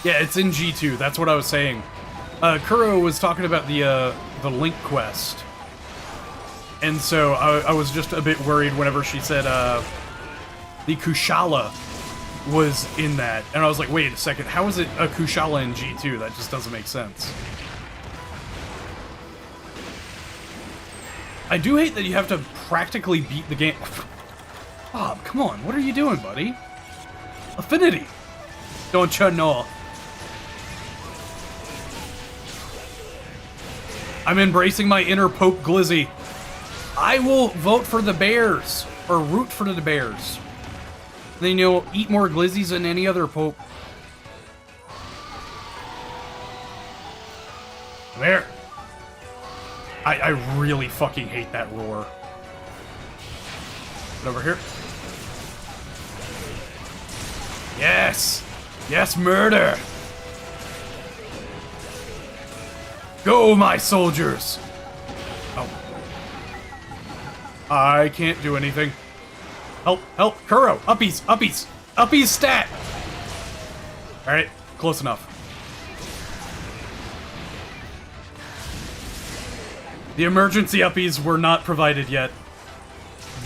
S1: Yeah, it's in G2. That's what I was saying. Kuro was talking about the Link quest. And so I was just a bit worried whenever she said the Kushala was in that. And I was like, wait a second, how is it a Kushala in G2? That just doesn't make sense. I do hate that you have to practically beat the game. Bob, come on, what are you doing, buddy? Affinity! Don't you know? I'm embracing my inner Pope Glizzy. I will vote for the Bears, or root for the Bears. Then you'll eat more glizzies than any other Pope. Come here. I really fucking hate that roar. Get over here. Yes! Yes, murder! Go, my soldiers! Oh. I can't do anything. Help, help, Kuro! Uppies, uppies! Uppies stat! Alright, close enough. The emergency uppies were not provided yet.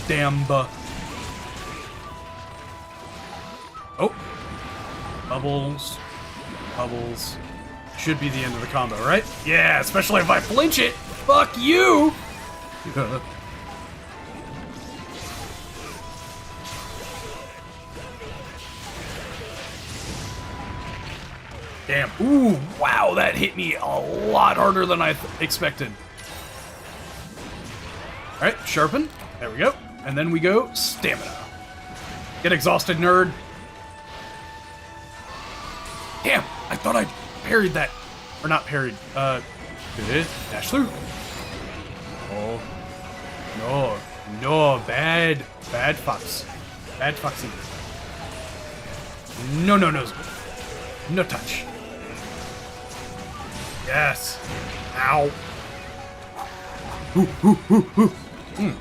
S1: Damba. Oh. Bubbles. Bubbles. Should be the end of the combo, right? Yeah, especially if I flinch it! Fuck you! Damn. Ooh, wow, that hit me a lot harder than I expected. Alright, sharpen. There we go. And then we go stamina. Get exhausted, nerd. Damn, I thought I parried that. Or not parried. Dash through. Oh. No. No, bad. Bad fox. Bad foxy. No, no, no. No touch. Yes. Ow. Ooh, ooh, ooh, ooh. Mm.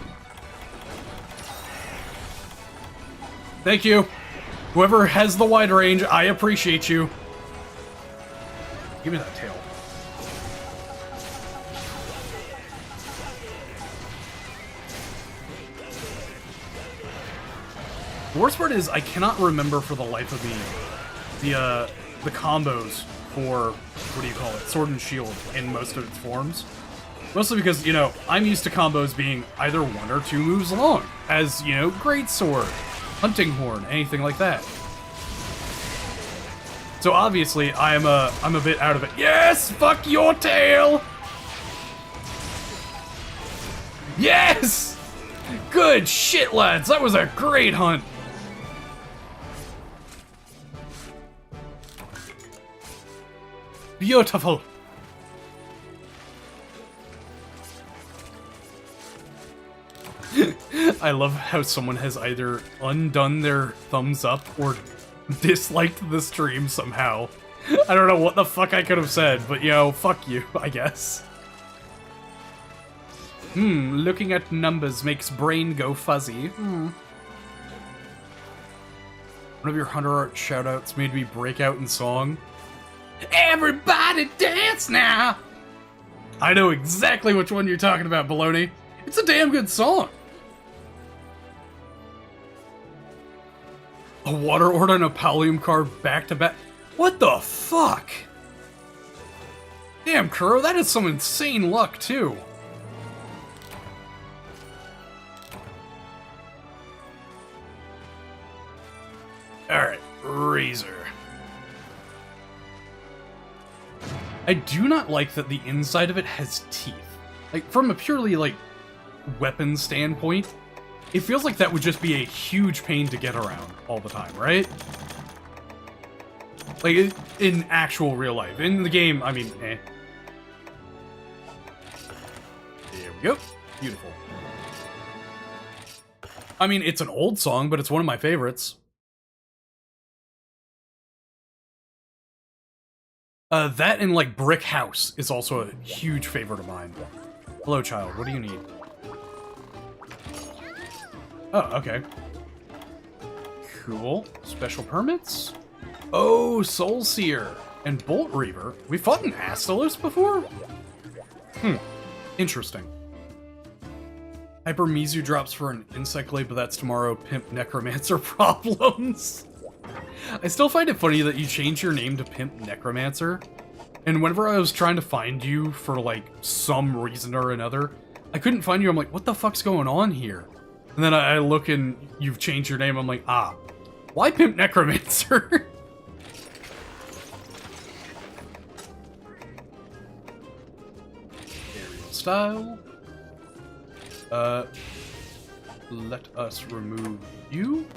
S1: Thank you. Whoever has the wide range, I appreciate you. Give me that tail. The worst part is I cannot remember for the life of me the combos for, what do you call it, Sword and Shield in most of its forms. Mostly because, you know, I'm used to combos being either 1 or 2 moves long, as, you know, Great Sword, hunting horn, anything like that. So obviously, I'm a bit out of it. Yes! Fuck your tail! Yes! Good shit, lads! That was a great hunt! Beautiful! I love how someone has either undone their thumbs up or disliked the stream somehow. I don't know what the fuck I could have said, but yo, fuck you, I guess. Looking at numbers makes brain go fuzzy. One of your Hunter Art shoutouts made me break out in song. Everybody dance now! I know exactly which one you're talking about, Baloney. It's a damn good song. A water order and a Pallium card back to back. What the fuck? Damn, Kuro, that is some insane luck, too. Alright, Razor. I do not like that the inside of it has teeth. Like, from a purely, like, weapon standpoint, it feels like that would just be a huge pain to get around all the time, right? Like, in actual real life. In the game, I mean, eh. There we go. Beautiful. I mean, it's an old song, but it's one of my favorites. That and, like, Brick House is also a huge favorite of mine. Hello, child. What do you need? Oh, okay. Cool. Special permits? Oh, Soul Seer and Bolt Reaver. We fought an Astalos before? Interesting. Hyper Mizu drops for an Insect Glade, but that's tomorrow. Pimp Necromancer problems. I still find it funny that you changed your name to Pimp Necromancer. And whenever I was trying to find you for, like, some reason or another, I couldn't find you. I'm like, what the fuck's going on here? And then I look and you've changed your name. I'm like, ah, why Pimp Necromancer? Aerial style. Let us remove you.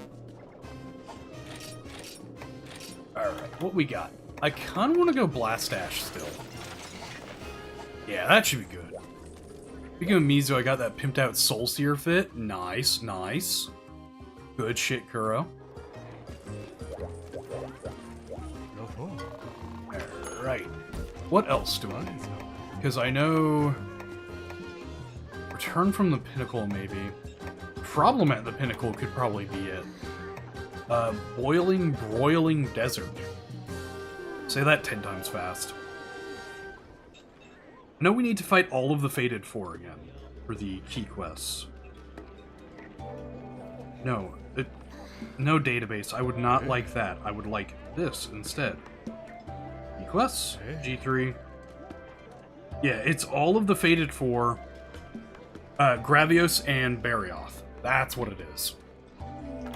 S1: Alright, what we got? I kind of want to go Blast Ash still. Yeah, that should be good. Speaking of Mizu, I got that pimped out Soul Seer fit. Nice, nice. Good shit, Kuro. Alright. What else do I know? Because I know... Return from the Pinnacle, maybe. Problem at the Pinnacle could probably be it. Boiling, broiling desert. Say that 10 times fast. I know we need to fight all of the Fated Four again for the key quests. No, no database. I would not like that. I would like this instead. Key quests, G3. Yeah, it's all of the Fated Four, Gravios and Barioth. That's what it is.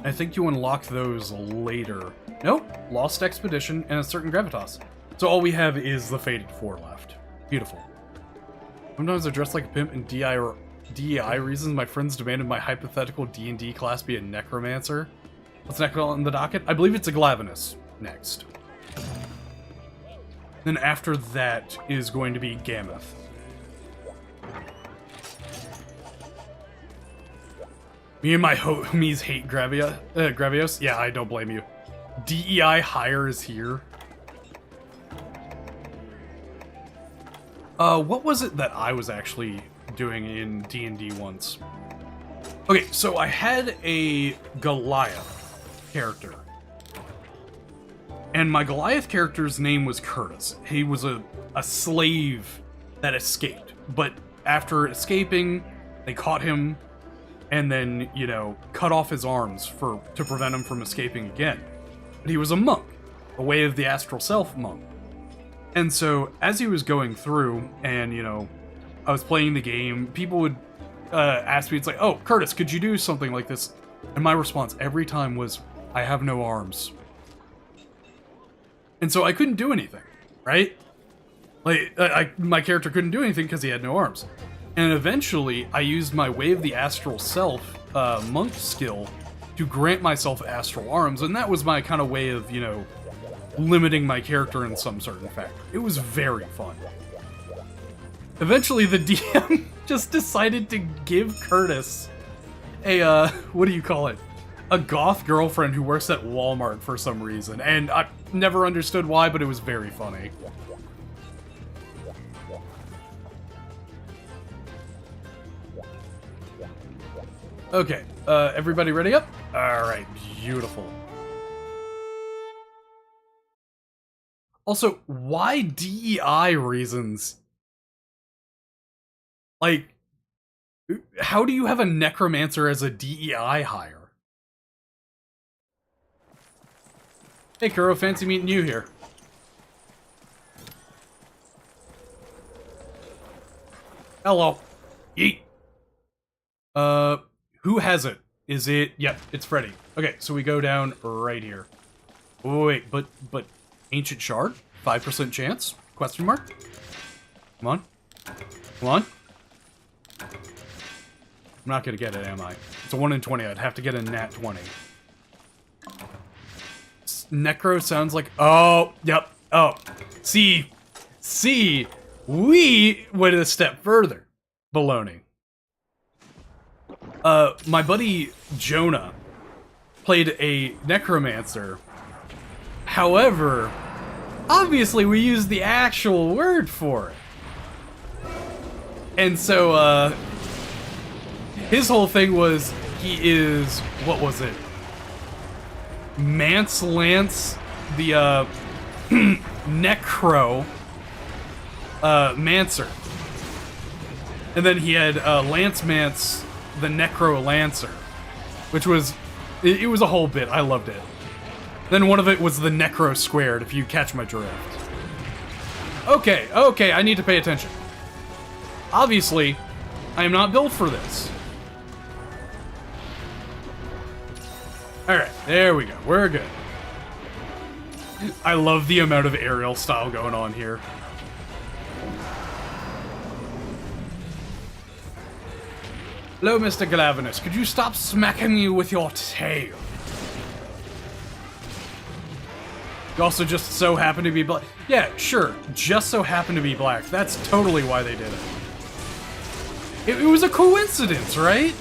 S1: I think you unlock those later. Nope, Lost Expedition and a certain Gravitas. So all we have is the Fated Four left. Beautiful. Sometimes I dress like a pimp and DEI reasons my friends demanded my hypothetical D&D class be a Necromancer. What's next on the docket? I believe it's a Glavenus next. Then after that is going to be Gammoth. Me and my homies hate Gravios. Yeah, I don't blame you. DEI hire is here. What was it that I was actually doing in D&D once? Okay, so I had a Goliath character. And my Goliath character's name was Curtis. He was a slave that escaped. But after escaping, they caught him and then, you know, cut off his arms to prevent him from escaping again. But he was a monk, a Way of the Astral Self monk. And so, as he was going through, and, you know, I was playing the game, people would ask me, it's like, oh, Curtis, could you do something like this? And my response every time was, I have no arms. And so I couldn't do anything, right? Like, my character couldn't do anything because he had no arms. And eventually, I used my Way of the Astral Self monk skill to grant myself astral arms, and that was my kind of way of, you know, limiting my character in some certain factor. It was very fun. Eventually, the DM just decided to give Curtis a, what do you call it? A goth girlfriend who works at Walmart for some reason, and I never understood why, but it was very funny. Okay, everybody ready up? Alright, beautiful. Also, why DEI reasons? Like, how do you have a necromancer as a DEI hire? Hey Kuro, fancy meeting you here. Hello. Yeet. Who has it? Is it? Yep, it's Freddy. Okay, so we go down right here. Oh, wait, but Ancient Shard? 5% chance? Question mark? Come on. Come on. I'm not gonna get it, am I? It's a 1 in 20. I'd have to get a nat 20. Necro sounds like... Oh, yep. Oh. See, we went a step further. Baloney. My buddy Jonah played a necromancer. However, obviously we used the actual word for it. And so, his whole thing was, he is, what was it? Mance Lance, the, Necro, Mancer. And then he had, Lance Mance, the Necro Lancer, which was, it was a whole bit. I loved it. Then one of it was the Necro Squared, if you catch my drift. Okay, I need to pay attention. Obviously, I am not built for this. Alright, there we go. We're good. I love the amount of aerial style going on here. Hello, Mr. Glavinus. Could you stop smacking me with your tail? You also just so happen to be black. Yeah, sure. Just so happen to be black. That's totally why they did it. It was a coincidence, right?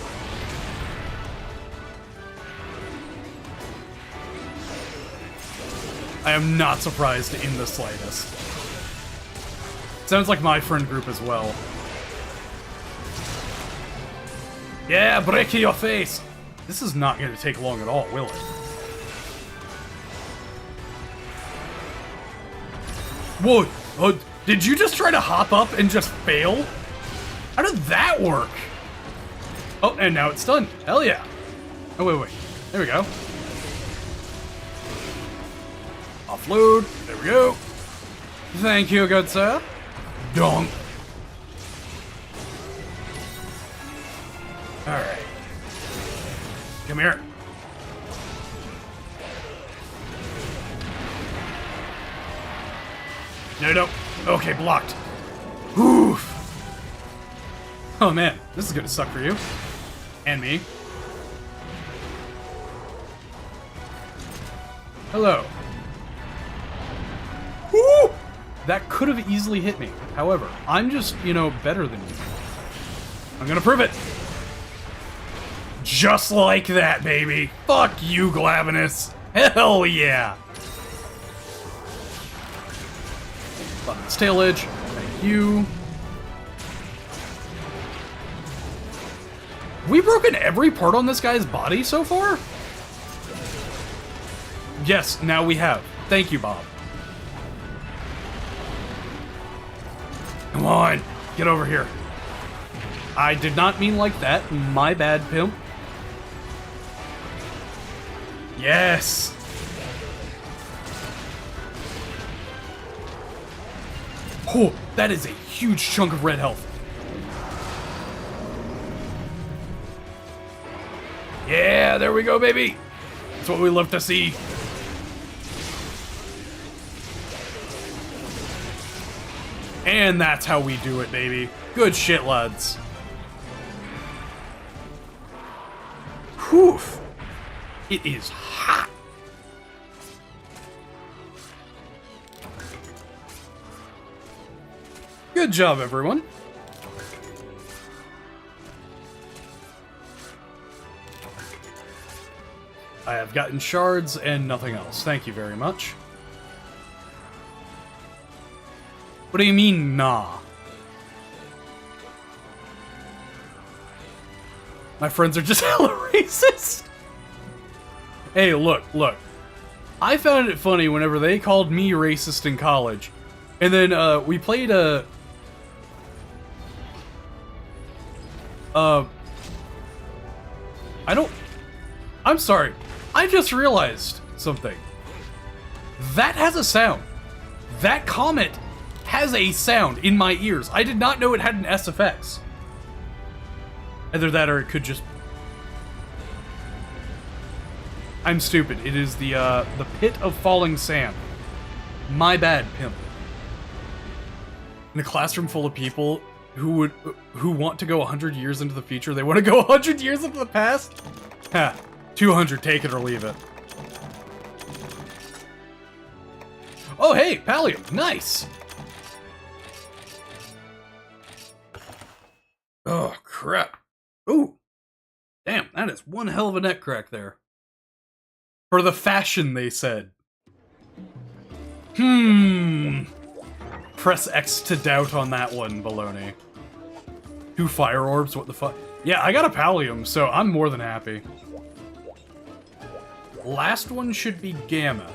S1: I am not surprised in the slightest. Sounds like my friend group as well. Yeah, break your face! This is not going to take long at all, will it? Whoa! Oh, did you just try to hop up and just fail? How did that work? Oh, and now it's stunned. Hell yeah. Oh, wait. There we go. Offload. There we go. Thank you, good sir. Donk. Alright. Come here. No. Okay, blocked. Oof. Oh man, this is gonna suck for you. And me. Hello. Woo! That could have easily hit me. However, I'm just, you know, better than you. I'm gonna prove it. Just like that, baby. Fuck you, Glavinus. Hell yeah. Button its tail edge. Thank you. Have we broken every part on this guy's body so far? Yes, now we have. Thank you, Bob. Come on, get over here. I did not mean like that. My bad, pimp. Yes. Oh, that is a huge chunk of red health. Yeah, there we go, baby. That's what we love to see. And that's how we do it, baby. Good shit, lads. Whew. It is hot. Good job, everyone. I have gotten shards and nothing else. Thank you very much. What do you mean, nah? My friends are just hella racist. Hey, look. I found it funny whenever they called me racist in college. And then, we played a... I'm sorry. I just realized something. That has a sound. That comment has a sound in my ears. I did not know it had an SFX. Either that or it could just... I'm stupid. It is the pit of falling sand. My bad, pimp. In a classroom full of people who want to go 100 years into the future, they want to go 100 years into the past? Ha. 200, take it or leave it. Oh, hey, Pallium. Nice. Oh, crap. Ooh. Damn, that is one hell of a neck crack there. For the fashion, they said. Press X to doubt on that one, baloney. 2 fire orbs, what the fuck? Yeah, I got a Pallium, so I'm more than happy. Last one should be Gamma.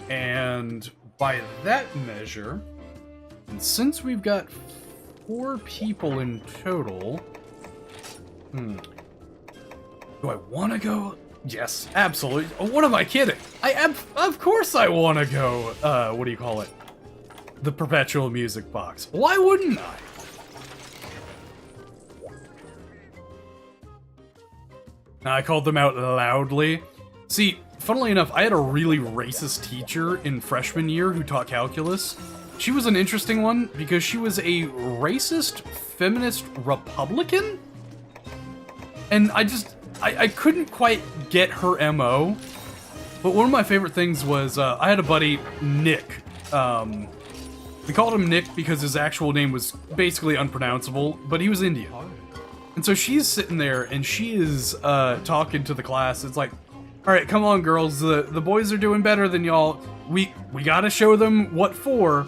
S1: And by that measure, and since we've got 4 people in total... Do I want to go? Yes, absolutely. Oh, what am I kidding? Of course I want to go, what do you call it? The Perpetual Music Box. Why wouldn't I? I called them out loudly. See, funnily enough, I had a really racist teacher in freshman year who taught calculus. She was an interesting one because she was a racist feminist Republican? And I couldn't quite get her MO. But one of my favorite things was, I had a buddy, Nick. We called him Nick because his actual name was basically unpronounceable, but he was Indian. And so she's sitting there and she is talking to the class. It's like, all right, come on, girls. The boys are doing better than y'all. We gotta show them what for.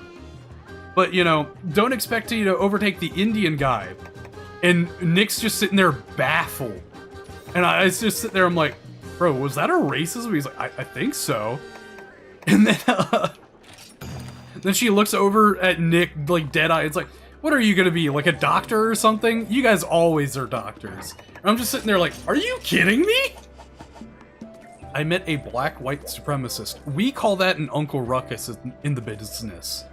S1: But, you know, don't expect to, overtake the Indian guy. And Nick's just sitting there baffled. And I was just sitting there, I'm like, bro, was that a racism? He's like, I think so. And then she looks over at Nick, like, dead-eyed. It's like, what are you gonna be, like a doctor or something? You guys always are doctors. And I'm just sitting there like, are you kidding me? I met a black white supremacist. We call that an Uncle Ruckus in the business.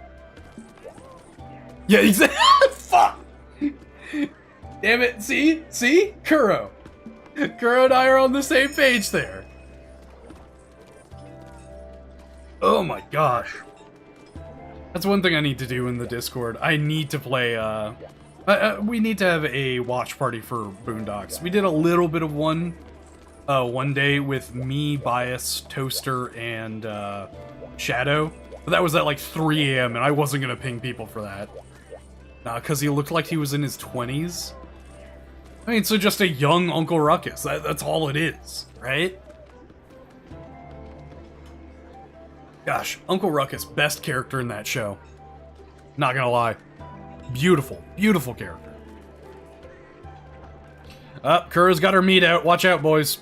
S1: Yeah, exactly. Fuck! Damn it, see? Kuro. Kuro and I are on the same page there. Oh my gosh. That's one thing I need to do in the Discord. I need to play, we need to have a watch party for Boondocks. We did a little bit of one day with me, Bias, Toaster, and, Shadow. But that was at like 3 AM, and I wasn't gonna ping people for that. Because he looked like he was in his 20s. I mean, so just a young Uncle Ruckus. That's all it is, right? Gosh, Uncle Ruckus, best character in that show. Not gonna lie. Beautiful, beautiful character. Kura's got her meat out. Watch out, boys.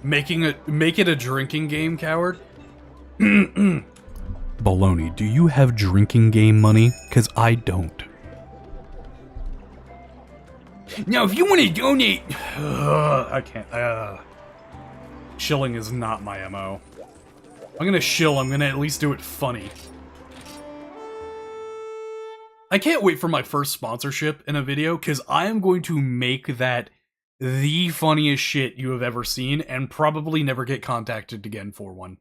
S1: Make it a drinking game, coward. Baloney, do you have drinking game money? Because I don't. Now, if you want to donate... I can't. Shilling is not my MO. I'm gonna shill, I'm gonna at least do it funny. I can't wait for my first sponsorship in a video, because I am going to make that the funniest shit you have ever seen, and probably never get contacted again for one.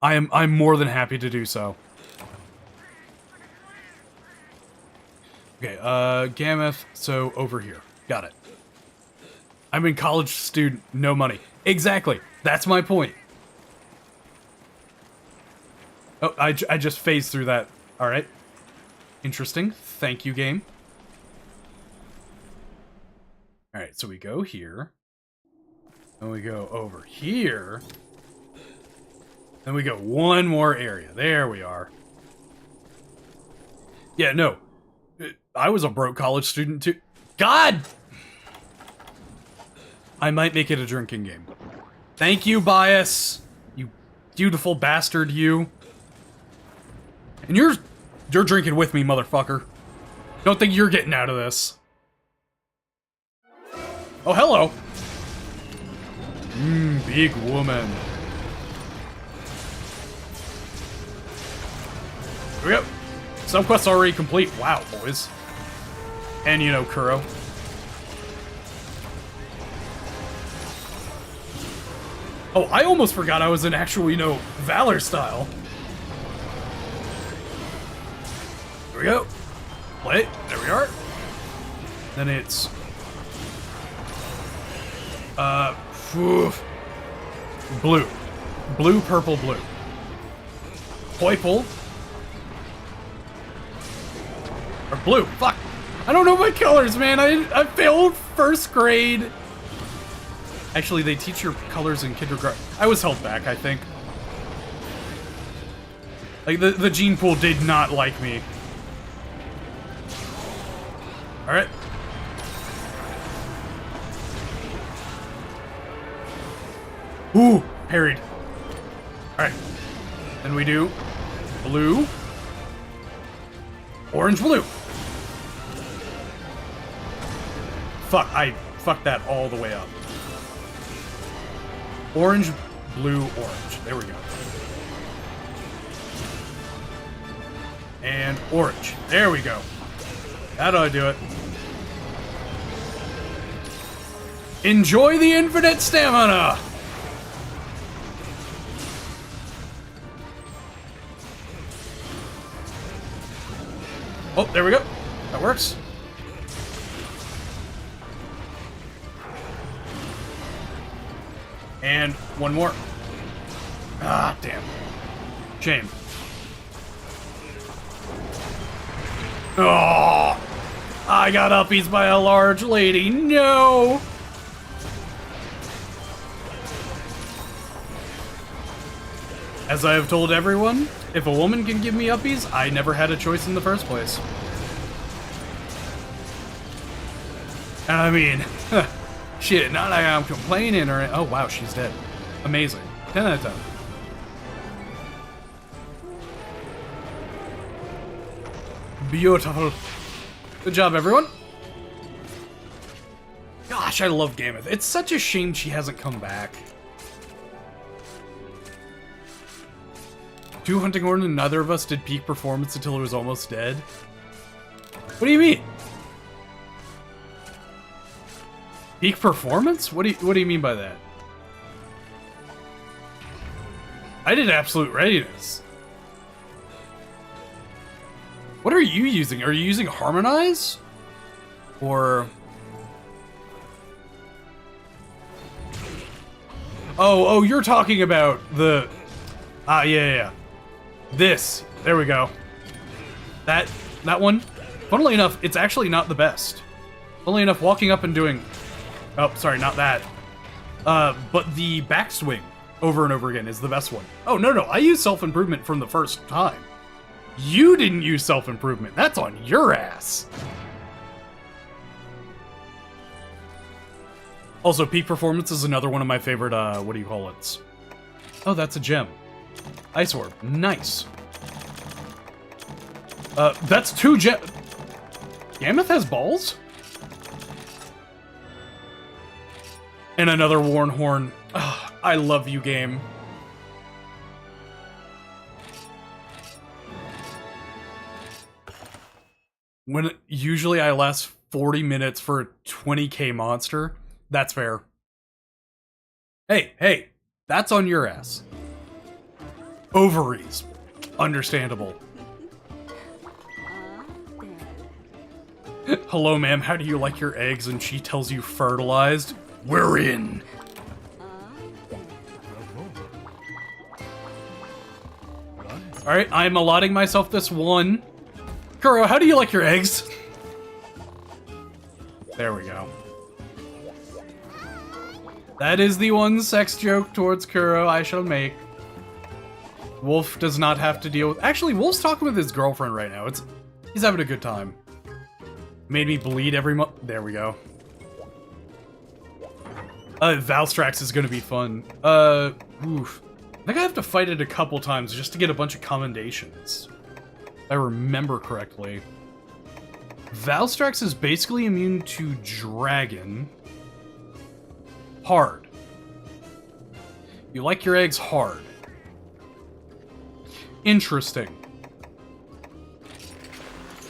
S1: I'm more than happy to do so. Okay, Gameth, so over here. Got it. I'm a college student, no money. Exactly, that's my point. Oh, I just phased through that. Alright. Interesting. Thank you, game. Alright, so we go here. Then we go over here. Then we go one more area. There we are. Yeah, no. I was a broke college student too. God! I might make it a drinking game. Thank you, Bias. You beautiful bastard, you. And you're drinking with me, motherfucker. Don't think you're getting out of this. Oh, hello. Big woman. Here we go. Some quests already complete. Wow, boys. And, you know, Kuro. Oh, I almost forgot I was in actual, you know, Valor style. Here we go. Play. There we are. Then it's... blue. Blue, purple, blue. Purple. Or blue. Fuck. I don't know my colors, man. I failed first grade. Actually, they teach your colors in kindergarten. I was held back, I think. Like, the gene pool did not like me. Alright. Ooh, parried. Alright. Then we do blue, orange, blue. Fuck, I fucked that all the way up. Orange, blue, orange. There we go. And orange. There we go. How do I do it? Enjoy the infinite stamina! Oh, there we go. That works. And one more. Ah, damn. Shame. Oh, I got uppies by a large lady. No. As I have told everyone, if a woman can give me uppies, I never had a choice in the first place. And I mean, shit, not like I'm complaining or... Oh, wow, she's dead. Amazing. 10 out of 10. Beautiful. Good job, everyone. Gosh, I love Gameth. It's such a shame she hasn't come back. 2 hunting horn and neither of us did peak performance until it was almost dead. What do you mean? Peak performance? What do you mean by that? I did absolute readiness. What are you using? Are you using Harmonize? Or... Oh, you're talking about the... yeah. This. There we go. That one. Funnily enough, it's actually not the best. Funnily enough, walking up and doing... Oh, sorry, not that. But the backswing over and over again is the best one. Oh, no, I used self-improvement from the first time. You didn't use self-improvement. That's on your ass. Also, peak performance is another one of my favorite, what do you call it? Oh, that's a gem. Ice orb. Nice. That's 2 gem... Gameth has balls? And another worn horn. Oh, I love you, game. When usually I last 40 minutes for a 20k monster, That's fair. Hey, that's on your ass. Ovaries. Understandable. Hello, ma'am, how do you like your eggs? And she tells you fertilized. We're in. Alright, I'm allotting myself this one. Kuro, how do you like your eggs? There we go. That is the one sex joke towards Kuro I shall make. Wolf does not have to deal with... Actually, Wolf's talking with his girlfriend right now. He's having a good time. Made me bleed every month. There we go. Valstrax is gonna be fun. Oof. I think I have to fight it a couple times just to get a bunch of commendations. If I remember correctly. Valstrax is basically immune to Dragon. Hard. You like your eggs hard. Interesting.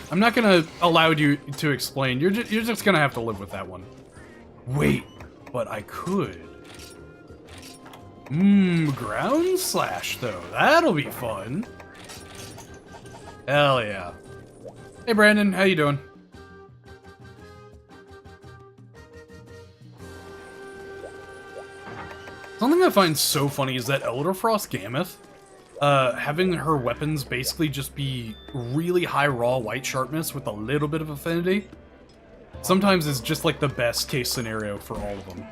S1: I'm not gonna allow you to explain. You're just gonna have to live with that one. Wait, but I could. Ground slash though. That'll be fun. Hell yeah. Hey Brandon, how you doing? Something I find so funny is that Elderfrost Gammoth, having her weapons basically just be really high raw white sharpness with a little bit of affinity, sometimes is just like the best case scenario for all of them.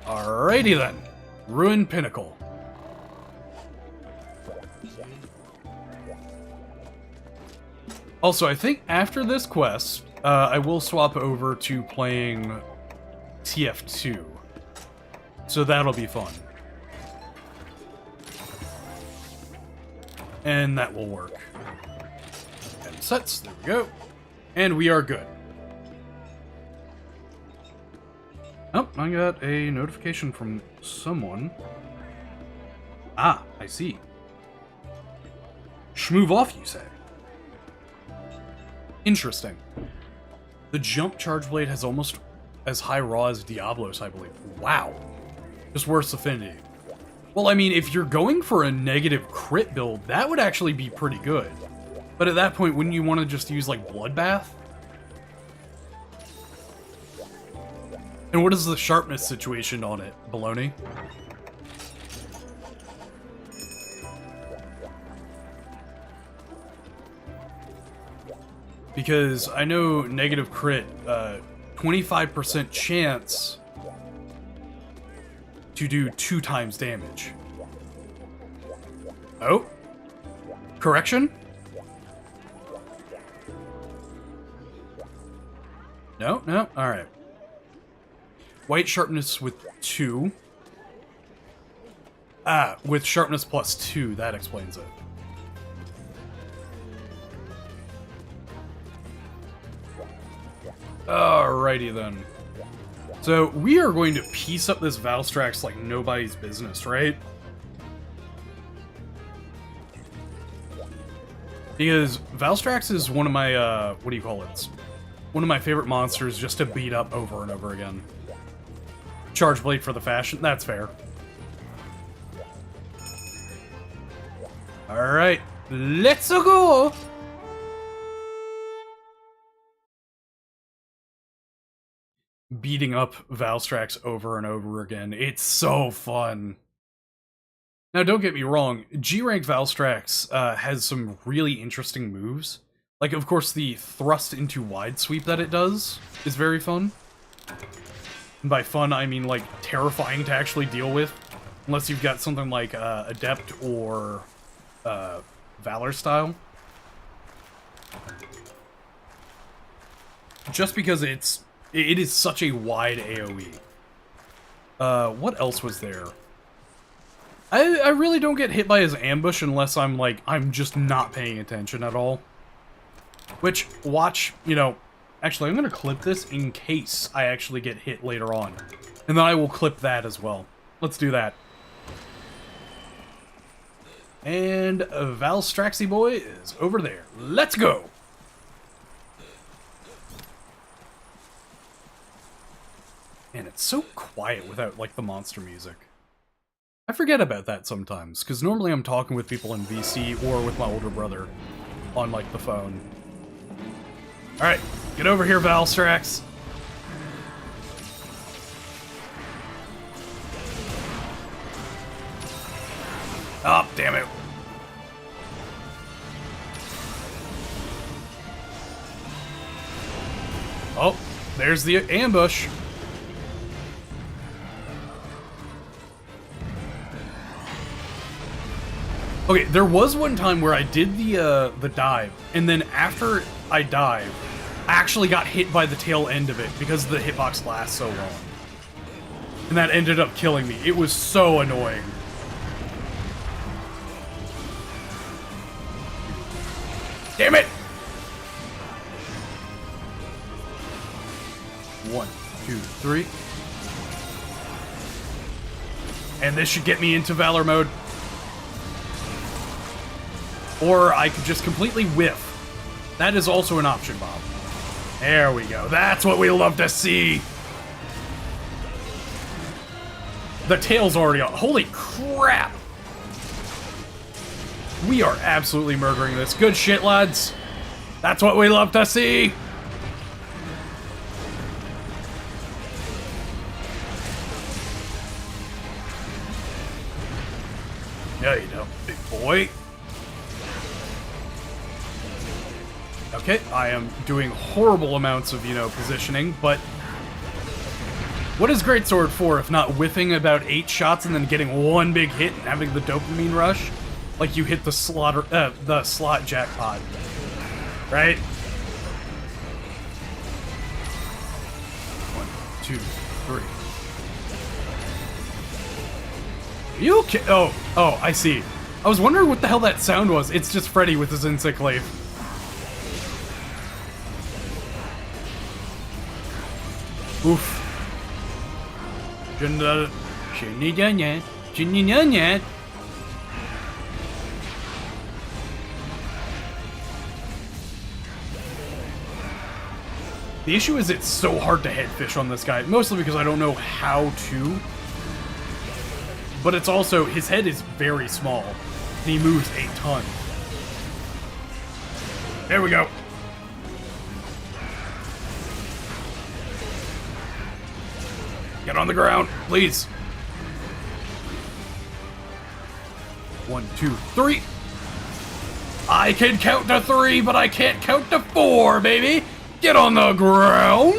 S1: Alrighty then. Ruined Pinnacle. Also, I think after this quest, I will swap over to playing TF2. So that'll be fun. And that will work. And sets, there we go. And we are good. Oh, I got a notification from someone. Ah, I see. Schmoove off, you say? Interesting. The jump charge blade has almost as high raw as Diablos, I believe. Wow. Just worse affinity. Well, I mean, if you're going for a negative crit build, that would actually be pretty good. But at that point, wouldn't you want to just use, like, Bloodbath? And what is the sharpness situation on it, Baloney? Because I know negative crit, 25% chance to do 2 times damage. Oh? Correction? No? No? Alright. White sharpness with 2. Ah, with sharpness plus 2, that explains it. Alrighty then. So, we are going to piece up this Valstrax like nobody's business, right? Because Valstrax is one of my, what do you call it? One of my favorite monsters just to beat up over and over again. Charge Blade for the fashion, that's fair. Alright, let's go! Beating up Valstrax over and over again. It's so fun. Now, don't get me wrong, G-Rank Valstrax has some really interesting moves. Like, of course, the thrust into wide sweep that it does is very fun. And by fun, I mean, like, terrifying to actually deal with. Unless you've got something like Adept or Valor style. Just because it is such a wide AoE. What else was there? I really don't get hit by his ambush unless I'm, like, I'm just not paying attention at all. Which, watch, you know... Actually, I'm going to clip this in case I actually get hit later on. And then I will clip that as well. Let's do that. And Valstraxy boy is over there. Let's go! Man, it's so quiet without, like, the monster music. I forget about that sometimes, because normally I'm talking with people in VC or with my older brother on, like, the phone. Alright, get over here, Valstrax. Oh, damn it. Oh, there's the ambush. Okay, there was one time where I did the dive, and then after I dived, I actually got hit by the tail end of it because the hitbox lasts so long. And that ended up killing me. It was so annoying. Damn it! 1, 2, 3. And this should get me into Valor mode. Or I could just completely whiff. That is also an option, Bob. There we go. That's what we love to see. The tail's already on. Holy crap. We are absolutely murdering this. Good shit, lads. That's what we love to see. Yeah, you know, big boy. Okay, I am doing horrible amounts of, you know, positioning, but what is Greatsword for if not whiffing about 8 shots and then getting one big hit and having the dopamine rush? Like you hit the slot jackpot, right? 1, 2, 3. You okay? Oh, I see. I was wondering what the hell that sound was. It's just Freddy with his insect glaive. Oof. The issue is it's so hard to headfish on this guy, mostly because I don't know how to. But it's also, his head is very small, and he moves a ton. There we go. Get on the ground, please. 1, 2, 3. I can count to 3, but I can't count to 4, baby. Get on the ground.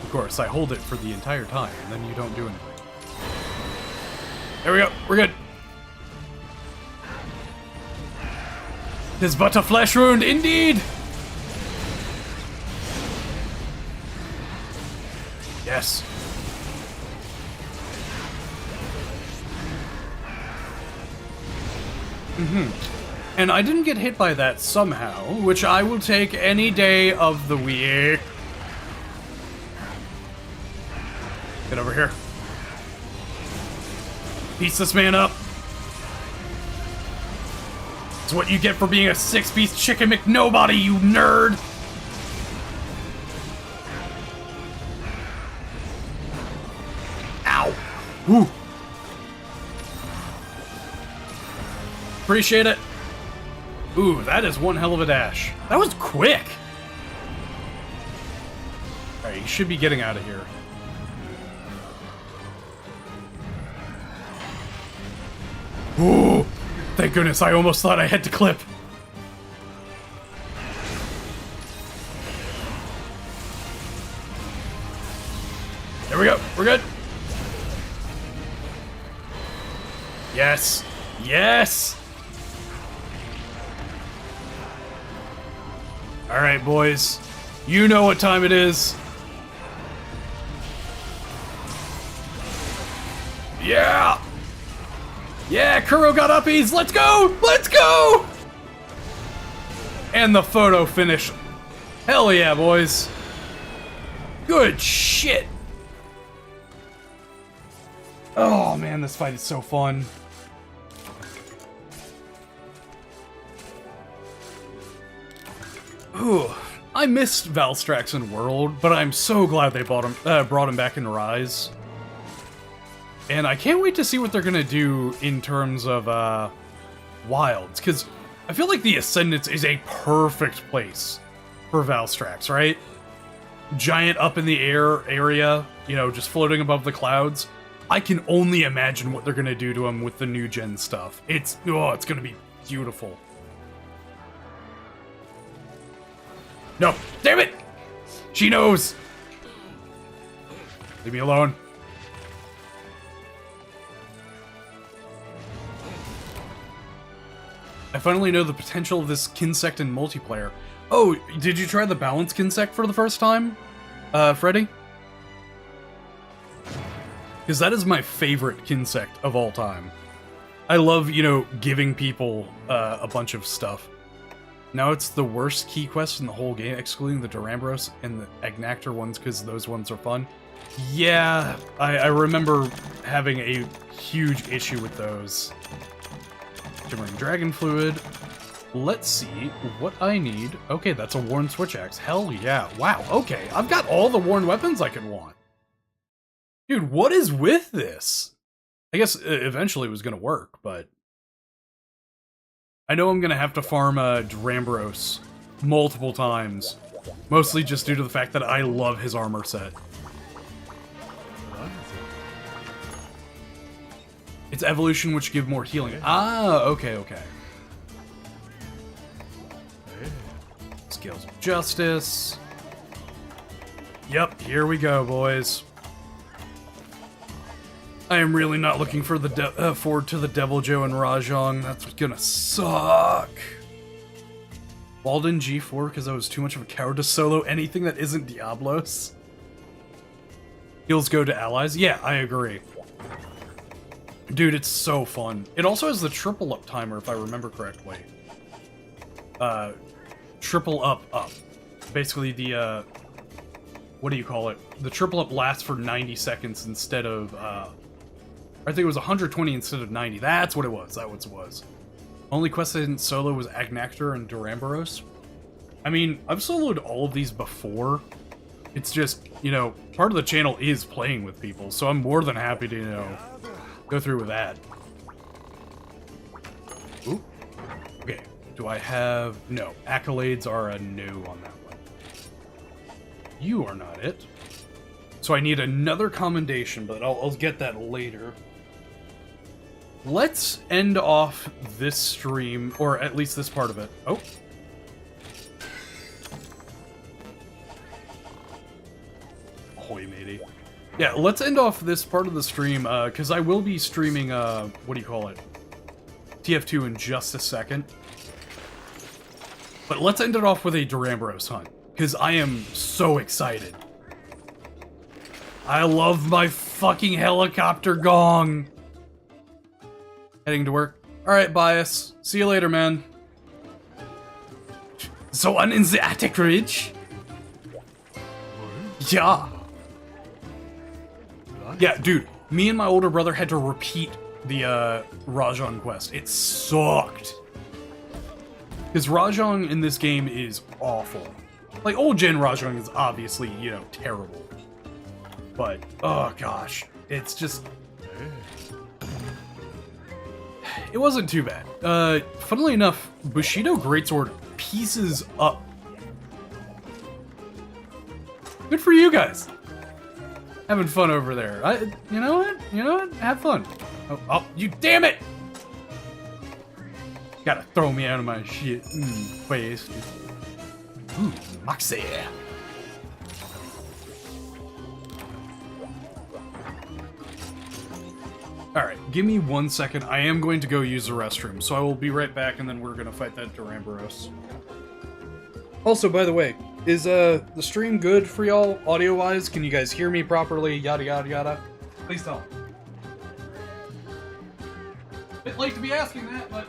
S1: Of course, I hold it for the entire time, and then you don't do anything. There we go. We're good. 'Tis but a flesh wound, indeed. Yes. And I didn't get hit by that somehow, which I will take any day of the week. Get over here. Piece this man up. It's what you get for being a 6-piece chicken McNobody, you nerd. Ow. Whew. Appreciate it. Ooh, that is one hell of a dash. That was quick. Alright, you should be getting out of here. Ooh, thank goodness, I almost thought I had to clip. There we go, we're good. Yes, yes! Alright, boys. You know what time it is. Yeah! Yeah, Kuro got uppies! Let's go! Let's go! And the photo finish. Hell yeah, boys. Good shit. Oh man, this fight is so fun. Ooh, I missed Valstrax in World, but I'm so glad they brought him back in Rise. And I can't wait to see what they're gonna do in terms of Wilds, because I feel like the Ascendance is a perfect place for Valstrax, right? Giant up in the air area, you know, just floating above the clouds. I can only imagine what they're gonna do to him with the new gen stuff. It's gonna be beautiful. No, damn it! She knows! Leave me alone. I finally know the potential of this Kinsect in multiplayer. Oh, did you try the Balance Kinsect for the first time, Freddy? Because that is my favorite Kinsect of all time. I love, you know, giving people a bunch of stuff. Now it's the worst key quest in the whole game, excluding the Durambros and the Agnactor ones, because those ones are fun. Yeah, I remember having a huge issue with those. Shimmering Dragon Fluid. Let's see what I need. Okay, that's a worn Switch Axe. Hell yeah. Wow, okay. I've got all the worn weapons I could want. Dude, what is with this? I guess eventually it was going to work, but... I know I'm going to have to farm Durambros multiple times. Mostly just due to the fact that I love his armor set. It's evolution which give more healing. Ah, okay, okay. Scales of Justice. Yep, here we go, boys. I am really not looking for the forward to the Devil Joe and Rajang. That's gonna suck. Walden G4 because I was too much of a coward to solo anything that isn't Diablos. Heals go to allies. Yeah, I agree. Dude, it's so fun. It also has the triple up timer, if I remember correctly. Triple up. Basically the, what do you call it? The triple up lasts for 90 seconds instead of, I think it was 120 instead of 90. That's what it was. That's what it was. Only quest I didn't solo was Agnactor and Duramboros. I mean, I've soloed all of these before. It's just, you know, part of the channel is playing with people, so I'm more than happy to, you know, go through with that. Ooh. Okay. Do I have... No. Accolades are a no on that one. You are not it. So I need another commendation, but I'll get that later. Let's end off this stream, or at least this part of it. Oh. Ahoy, matey. Yeah, let's end off this part of the stream, because I will be streaming, what do you call it? TF2 in just a second. But let's end it off with a Duramboros hunt, because I am so excited. I love my fucking helicopter gong. Heading to work. Alright, Bias. See you later, man. So on in the attic ridge? Yeah. Yeah, dude. Me and my older brother had to repeat the Rajang quest. It sucked. Because Rajang in this game is awful. Like, old gen Rajang is obviously, you know, terrible. But, oh gosh, it's just... It wasn't too bad. Funnily enough, Bushido Greatsword pieces up. Good for you guys. Having fun over there. You know what? You know what? Have fun. Oh, you damn it! Gotta throw me out of my shit. Face. Ooh, Moxie. Alright, give me 1 second. I am going to go use the restroom, so I will be right back, and then we're gonna fight that Duramboros. Also, by the way, is the stream good for y'all, audio-wise? Can you guys hear me properly? Yada yada yada. Please tell me. Bit late to be asking that, but...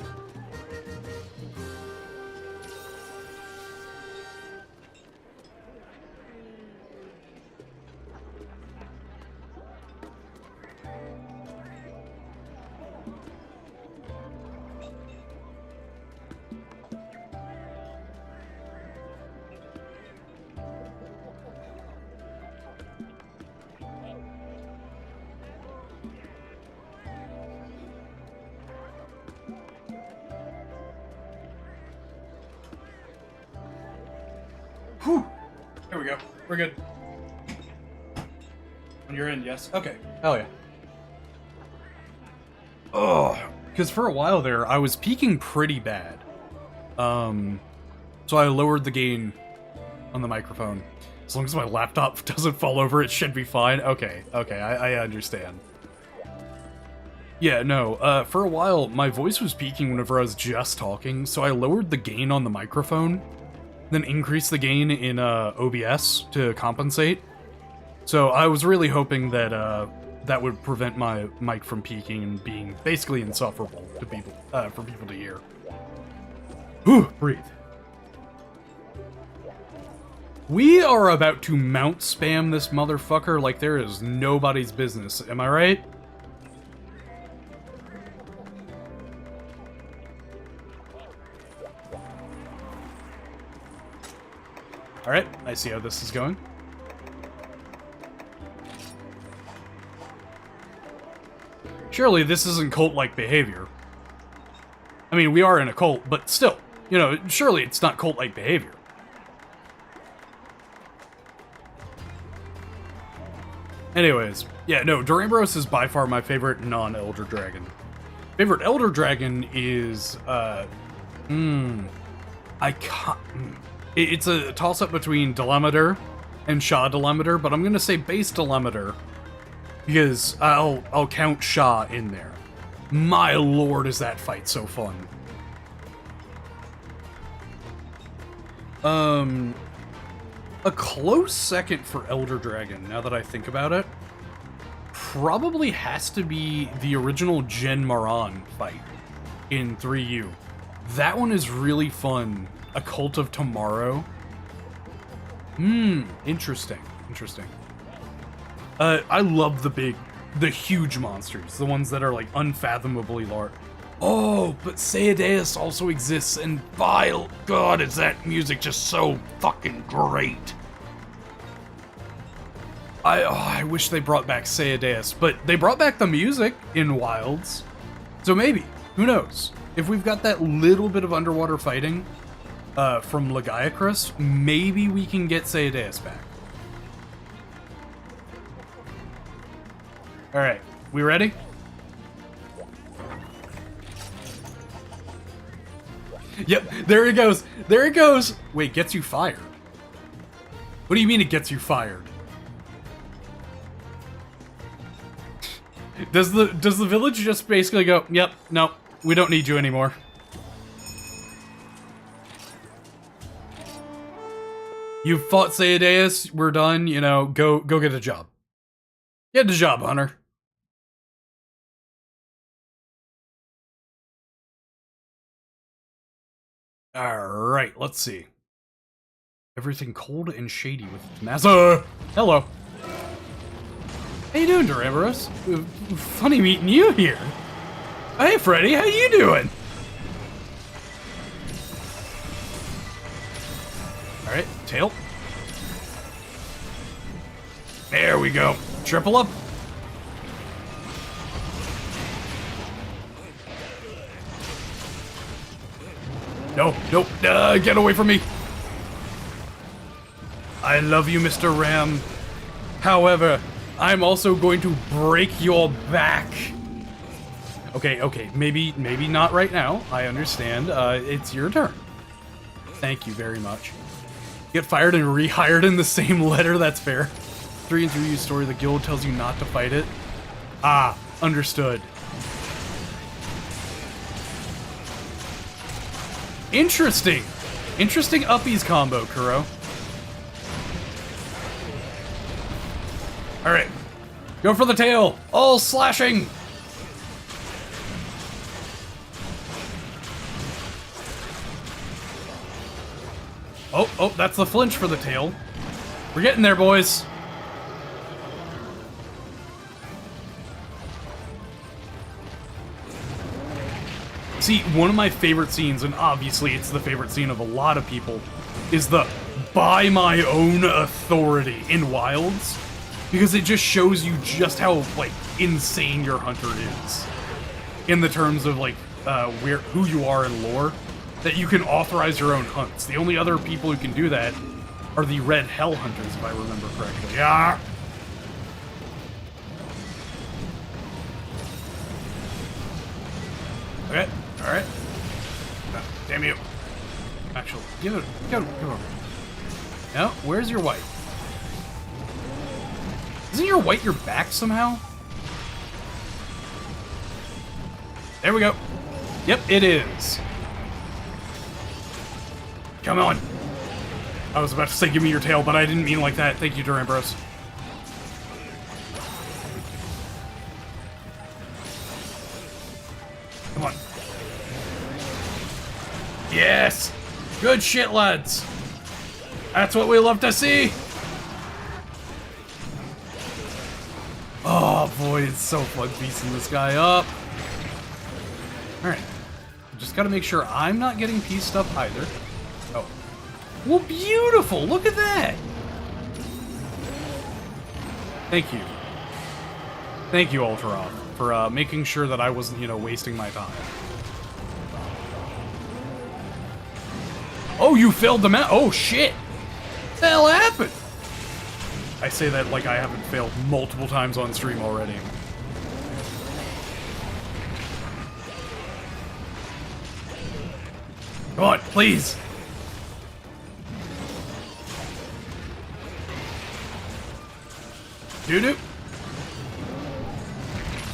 S1: Whew. Here we go. We're good. When you're in, yes. Okay. Hell yeah. Ugh. Because for a while there, I was peaking pretty bad. So I lowered the gain on the microphone. As long as my laptop doesn't fall over, it should be fine. Okay, I understand. Yeah, no, for a while, my voice was peaking whenever I was just talking, so I lowered the gain on the microphone, then increased the gain in OBS to compensate. So I was really hoping that that would prevent my mic from peaking and being basically insufferable to people, for people to hear. Whew, breathe. We are about to mount spam this motherfucker like there is nobody's business, am I right? Alright, I see how this is going. Surely this isn't cult-like behavior. I mean, we are in a cult, but still, you know, surely it's not cult-like behavior. Anyways, yeah, no, Duramboros is by far my favorite non-Elder Dragon. Favorite Elder Dragon is, it's a toss-up between Delameter and Shah Delameter, but I'm gonna say base Delameter because I'll count Shah in there. My lord, is that fight so fun. A close second for Elder Dragon, now that I think about it, probably has to be the original Gen Maran fight in 3U. That one is really fun. A Cult of Tomorrow. Interesting. I love the huge monsters, the ones that are like unfathomably large. Oh, but Seideus also exists, and by God, is that music just so fucking great. I wish they brought back Seideus, but they brought back the music in Wilds. So maybe, who knows? If we've got that little bit of underwater fighting from Lagiacrus, maybe we can get Seideus back. Alright, we ready? Yep, there it goes. There it goes. Wait, gets you fired. What do you mean it gets you fired? Does the village just basically go, yep, no, we don't need you anymore? You fought Seideus, we're done, you know, go get a job. Get a job, Hunter. Alright, let's see. Everything cold and shady with its mass. Hello. How you doing, Duramboros? Funny meeting you here. Hey, Freddy, how you doing? Alright, tail. There we go. Triple up. No, nope, get away from me. I love you, Mr. Ram. However, I'm also going to break your back. Okay, maybe not right now. I understand. It's your turn. Thank you very much. Get fired and rehired in the same letter, that's fair. 3 and 3U story, the guild tells you not to fight it. Ah, understood. Interesting. Interesting uppies combo, Kuro. Alright. Go for the tail. All slashing. Oh, that's the flinch for the tail. We're getting there, boys. See, one of my favorite scenes, and obviously it's the favorite scene of a lot of people, is the by my own authority in Wilds. Because it just shows you just how, like, insane your hunter is. In the terms of, like, who you are in lore, that you can authorize your own hunts. The only other people who can do that are the Red Hell Hunters, if I remember correctly. Yeah. Okay, alright. Damn you. Actually, go over. No, where's your white? Isn't your white your back somehow? There we go. Yep, it is. Come on. I was about to say give me your tail, but I didn't mean like that. Thank you, Durambros. Come on. Yes! Good shit, lads! That's what we love to see! Oh boy, it's so fun piecing this guy up. Alright. Just gotta make sure I'm not getting pieced up either. Oh. Well, beautiful! Look at that! Thank you. Thank you, Ultraroth, for making sure that I wasn't, wasting my time. Oh, you failed the mount. Oh, shit! What the hell happened? I say that like I haven't failed multiple times on stream already. Come on, please! Doo-doo!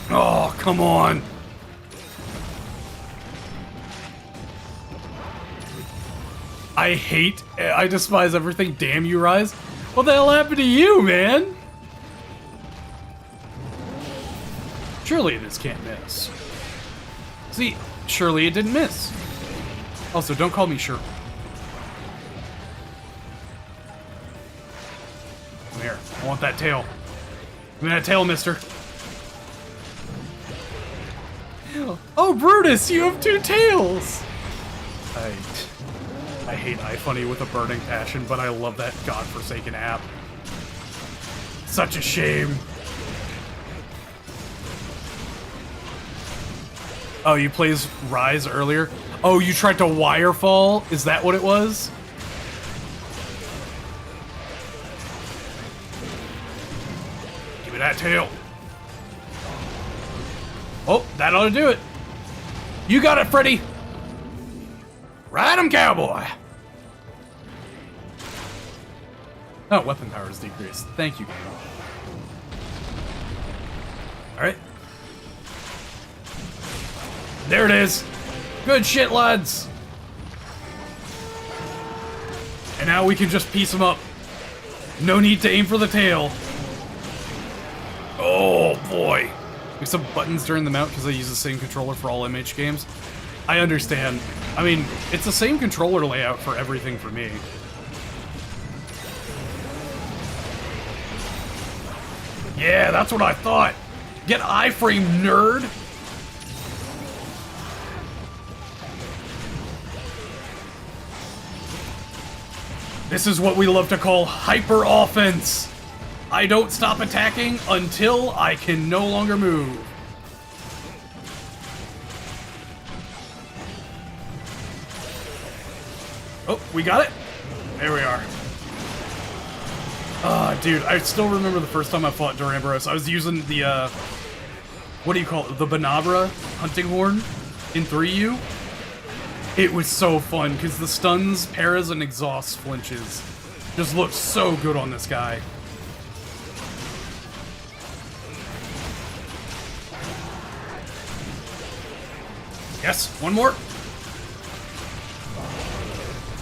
S1: Oh, come on! I despise everything. Damn you, Rise. What the hell happened to you, man? Surely this can't miss. See, surely it didn't miss. Also, don't call me sure. Come here. I want that tail. Give me that tail, mister. Oh, Brutus, you have 2 tails! I hate iFunny with a burning passion, but I love that godforsaken app. Such a shame. Oh, you plays Rise earlier? Oh, you tried to wirefall? Is that what it was? Give me that tail. Oh, that ought to do it. You got it, Freddy. Ride 'em, cowboy! Oh, weapon power is decreased. Thank you, game. Alright. There it is! Good shit, lads! And now we can just piece them up. No need to aim for the tail. Oh, boy. Mix up buttons during the mount because I use the same controller for all MH games. I understand. I mean, it's the same controller layout for everything for me. Yeah, that's what I thought. Get iframe, nerd. This is what we love to call hyper offense. I don't stop attacking until I can no longer move. Oh, we got it? There we are. Ah, dude, I still remember the first time I fought Durambros. I was using the, what do you call it? The Banabra hunting horn in 3U. It was so fun, because the stuns, paras, and exhaust flinches just look so good on this guy. Yes, one more.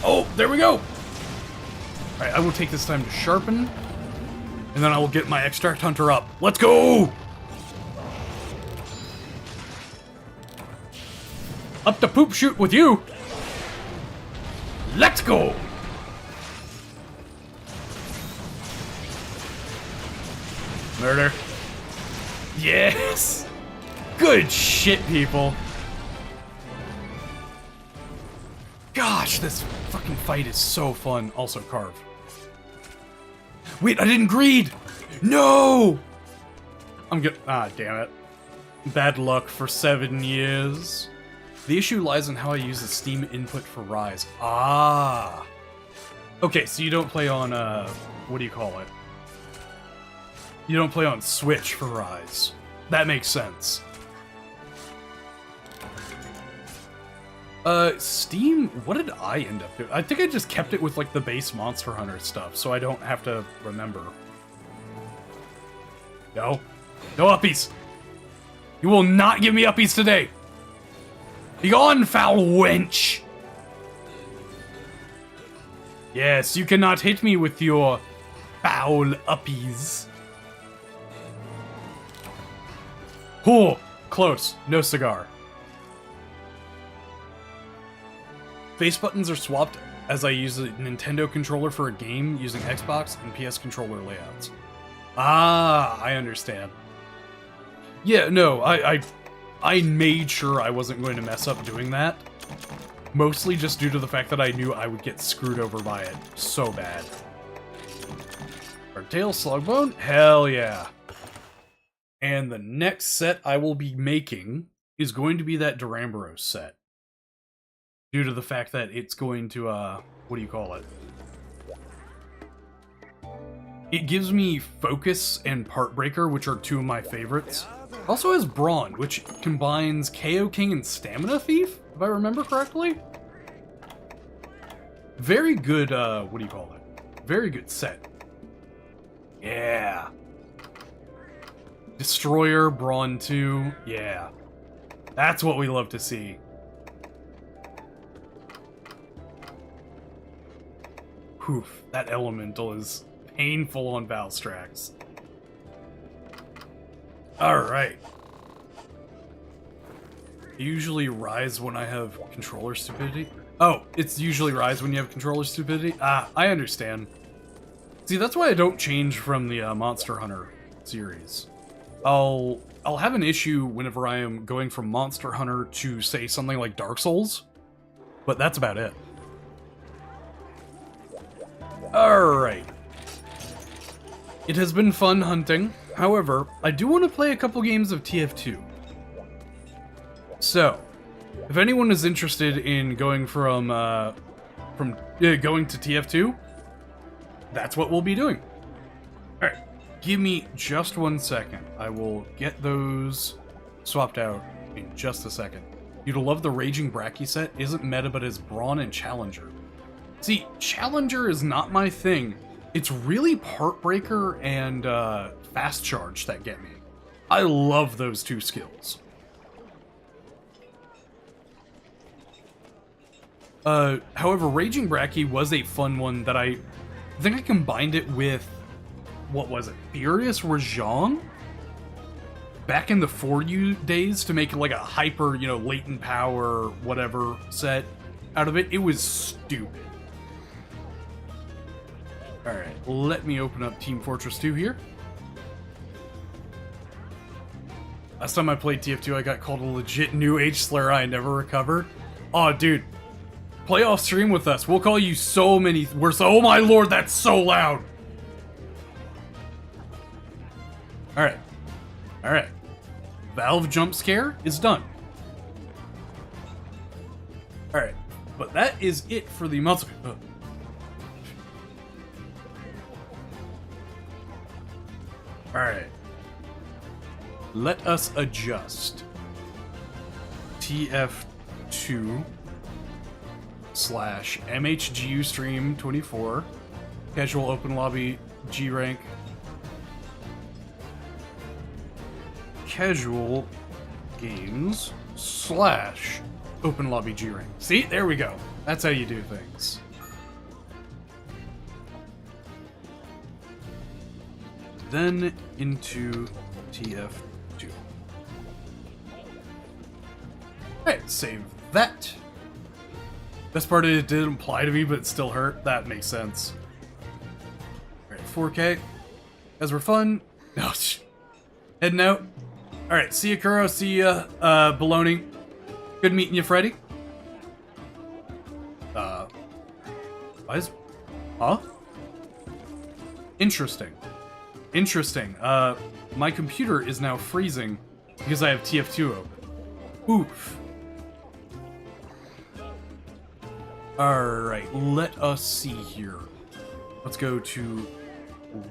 S1: Oh, there we go! Alright, I will take this time to sharpen, and then I will get my Extract Hunter up. Let's go! Up the poop chute with you! Let's go! Murder. Yes! Good shit, people. Gosh, this fucking fight is so fun. Also, carve. Wait, I didn't greed! No! I'm good. Ah, damn it. Bad luck for 7 years. The issue lies in how I use the Steam input for Rise. Ah. Okay, so you don't play on, what do you call it? You don't play on Switch for Rise. That makes sense. Steam, what did I end up doing? I think I just kept it with, like, the base Monster Hunter stuff, so I don't have to remember. No. No uppies! You will not give me uppies today! Be gone, foul wench! Yes, you cannot hit me with your foul uppies. Oh, close. No cigar. Face buttons are swapped as I use a Nintendo controller for a game using Xbox and PS controller layouts. Ah, I understand. Yeah, no, I made sure I wasn't going to mess up doing that. Mostly just due to the fact that I knew I would get screwed over by it so bad. Hardtail Slugbone? Hell yeah. And the next set I will be making is going to be that Duramboros set. Due to the fact that it's going to, what do you call it? It gives me Focus and Partbreaker, which are two of my favorites. It also has Brawn, which combines KO King and Stamina Thief, if I remember correctly. Very good, what do you call it? Very good set. Yeah. Destroyer, Brawn 2, yeah. That's what we love to see. Oof, that elemental is painful on Valstrax. Alright. Usually Rise when I have controller stupidity. Oh, it's usually Rise when you have controller stupidity? Ah, I understand. See, that's why I don't change from the Monster Hunter series. I'll have an issue whenever I am going from Monster Hunter to, say, something like Dark Souls, but that's about it. Alright. It has been fun hunting. However, I do want to play a couple games of TF2. So, if anyone is interested in going going to TF2, that's what we'll be doing. Alright, give me just 1 second. I will get those swapped out in just a second. You'd love the Raging Bracky set. Isn't meta, but is Brawn and Challenger. See, Challenger is not my thing. It's really Partbreaker and Fast Charge that get me. I love those two skills. However, Raging Bracky was a fun one that I think I combined it with, what was it, Furious Rajang? Back in the 4U days to make like a hyper, you know, latent power, whatever set out of it. It was stupid. Alright, let me open up Team Fortress 2 here. Last time I played TF2, I got called a legit new age slur I never recovered. Oh, dude. Play off stream with us. We'll call you so many... oh my lord, that's so loud! Alright. Alright. Valve jump scare is done. Alright. But that is it for the monster... Alright. Let us adjust. TF2 / MHGU stream 24. Casual open lobby G rank. Casual games / open lobby G rank. See, there we go. That's how you do things. Then into TF2. Alright, save that. Best part is it didn't apply to me, but it still hurt. That makes sense. Alright, 4K. Guys were fun. No, heading out. Alright, see ya, Kuro. See ya, Baloney. Good meeting you, Freddy. Why is... Huh? Interesting. Interesting. My computer is now freezing because I have TF2 open. Oof. Alright, let us see here. Let's go to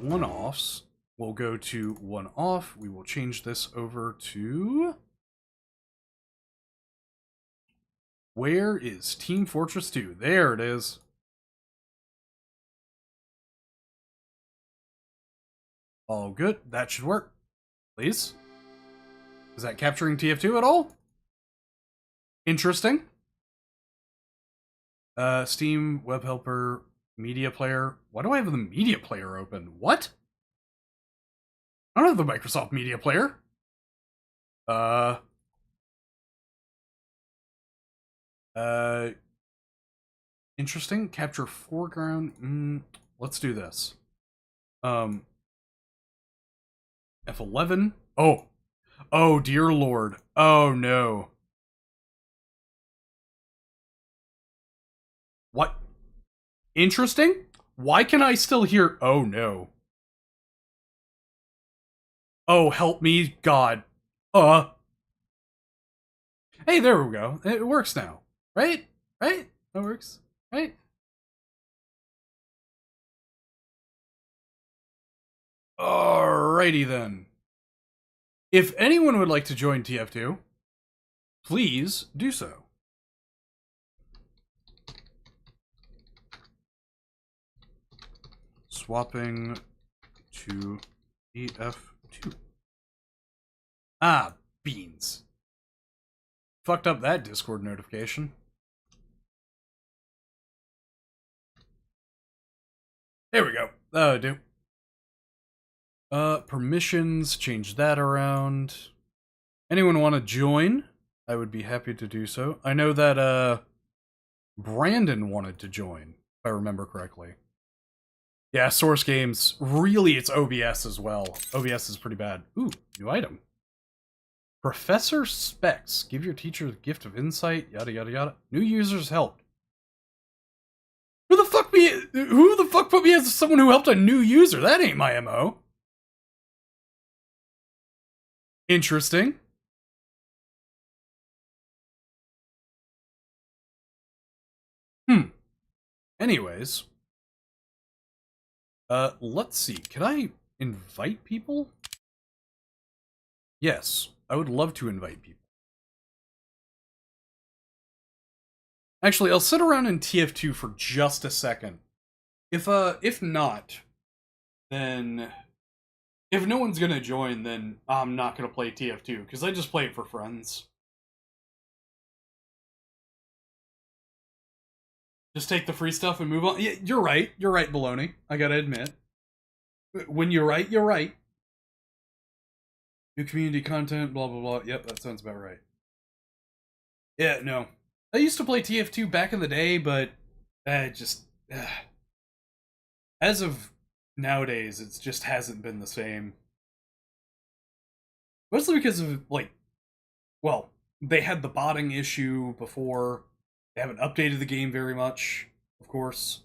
S1: one-offs. We'll go to one-off. We will change this over to... Where is Team Fortress 2? There it is. All good. That should work. Please. Is that capturing TF2 at all? Interesting. Steam, Web Helper, Media Player. Why do I have the Media Player open? What? I don't have the Microsoft Media Player. Interesting. Capture foreground. Let's do this. F11. Oh. Oh, dear Lord. Oh, no. What? Interesting? Why can I still hear... Oh, no. Oh, help me, God. Hey, there we go. It works now. Right? Right? That works. Right? Alrighty then. If anyone would like to join TF2, please do so. Swapping to TF2. Ah, beans. Fucked up that Discord notification. There we go. That'll do. Permissions, change that around. Anyone want to join? I would be happy to do so. I know that, Brandon wanted to join, if I remember correctly. Yeah, Source Games. Really, it's OBS as well. OBS is pretty bad. Ooh, new item. Professor Specs. Give your teacher the gift of insight, yada yada yada. New users helped. Who the fuck put me as someone who helped a new user? That ain't my MO. Interesting. Anyways. Let's see. Can I invite people? Yes, I would love to invite people. Actually, I'll sit around in TF2 for just a second. If not, then... If no one's gonna join, then I'm not gonna play TF2, because I just play it for friends. Just take the free stuff and move on. Yeah, you're right, Baloney. I gotta admit. When you're right, you're right. New community content, blah blah blah. Yep, that sounds about right. Yeah, no. I used to play TF2 back in the day, but as of nowadays, it just hasn't been the same. Mostly because of, like, well, they had the botting issue before. They haven't updated the game very much, of course.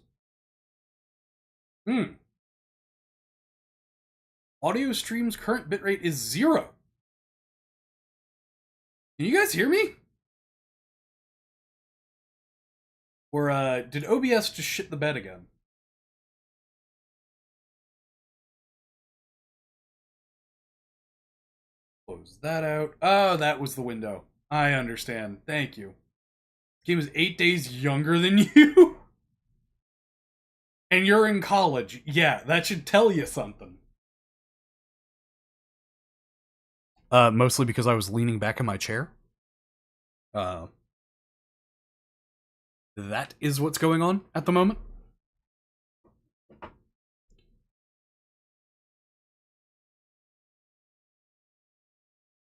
S1: Audio stream's current bitrate is 0. Can you guys hear me? Or, did OBS just shit the bed again? Close that out. Oh, that was the window. I understand. Thank you. This game is 8 days younger than you? And you're in college. Yeah, that should tell you something. Mostly because I was leaning back in my chair. That is what's going on at the moment.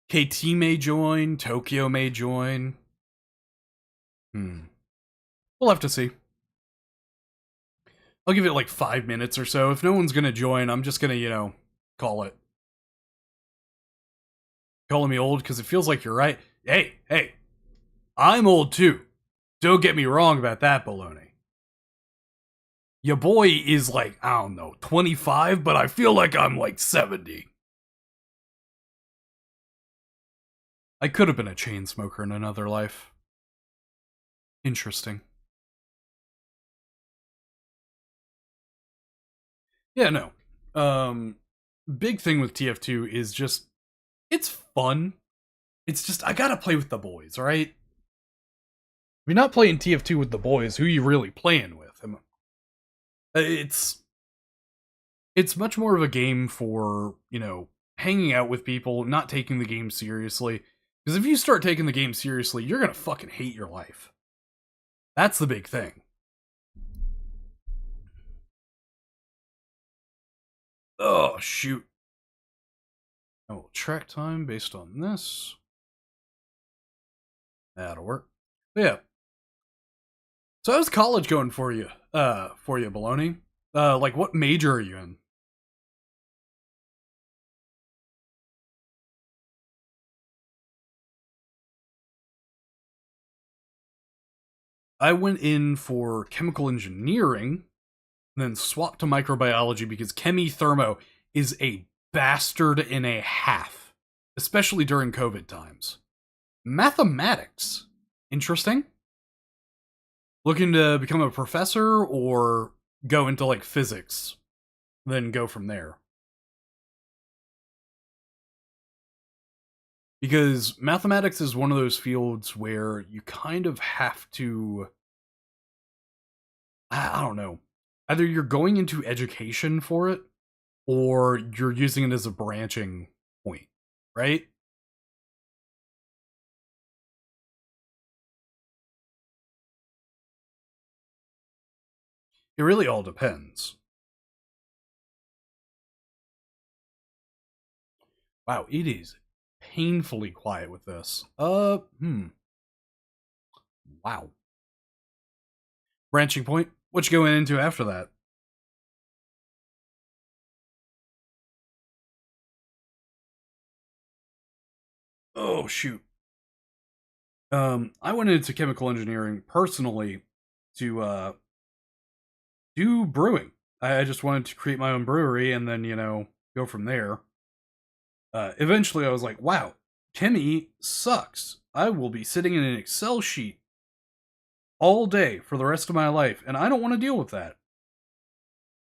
S1: KT may join, Tokyo may join. We'll have to see. I'll give it like 5 minutes or so. If no one's gonna join, I'm just gonna, call it. Calling me old because it feels like you're right. Hey, I'm old too. Don't get me wrong about that, baloney. Your boy is like, I don't know, 25, but I feel like I'm like 70. I could have been a chain smoker in another life. Interesting. Yeah, no. Big thing with TF2 is just, it's fun. It's just, I gotta play with the boys, alright? If you're not playing TF2 with the boys, who you really playing with? It's much more of a game for, hanging out with people, not taking the game seriously. Because if you start taking the game seriously, you're gonna fucking hate your life. That's the big thing. Oh, shoot. Oh, track time based on this. That'll work. But yeah. So how's college going for you? Baloney? Like, what major are you in? I went in for chemical engineering, then swapped to microbiology because chemi thermo is a bastard and a half, especially during COVID times. Mathematics. Interesting. Looking to become a professor or go into like physics, then go from there. Because mathematics is one of those fields where you kind of have to, I don't know, either you're going into education for it or you're using it as a branching point, right? It really all depends. Wow, it is painfully quiet with this. Wow. Branching point? What you going into after that? Oh, shoot. I went into chemical engineering personally to do brewing. I just wanted to create my own brewery and then, go from there. Eventually I was like, wow, chemi sucks. I will be sitting in an Excel sheet all day for the rest of my life, and I don't want to deal with that.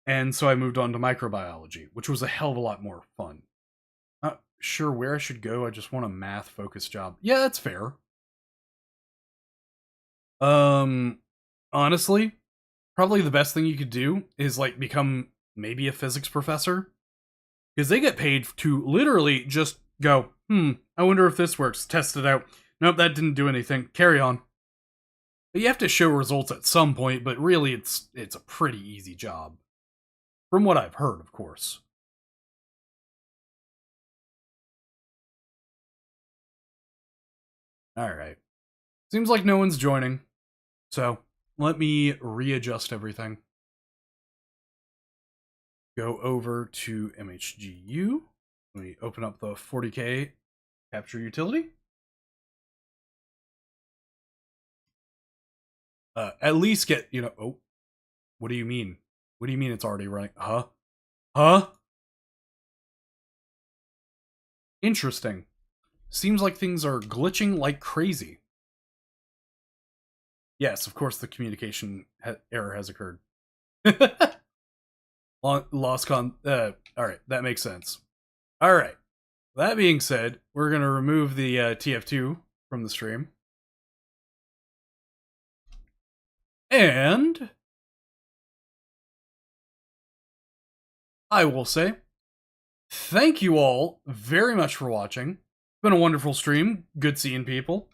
S1: And so I moved on to microbiology, which was a hell of a lot more fun. Not sure where I should go. I just want a math focused job. Yeah, that's fair. Um, Honestly, probably the best thing you could do is like become maybe a physics professor, because they get paid to literally just go, I wonder if this works, test it out. Nope, that didn't do anything. Carry on. But you have to show results at some point, but really it's a pretty easy job. From what I've heard, of course. Alright. Seems like no one's joining. So, let me readjust everything. Go over to MHGU. Let me open up the 40K capture utility. At least get, oh, what do you mean? What do you mean it's already running? Huh? Huh? Interesting. Seems like things are glitching like crazy. Yes, of course the communication error has occurred. Lost con. Alright, that makes sense. Alright. That being said, we're going to remove the TF2 from the stream. And I will say, thank you all very much for watching. It's been a wonderful stream. Good seeing people.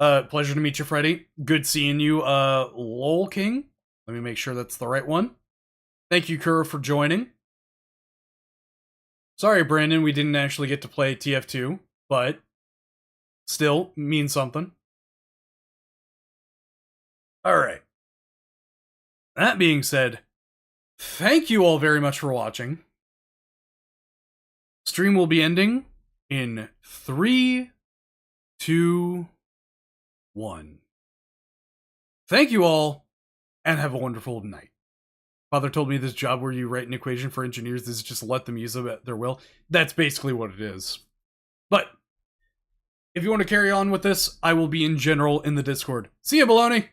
S1: Pleasure to meet you, Freddy. Good seeing you, Lol King. Let me make sure that's the right one. Thank you, Kura, for joining. Sorry, Brandon, we didn't actually get to play TF2, but still means something. Alright. That being said, thank you all very much for watching. Stream will be ending in 3, 2, 1. Thank you all, and have a wonderful night. Father told me this job where you write an equation for engineers is just let them use it at their will. That's basically what it is. But if you want to carry on with this, I will be in general in the Discord. See ya, baloney!